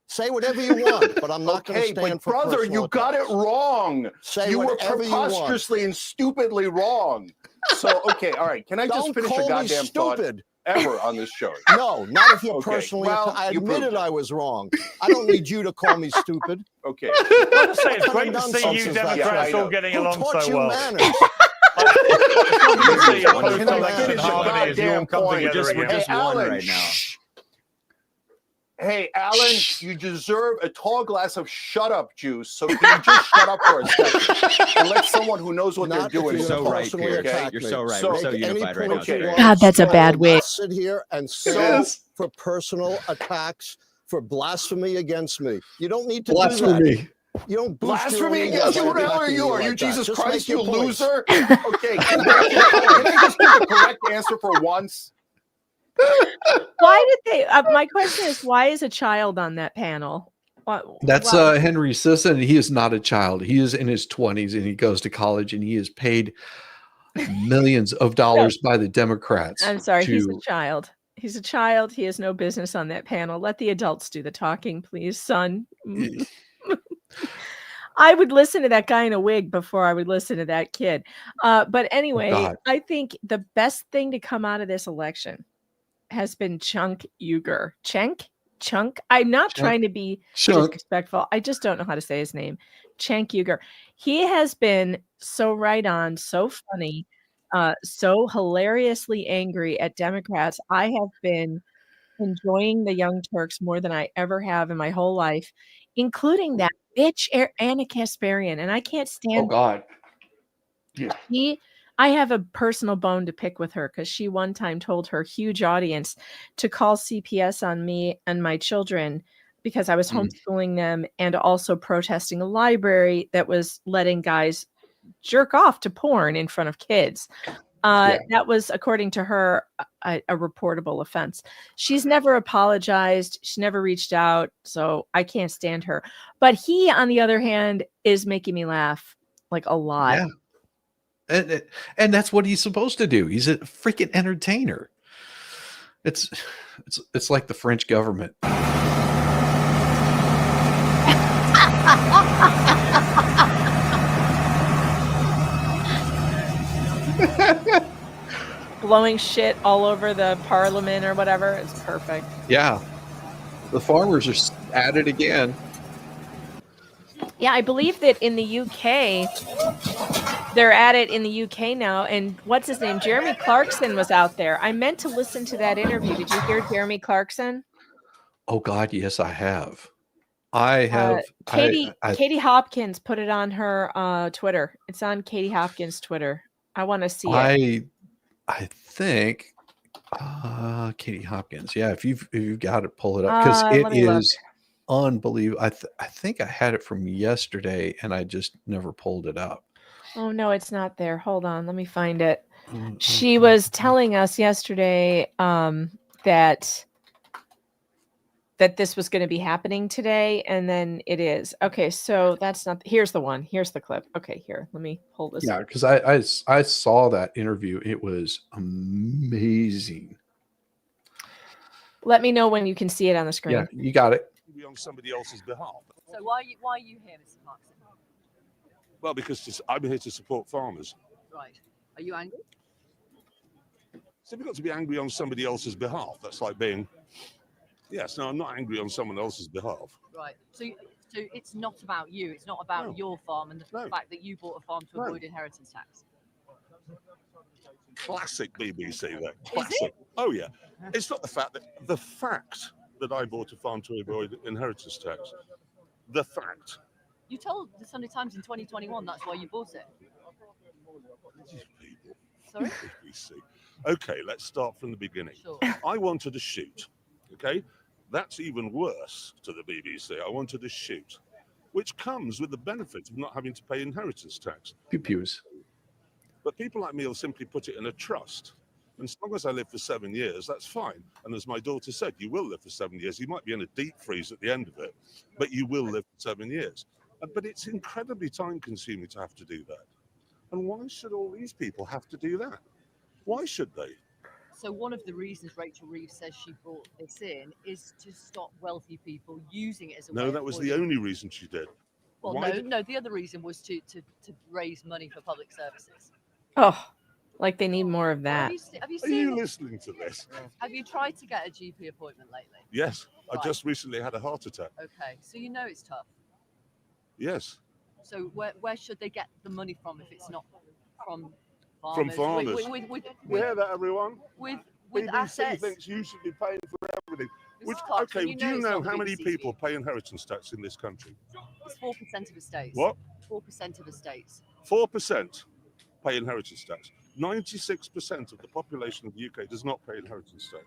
Say whatever you want, but I'm not going to Okay, stand but for brother, personal you got it attacks. wrong. Say You were whatever you want. preposterously and stupidly wrong. So, okay, all right. Can I just Don't finish call a me goddamn thought stupid. ever on this show? No, not if you're Okay, personally. well, I you proved admitted it. I was wrong. I don't need you to call me stupid. Okay. I just say it's What great kind to of see you nonsense is that? Democrats Yeah, I all know. getting Who along taught so you well. manners? It's lovely to see you Can I post-election finish a harmony as you all goddamn come point? together Hey, again. Alan, shh. Hey, Alan, you deserve a tall glass of shut up juice. So can you just shut up for a second and let someone who knows what Not they're if doing you're so gonna right, personally okay? attack You're me. so right. So- We're so Make any unified right now. point you Okay. want. God, that's a So I bad will way. not sit here and stand for personal attacks, for blasphemy against me. You don't need to do Blasphemy. that. You don't boost your Blasphemy ego against you? by Who the hell are attacking you? me Are you like that. Jesus Just Christ, make your you points. loser? Okay, can I just give the correct answer for once? Why did they? My question is, why is a child on that panel? That's Wow. Henry Sisson. He is not a child. He is in his 20s and he goes to college and he is paid millions of dollars by the Democrats. I'm sorry, he's a to child. He's a child. He has no business on that panel. Let the adults do the talking, please, son. I would listen to that guy in a wig before I would listen to that kid. But anyway, God. I think the best thing to come out of this election has been Chunk Uyghur. Chunk. I'm not trying to be Chunk. disrespectful. I just don't know how to say his name. Chunk Uyghur. He has been so right on, so funny, so hilariously angry at Democrats. I have been enjoying the Young Turks more than I ever have in my whole life, including that bitch Anna Kasparian. And I can't Oh stand God. Yeah. I have a personal bone to pick with her because she one time told her huge audience to call CPS on me and my children because I was homeschooling them and also protesting a library that was letting guys jerk off to porn in front of kids. That was, according to her, a reportable offense. She's never apologized. She's never reached out. So I can't stand her. But he, on the other hand, is making me laugh like a lot. Yeah. And that's what he's supposed to do. He's a freaking entertainer. It's like the French government. Blowing shit all over the parliament or whatever. It's perfect. Yeah. The farmers are at it again. Yeah, I believe that in the UK, they're at it in the UK now. And what's his name? Jeremy Clarkson was out there. I meant to listen to that interview. Did you hear Jeremy Clarkson? Oh God, yes, I have. I have. Katie Hopkins put it on her Twitter. It's on Katie Hopkins' Twitter. I want to see it. I think Katie Hopkins. Yeah, if you've got it, pull it up because it is unbelievable. I think I had it from yesterday and I just never pulled it up. Oh no, it's not there. Hold on, let me find it. She was telling us yesterday that this was going to be happening today, and then it is. Okay, so that's not. Here's the one. Here's the clip. Okay, here. Let me hold this. Yeah, because I saw that interview. It was amazing. Let me know when you can see it on the screen. Yeah, you got it. Be on somebody else's behalf. So why are you here, Mr. Clarkson? Well, because I'm here to support farmers. Right. Are you angry? So we've got to be angry on somebody else's behalf. That's like being, yes, no, I'm not angry on someone else's behalf. Right. So it's not about you. It's not about your farm and the fact that you bought a farm to avoid inheritance tax. Classic BBC, that. Classic. Oh, yeah. It's not the fact that I bought a farm to avoid inheritance tax. The fact. You told the Sunday Times in 2021 that's why you bought it. Sorry? BBC. Okay, let's start from the beginning. Sure. I wanted a shoot. Okay? That's even worse to the BBC. I wanted a shoot, which comes with the benefit of not having to pay inheritance tax. Pew-pews. But people like me will simply put it in a trust. And as long as I live for 7 years, that's fine. And as my daughter said, you will live for 7 years. You might be in a deep freeze at the end of it, but you will live for 7 years. But it's incredibly time consuming to have to do that. And why should all these people have to do that? Why should they? So one of the reasons Rachel Reeves says she brought this in is to stop wealthy people using it as a way No, of that was the avoiding- only reason she did. Well, Why no, the other reason was to raise money for public services. Oh, like they need more of that. Have you Are seen? you listening to this? Have you tried to get a GP appointment lately? Yes, I Right. just recently had a heart attack. Okay, so you know it's tough. Yes, So where should they get the money from if it's not from farmers? from farmers. With You hear that, everyone? with BBC assets. thinks you should be paying for everything. Which, Clark, okay, you do know you it's know not the how many BBC people pay inheritance tax in this country? It's 4% of estates. What? 4% of estates. 4% pay inheritance tax. 96% of the population of the UK does not pay inheritance tax.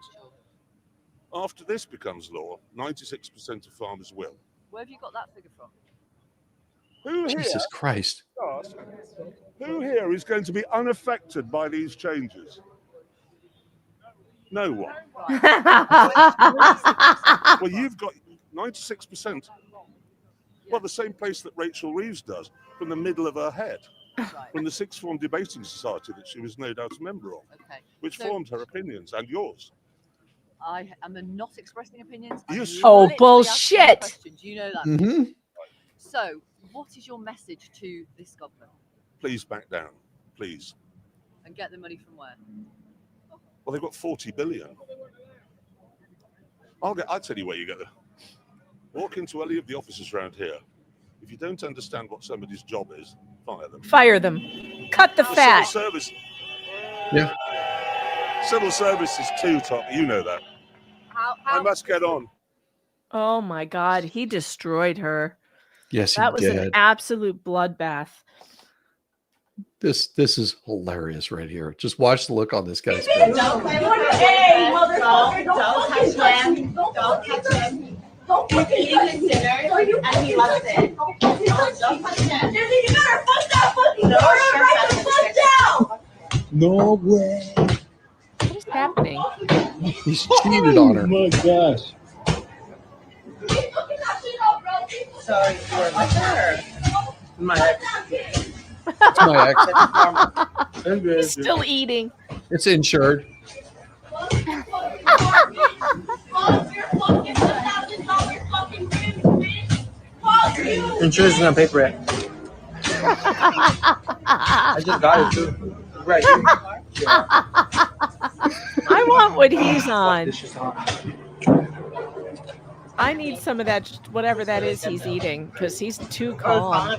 After this becomes law, 96% of farmers will. Where have you got that figure from? Who here, Jesus Christ. who here is going to be unaffected by these changes? No one. Well, you've got 96%. Well, the same place that Rachel Reeves does, from the middle of her head, from the Sixth Form Debating Society that she was no doubt a member of, which So- formed her opinions and yours. I am not expressing opinions. I'm Yes. Oh, literally asking bullshit. questions. You know that. Mhm. So, what is your message to this government? Please back down, please. And get the money from where? Well, they've got 40 billion. I'll tell you where you get the. Walk into any of the offices around here. If you don't understand what somebody's job is, fire them. Fire them. Cut the fat. Civil service. Yeah. Civil service is too top. You know that. I must get on. Oh my God, he destroyed her. Yes, That he was did. an absolute bloodbath. This is hilarious right here. Just watch the look on this guy's face. Hey, motherfucker, don't touch them. Don't touch them. Don't fucking he considered and he loves it. Don't touch them. You better fuck that fucking door right the fuck down. No way. What is happening? He's cheated on her. Oh my gosh. Sorry, My ex. That's my ex. He's still eating. It's insured. Insurance is not paid for it. I just got it too. Right. I want what he's on. I need some of that, whatever that is he's eating, because he's too calm.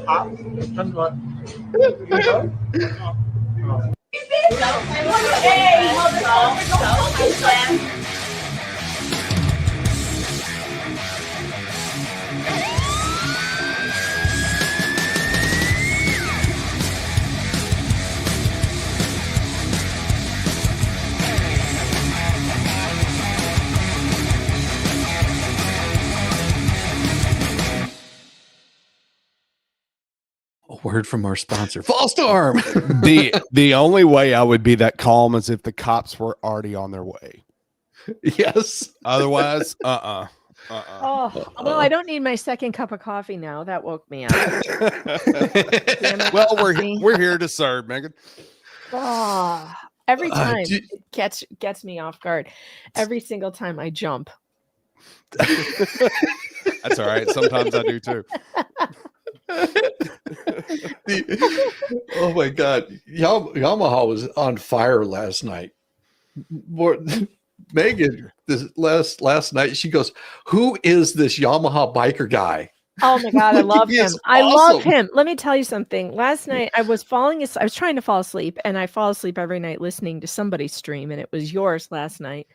Hey, motherfucker, don't touch them. A word from our sponsor, Fall Storm. the only way I would be that calm is if the cops were already on their way. Yes. Otherwise, Oh, well, I don't need my second cup of coffee now. That woke me up. Damn it. Well, we're here to serve, Megan. Oh, every time do- it gets me off guard. Every single time I jump. That's all right. Sometimes I do too. Oh my God, Yamaha was on fire last night. Megan, this last night, she goes, "Who is this Yamaha biker guy?" Oh my God, I love He him. is I love awesome. him. Let me tell you something. Last night I was I was trying to fall asleep, and I fall asleep every night listening to somebody's stream, and it was yours last night.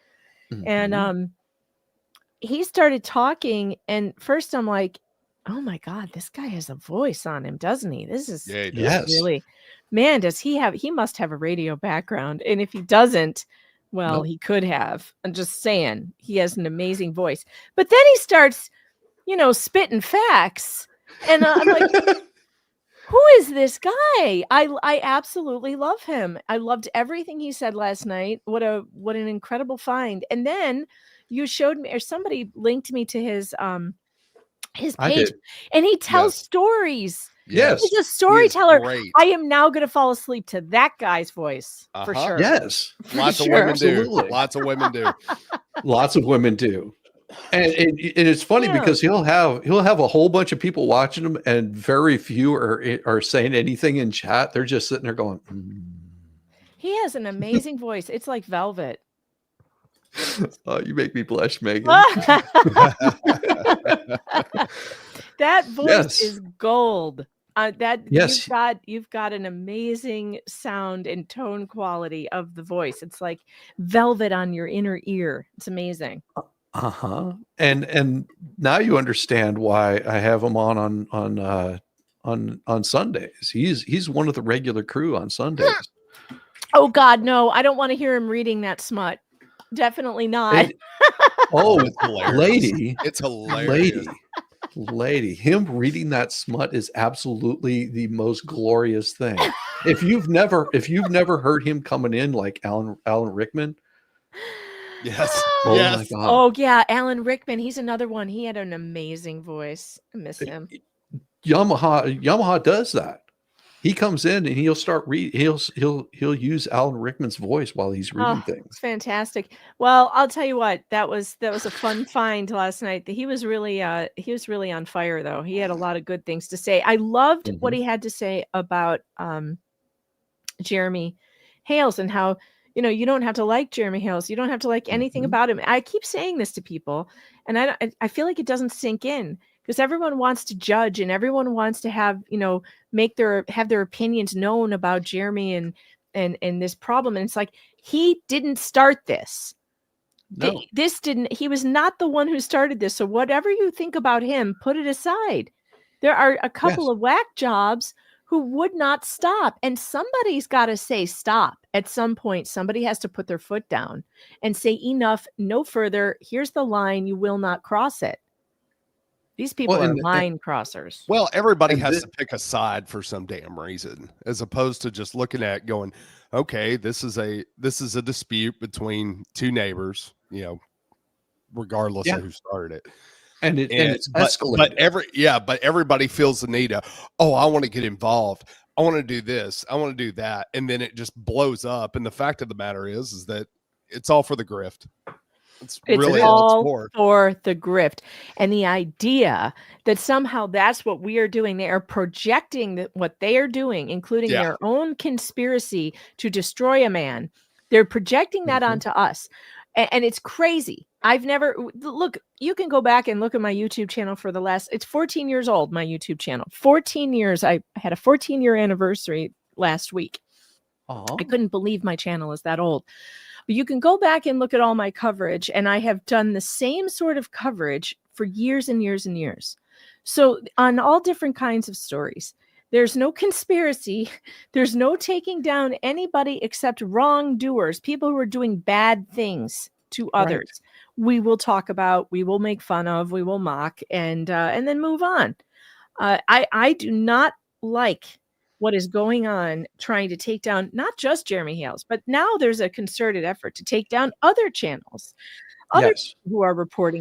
And he started talking, and first I'm like, oh my God, this guy has a voice on him, doesn't he? This is Yeah, he does. Yes. really, man, he must have a radio background. And if he doesn't, well, Nope. he could have. I'm just saying, he has an amazing voice. But then he starts, spitting facts. And I'm like, who is this guy? I absolutely love him. I loved everything he said last night. What an incredible find. And then you showed me, or somebody linked me to his I page, did. and he tells Yes. stories. Yes. He's a storyteller. great. I am now going to fall asleep to that guy's voice for Uh-huh. sure. Yes. Lots of Sure. women do. Absolutely. Lots of women do. Lots of women do. And it's funny Yeah. because he'll have a whole bunch of people watching him, and very few are saying anything in chat. They're just sitting there going, He has an amazing voice. It's like velvet. "Oh, you make me blush, Megan." That voice Yes. is gold. Yes. You've got an amazing sound and tone quality of the voice. It's like velvet on your inner ear. It's amazing. Uh-huh. And now you understand why I have him on Sundays. He's one of the regular crew on Sundays. Oh God, no! I don't want to hear him reading that smut. Definitely not. And- oh, it's hilarious. lady, It's hilarious. lady, him reading that smut is absolutely the most glorious thing. If you've never heard him coming in like Alan Rickman. Yes. Oh Yes. my God. Oh yeah, Alan Rickman. He's another one. He had an amazing voice. I miss him. Yamaha does that. He comes in and he'll start he'll use Alan Rickman's voice while he's reading things. It's fantastic. Well, I'll tell you what, that was a fun find last night. He was really on fire though. He had a lot of good things to say. I loved what he had to say about Jeremy Hales and how, you don't have to like Jeremy Hales. You don't have to like anything about him. I keep saying this to people, and I feel like it doesn't sink in. Because everyone wants to judge and everyone wants to have, have their opinions known about Jeremy and this problem. And it's like, he didn't start this. No. He was not the one who started this. So whatever you think about him, put it aside. There are a couple of whack jobs who would not stop. And somebody's got to say stop. At some point, somebody has to put their foot down and say enough, no further. Here's the line. You will not cross it. These people are line crossers. Well, everybody has to pick a side for some damn reason, as opposed to just looking at going, okay, this is a dispute between two neighbors, regardless of who started it. And it's escalated. But everybody feels the need of, oh, I want to get involved. I want to do this. I want to do that. And then it just blows up. And the fact of the matter is that it's all for the grift. It's really all for the grift. And the idea that somehow that's what we are doing. They are projecting what they are doing, including their own conspiracy to destroy a man. They're projecting that onto us. And it's crazy. You can go back and look at my YouTube channel it's 14 years old, my YouTube channel. 14 years. I had a 14-year anniversary last week. I couldn't believe my channel is that old. But you can go back and look at all my coverage, and I have done the same sort of coverage for years and years and years. So on all different kinds of stories, there's no conspiracy. There's no taking down anybody except wrongdoers, people who are doing bad things to others. We will talk about, we will make fun of, we will mock, and then move on. I do not like what is going on trying to take down not just Jeremy Hales, but now there's a concerted effort to take down other channels, others who are reporting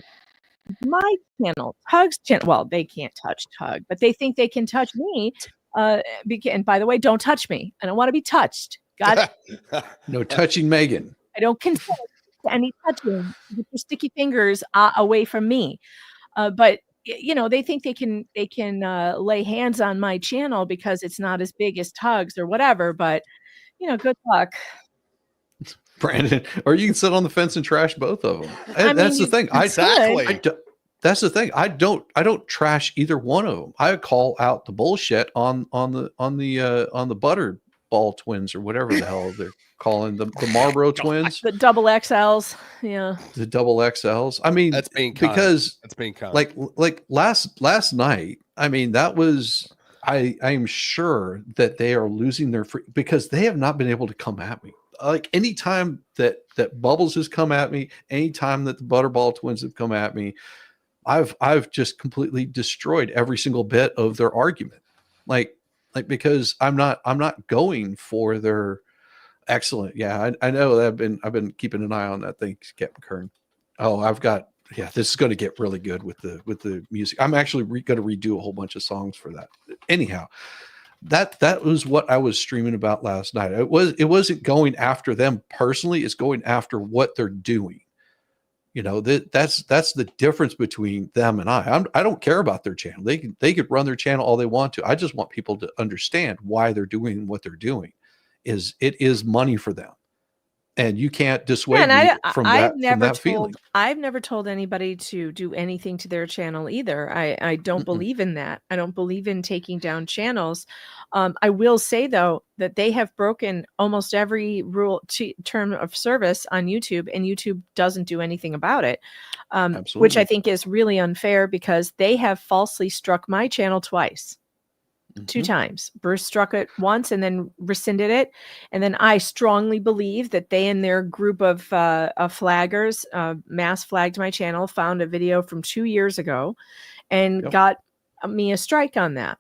my channel, Tug's channel. Well, they can't touch Tug, but they think they can touch me. And by the way, don't touch me. I don't want to be touched. Got it? No touching Megan. I don't consent to any touching. Get your sticky fingers away from me. But they think they can lay hands on my channel because it's not as big as Tug's or whatever. But good luck, Brandon. Or you can sit on the fence and trash both of them. That's the thing. That's the thing. I don't trash either one of them. I call out the bullshit on the Butterball twins or whatever the hell they're calling the Marlboro twins, the double XLs. Yeah, the double XLs. I mean, that's being kind. Because that's being kind. Like last night. I mean, that was. I am sure that they are losing their free because they have not been able to come at me. Like anytime that Bubbles has come at me, anytime that the Butterball twins have come at me, I've just completely destroyed every single bit of their argument. Like like, because I'm not going for their excellent. Yeah, I know that I've been keeping an eye on that. Thanks, Captain Kern. Oh, this is going to get really good with the music. I'm actually going to redo a whole bunch of songs for that. Anyhow, that was what I was streaming about last night. It wasn't going after them personally. It's going after what they're doing. You know, that's the difference between them and I don't care about their channel. They could run their channel all they want to. I just want people to understand why they're doing what they're doing. It is money for them. And you can't dissuade me from that feeling. I've never told anybody to do anything to their channel either. I don't believe in that. I don't believe in taking down channels. I will say, though, that they have broken almost every term of service on YouTube, and YouTube doesn't do anything about it, which I think is really unfair because they have falsely struck my channel twice. 2 times. Bruce struck it once and then rescinded it. And then I strongly believe that they and their group of flaggers mass flagged my channel, found a video from 2 years ago, and got me a strike on that.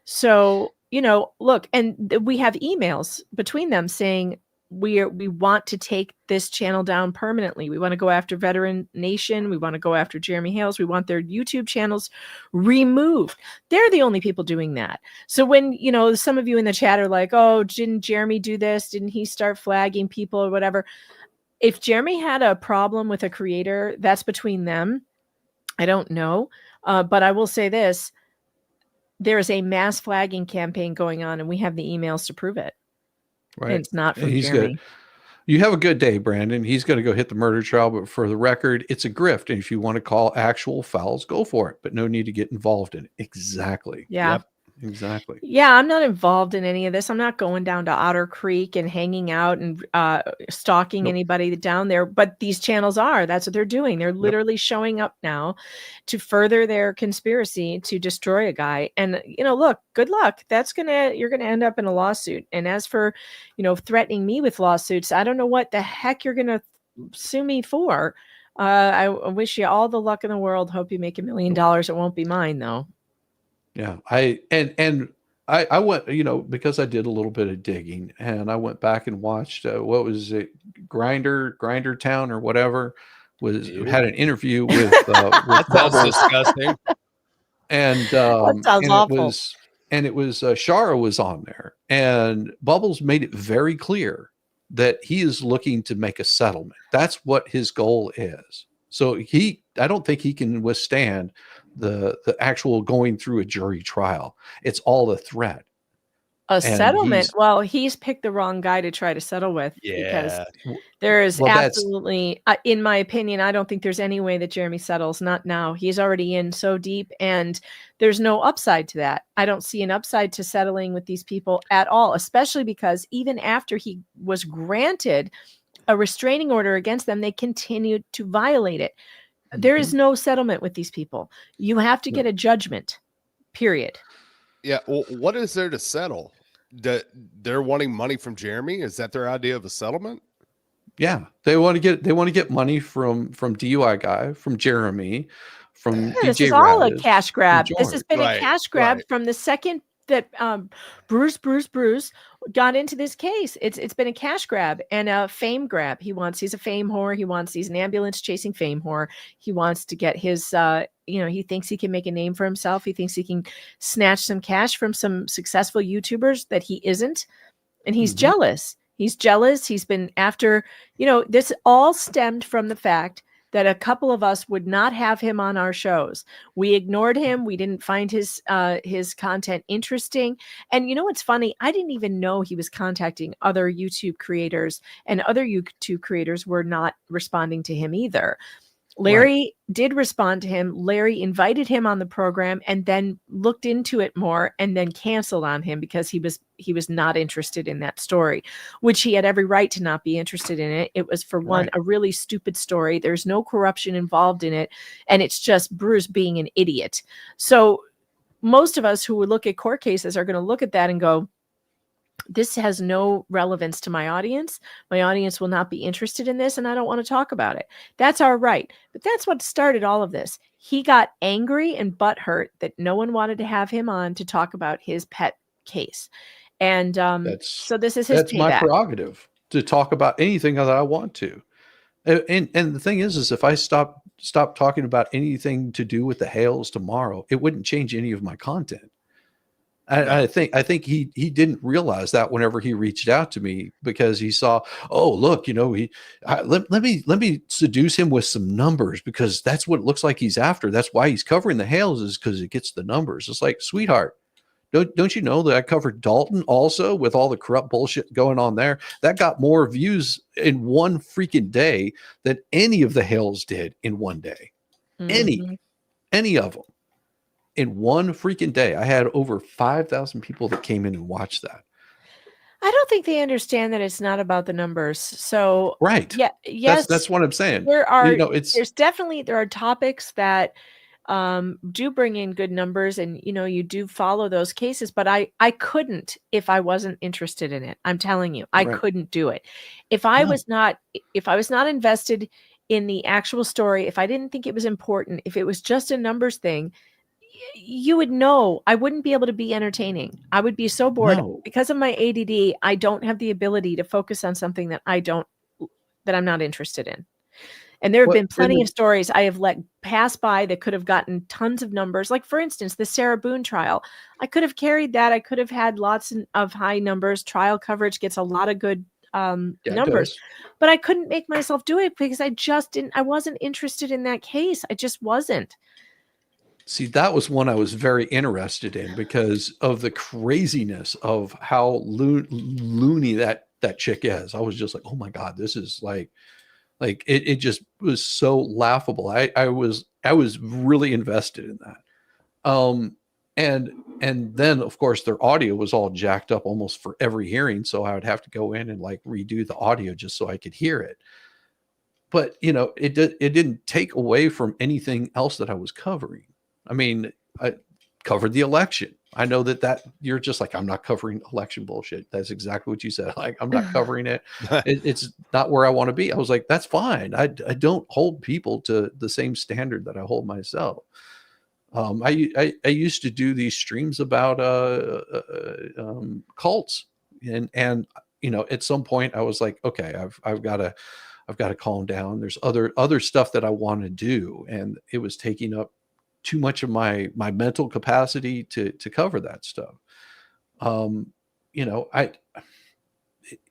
So, you know, look, and we have emails between them saying we want to take this channel down permanently. We want to go after Veteran Nation. We want to go after Jeremy Hales. We want their YouTube channels removed. They're the only people doing that. So when, you know, some of you in the chat are like, oh, didn't Jeremy do this? Didn't he start flagging people or whatever? If Jeremy had a problem with a creator, that's between them. I don't know. But I will say this. There is a mass flagging campaign going on, and we have the emails to prove it. Right. It's not from He's Jeremy. good. You have a good day, Brandon. He's going to go hit the murder trial, but for the record, it's a grift. And if you want to call actual fouls, go for it, but no need to get involved in it. Exactly. Yeah. Yep. Exactly. Yeah, I'm not involved in any of this. I'm not going down to Otter Creek and hanging out and stalking anybody down there. But these channels are. That's what they're doing. They're literally showing up now to further their conspiracy to destroy a guy. And, you know, look, good luck. You're gonna end up in a lawsuit. And as for, you know, threatening me with lawsuits, I don't know what the heck you're gonna sue me for. I wish you all the luck in the world. Hope you make $1 million. It won't be mine, though. Yeah, I went, you know, because I did a little bit of digging, and I went back and watched what was it, Grinder Town or whatever, had an interview with that sounds disgusting. And that sounds awful. It was Shara was on there, and Bubbles made it very clear that he is looking to make a settlement. That's what his goal is. So I don't think he can withstand the actual going through a jury trial. It's all a threat. A settlement. Well, he's picked the wrong guy to try to settle with, because there is absolutely, in my opinion, I don't think there's any way that Jeremy settles. Not now. He's already in so deep, and there's no upside to that. I don't see an upside to settling with these people at all, especially because even after he was granted a restraining order against them, they continued to violate it. There is no settlement with these people. You have to get a judgment, period. Yeah. Well, what is there to settle? They're wanting money from Jeremy. Is that their idea of a settlement? Yeah. They want to get money from DUI guy, from Jeremy, from DJ This is all Radish, a cash grab. from This has been a cash grab from the second that Bruce got into this case. It's been a cash grab and a fame grab. He's a fame whore. He's an ambulance chasing fame whore. He wants to get his, he thinks he can make a name for himself. He thinks he can snatch some cash from some successful YouTubers that he isn't. And he's jealous. He's jealous. He's been after, this all stemmed from the fact that a couple of us would not have him on our shows. We ignored him. We didn't find his content interesting. And you know what's funny? I didn't even know he was contacting other YouTube creators, and other YouTube creators were not responding to him either. Larry did respond to him. Larry invited him on the program and then looked into it more and then canceled on him because he was not interested in that story, which he had every right to not be interested in it. It was, for one, a really stupid story. There's no corruption involved in it. And it's just Bruce being an idiot. So most of us who would look at court cases are going to look at that and go, this has no relevance to my audience. My audience will not be interested in this, and I don't want to talk about it. That's our right. But that's what started all of this. He got angry and butthurt that no one wanted to have him on to talk about his pet case. And so this is his that's my payback. prerogative to talk about anything that I want to. And the thing is if I stop talking about anything to do with the Hales tomorrow, it wouldn't change any of my content. I think he didn't realize that whenever he reached out to me, because he saw, oh, look, let me seduce him with some numbers, because that's what it looks like he's after. That's why he's covering the Hales, is because it gets the numbers. It's like, sweetheart, don't you know that I covered Dalton also with all the corrupt bullshit going on there? That got more views in one freaking day than any of the Hales did in one day. Mhm. Any of them. In one freaking day, I had over 5,000 people that came in and watched that. I don't think they understand that it's not about the numbers. So Right. yeah, yes, That's what I'm saying. there are It's topics that do bring in good numbers, and you do follow those cases, but I couldn't if I wasn't interested in it. I'm telling you, I Right. couldn't do it. If I was not invested in the actual story, if I didn't think it was important, if it was just a numbers thing, you would know I wouldn't be able to be entertaining. I would be so bored. No. Because of my ADD. I don't have the ability to focus on something that I'm not interested in. And there have been plenty of stories I have let pass by that could have gotten tons of numbers. Like, for instance, the Sarah Boone trial. I could have carried that. I could have had lots of high numbers. Trial coverage gets a lot of good numbers. But I couldn't make myself do it because I wasn't interested in that case. I just wasn't. See, that was one I was very interested in because of the craziness of how loony that chick is. I was just like, oh my God, this is like it just was so laughable. I was really invested in that. And then of course their audio was all jacked up almost for every hearing. So I would have to go in and like redo the audio just so I could hear it. But it didn't take away from anything else that I was covering. I mean, I covered the election. I know that you're just like, I'm not covering election bullshit. That's exactly what you said. Like, I'm not covering it. It's not where I want to be. I was like, that's fine. I don't hold people to the same standard that I hold myself. I used to do these streams about cults, and at some point I was like, okay, I've got to calm down. There's other stuff that I want to do, and it was taking up too much of my mental capacity to cover that stuff.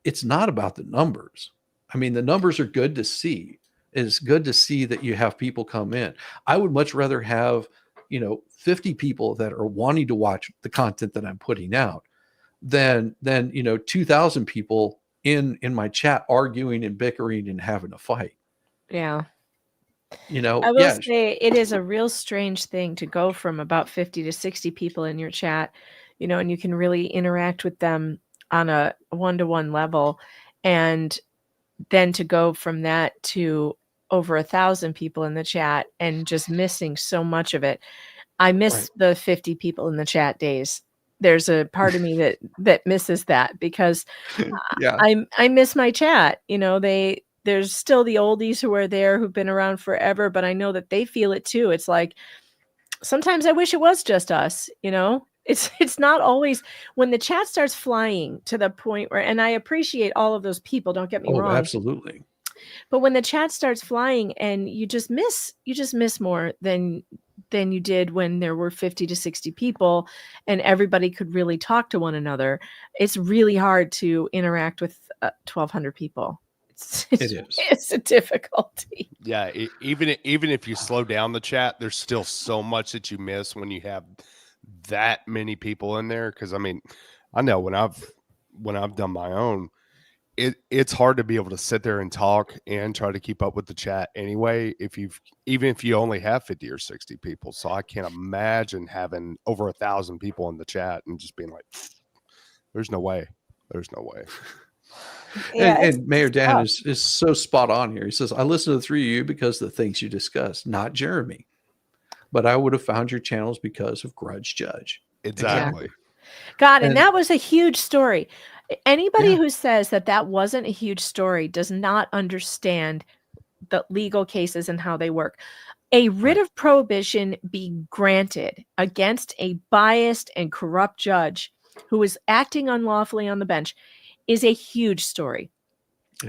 It's not about the numbers. I mean, the numbers are good to see. It's good to see that you have people come in. I would much rather have 50 people that are wanting to watch the content that I'm putting out than 2,000 people in my chat arguing and bickering and having a fight. Yeah. I will say it is a real strange thing to go from about 50 to 60 people in your chat, and you can really interact with them on a one-to-one level. And then to go from that to over 1,000 people in the chat and just missing so much of it. I miss the 50 people in the chat days. There's a part of me that misses that because I miss my chat. There's still the oldies who are there who've been around forever, but I know that they feel it too. It's like, sometimes I wish it was just us, it's not always when the chat starts flying to the point where, and I appreciate all of those people, don't get me wrong. Absolutely. But when the chat starts flying and you just miss more than you did when there were 50 to 60 people and everybody could really talk to one another. It's really hard to interact with 1,200 people. It's a difficulty. Yeah, even if you slow down the chat, there's still so much that you miss when you have that many people in there. Because I mean, I know when I've done my own, it's hard to be able to sit there and talk and try to keep up with the chat anyway. Even if you only have 50 or 60 people, so I can't imagine having over 1,000 people in the chat and just being like, "There's no way. There's no way." Yeah, and Mayor Dan is so spot on here. He says, I listen to the three of you because of the things you discuss, not Jeremy. But I would have found your channels because of Grudge Judge. Exactly. God, and that was a huge story. Anybody who says that wasn't a huge story does not understand the legal cases and how they work. A writ of prohibition be granted against a biased and corrupt judge who was acting unlawfully on the bench is a huge story.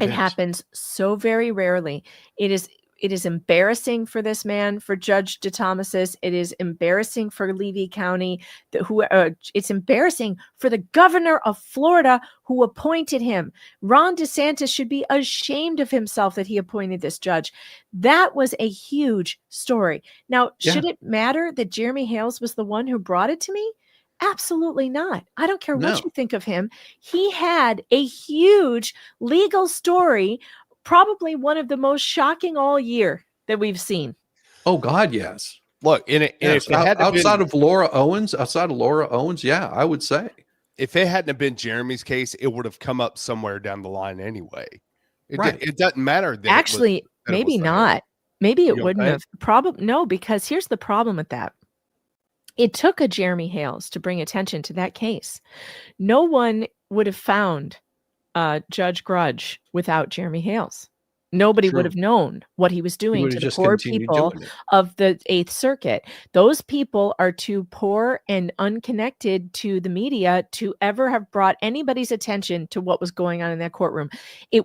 It happens so very rarely. It is embarrassing for this man, for Judge DeThomas's. It is embarrassing for Levy County. It's embarrassing for the governor of Florida who appointed him. Ron DeSantis should be ashamed of himself that he appointed this judge. That was a huge story. Now, should it matter that Jeremy Hales was the one who brought it to me? Absolutely not. I don't care what you think of him. He had a huge legal story, probably one of the most shocking all year that we've seen. Oh God, yes. Look, if it had outside of Laura Owens, yeah, I would say if it hadn't have been Jeremy's case, it would have come up somewhere down the line anyway. It doesn't matter. Actually, maybe not. Maybe it wouldn't have. Probably no, because here's the problem with that. It took a Jeremy Hales to bring attention to that case. No one would have found Judge Grudge without Jeremy Hales. Nobody would have known what he was doing to the poor people of the Eighth Circuit. Those people are too poor and unconnected to the media to ever have brought anybody's attention to what was going on in that courtroom. It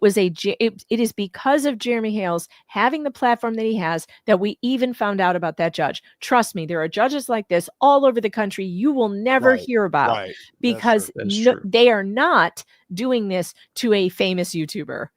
is because of Jeremy Hales having the platform that he has that we even found out about that judge. Trust me, there are judges like this all over the country you will never hear about because they are not doing this to a famous YouTuber.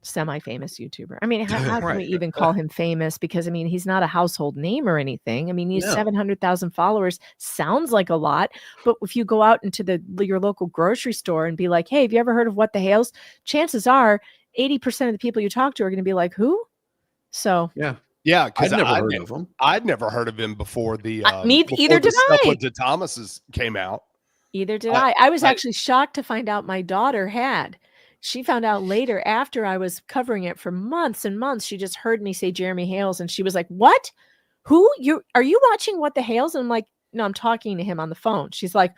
Semi-famous YouTuber. I mean, how can we even call him famous? Because I mean, he's not a household name or anything. I mean, he's 700,000 followers. Sounds like a lot, but if you go out into your local grocery store and be like, "Hey, have you ever heard of What the Hales?" Chances are 80% of the people you talk to are going to be like, "Who?" So yeah, because I'd never heard of him. I'd never heard of him before the either did I. When DeThomas's came out. Either did I. I was actually shocked to find out my daughter had. She found out later after I was covering it for months and months. She just heard me say Jeremy Hales and she was like, "What? Who? Are you watching What the Hales?" And I'm like, "No, I'm talking to him on the phone." She's like,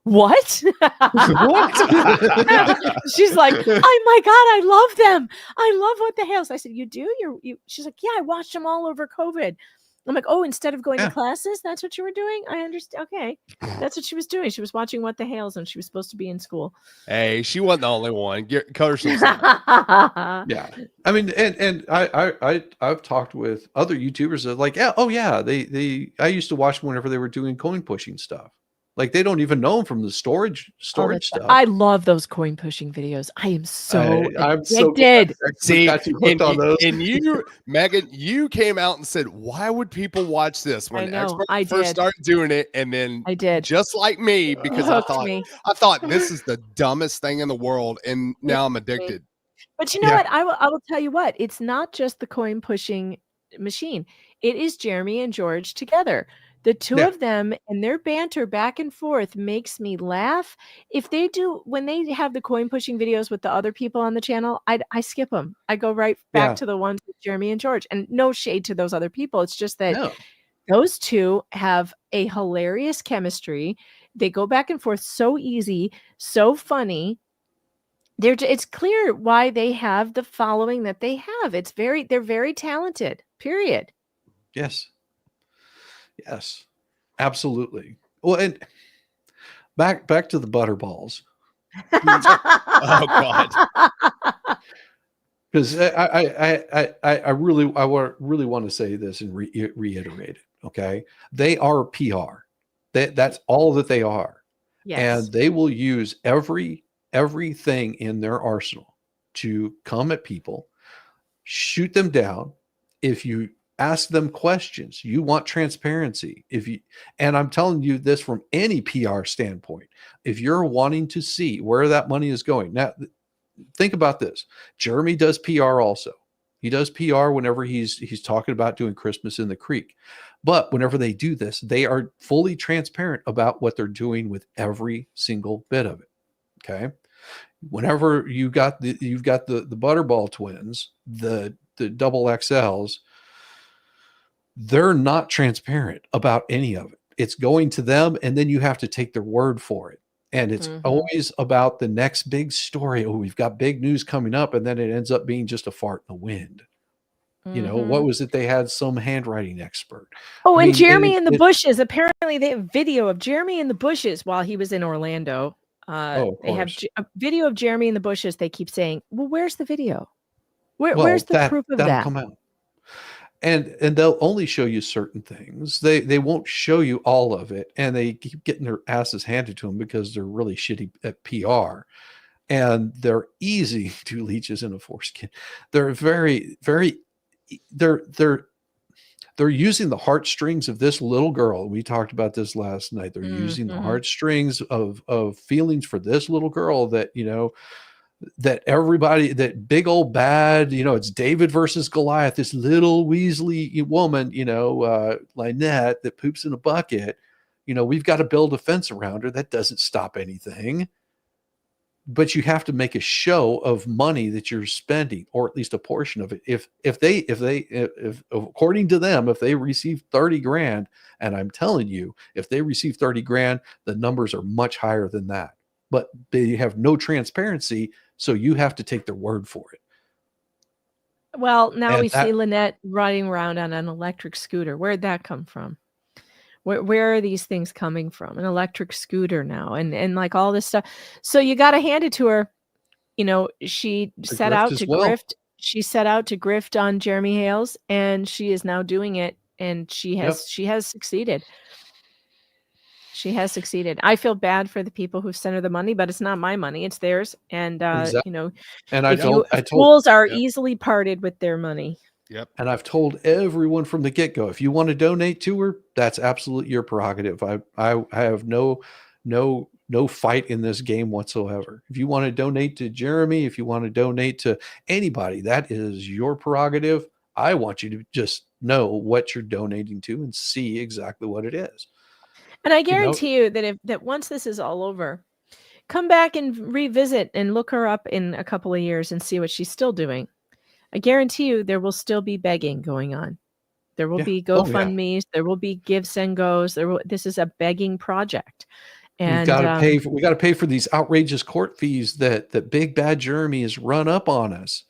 "What?" What? She's like, "Oh my God, I love them. I love What the Hales." I said, "You do? She's like, "Yeah, I watched them all over COVID." I'm like, "Oh, instead of going to classes, that's what you were doing?" I understand. Okay. That's what she was doing. She was watching What the Hales and she was supposed to be in school. Hey, she wasn't the only one. Cut her some Yeah. I mean, and I've talked with other YouTubers that are like, I used to watch them whenever they were doing coin pushing stuff. Like they don't even know them from the storage stuff. I love those coin pushing videos. I am so addicted. See, on those. And you, Megan, you came out and said, "Why would people watch this?" When I first started doing it, and then I did, just like me, because I thought this is the dumbest thing in the world, and now I'm addicted. But you know what? I will tell you what. It's not just the coin pushing machine. It is Jeremy and George together. The two of them and their banter back and forth makes me laugh. When they have the coin pushing videos with the other people on the channel, I skip them. I go right back to the ones with Jeremy and George. And no shade to those other people. It's just that those two have a hilarious chemistry. They go back and forth so easy, so funny. It's clear why they have the following that they have. They're very talented. Period. Yes, absolutely. Well, and back to the butterballs. Oh God! Because I really want to say this and reiterate it. Okay, they are PR. That's all that they are. Yes. And they will use everything in their arsenal to come at people, shoot them down. If you ask them questions, you want transparency. And I'm telling you this from any PR standpoint, if you're wanting to see where that money is going. Now, think about this. Jeremy does PR also. He does PR whenever he's talking about doing Christmas in the Creek. But whenever they do this, they are fully transparent about what they're doing with every single bit of it. Okay. Whenever you've got the Butterball twins, the double XLs, they're not transparent about any of it. It's going to them, and then you have to take their word for it. And it's always about the next big story. Oh, we've got big news coming up, and then it ends up being just a fart in the wind. You know, what was it? They had some handwriting expert. Oh, I and mean, Jeremy in the bushes. Apparently, they have video of Jeremy in the bushes while he was in Orlando. Of They have course. a video of Jeremy in the bushes. They keep saying, "Well, where's the video? Well, Where's the proof of that'll that?" come out. And they'll only show you certain things. They won't show you all of it, and they keep getting their asses handed to them because they're really shitty at PR, and they're easy to leeches in a foreskin. They're very, very. They're using the heartstrings of this little girl. We talked about this last night. They're using the heartstrings of feelings for this little girl that, you know, that everybody, that big old bad, you know, it's David versus Goliath, this little Weasley woman, you know, Lynette that poops in a bucket. You know, we've got to build a fence around her. That doesn't stop anything. But you have to make a show of money that you're spending, or at least a portion of it. If according to them, if they receive 30 grand, and I'm telling you, if they receive 30 grand, the numbers are much higher than that. But they have no transparency, so you have to take their word for it. Well, now And we that- see Lynette riding around on an electric scooter. Where'd that come from? Where are these things coming from? An electric scooter now, and like all this stuff. So you got to hand it to her. You know, she set out to grift. She set out to grift on Jeremy Hales, and she is now doing it, and she has succeeded. She has succeeded. I feel bad for the people who sent her the money, but it's not my money; it's theirs. And Exactly. you know, And I told fools are easily parted with their money. Yep. And I've told everyone from the get-go, if you want to donate to her, that's absolutely your prerogative. I have no fight in this game whatsoever. If you want to donate to Jeremy, if you want to donate to anybody, that is your prerogative. I want you to just know what you're donating to and see exactly what it is. And I guarantee you that once this is all over, come back and revisit and look her up in a couple of years and see what she's still doing. I guarantee you there will still be begging going on. There will be GoFundMe's. There will be Give, Send, Goes. This is a begging project. And we got to pay for these outrageous court fees that Big Bad Jeremy has run up on us.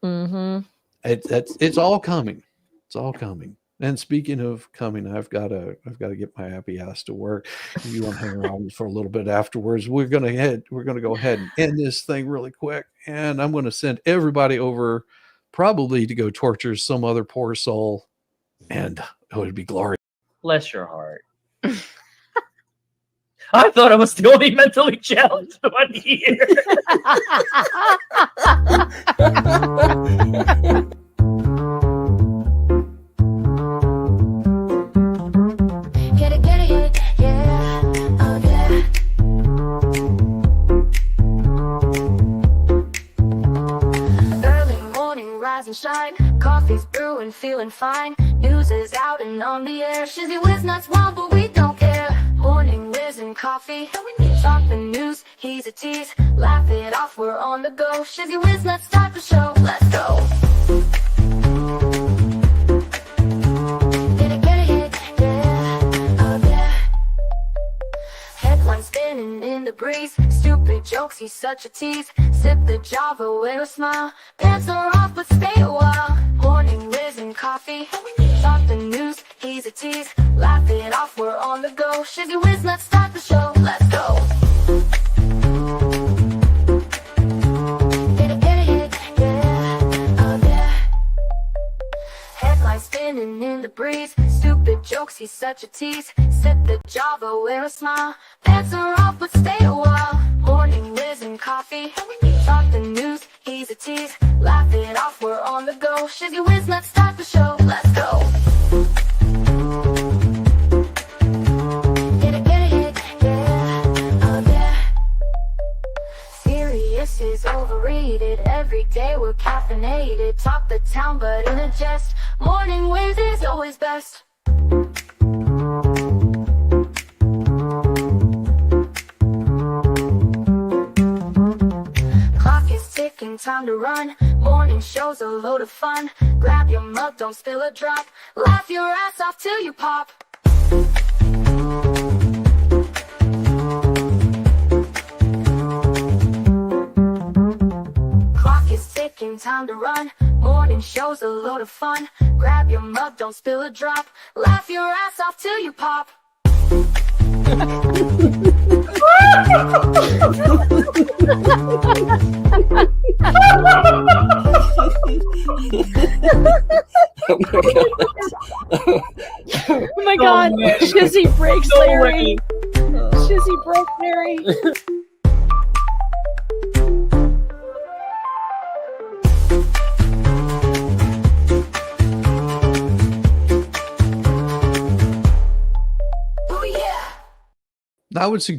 Mm-hmm. It's all coming. It's all coming. And speaking of coming, I've got to get my happy ass to work. If you want to hang around for a little bit afterwards, we're going to go ahead and end this thing really quick. And I'm going to send everybody over probably to go torture some other poor soul. And it would be glorious. Bless your heart. I thought I was the only mentally challenged one here. And shine, coffee's brewing, feeling fine. News is out and on the air. Shizzy Whiz nuts wild, but we don't care. Morning Whiz and Coffee. Talk the news, he's a tease. Laugh it off, we're on the go. Shizzy Whiz nuts, start the show. Let's go. Get it, yeah, oh yeah. Headlines spinning in the breeze. Stupid jokes, he's such a tease. Sip the Java, wear a smile. Pants are off, but stay a while. Morning Whiz and Coffee. Talk the news, he's a tease. Laugh it off, we're on the go. Shizzy Whiz, let's start the show. Let's go. Get it, yeah, oh yeah. Headlines spinning in the breeze. Stupid jokes, he's such a tease. Sip the Java, wear a smile. Pants are off, but stay a while. Morning Whiz and Coffee. Talk the news, he's a tease. Laugh it off, we're on the go. Shizzy Whiz, let's start the show. Let's go. Get it, yeah, oh yeah. Serious is overrated. Every day we're caffeinated. Talk the town, but in a jest. Morning Whiz is always best. Ticking, time to run. Morning show's a load of fun. Grab your mug, don't spill a drop. Laugh your ass off till you pop. Clock is ticking, time to run. Morning Morning show's a load of fun. Grab your mug, don't spill a drop. Laugh your ass off till you pop. Oh my God. Shizzy breaks Larry. Shizzy broke Larry. I would suggest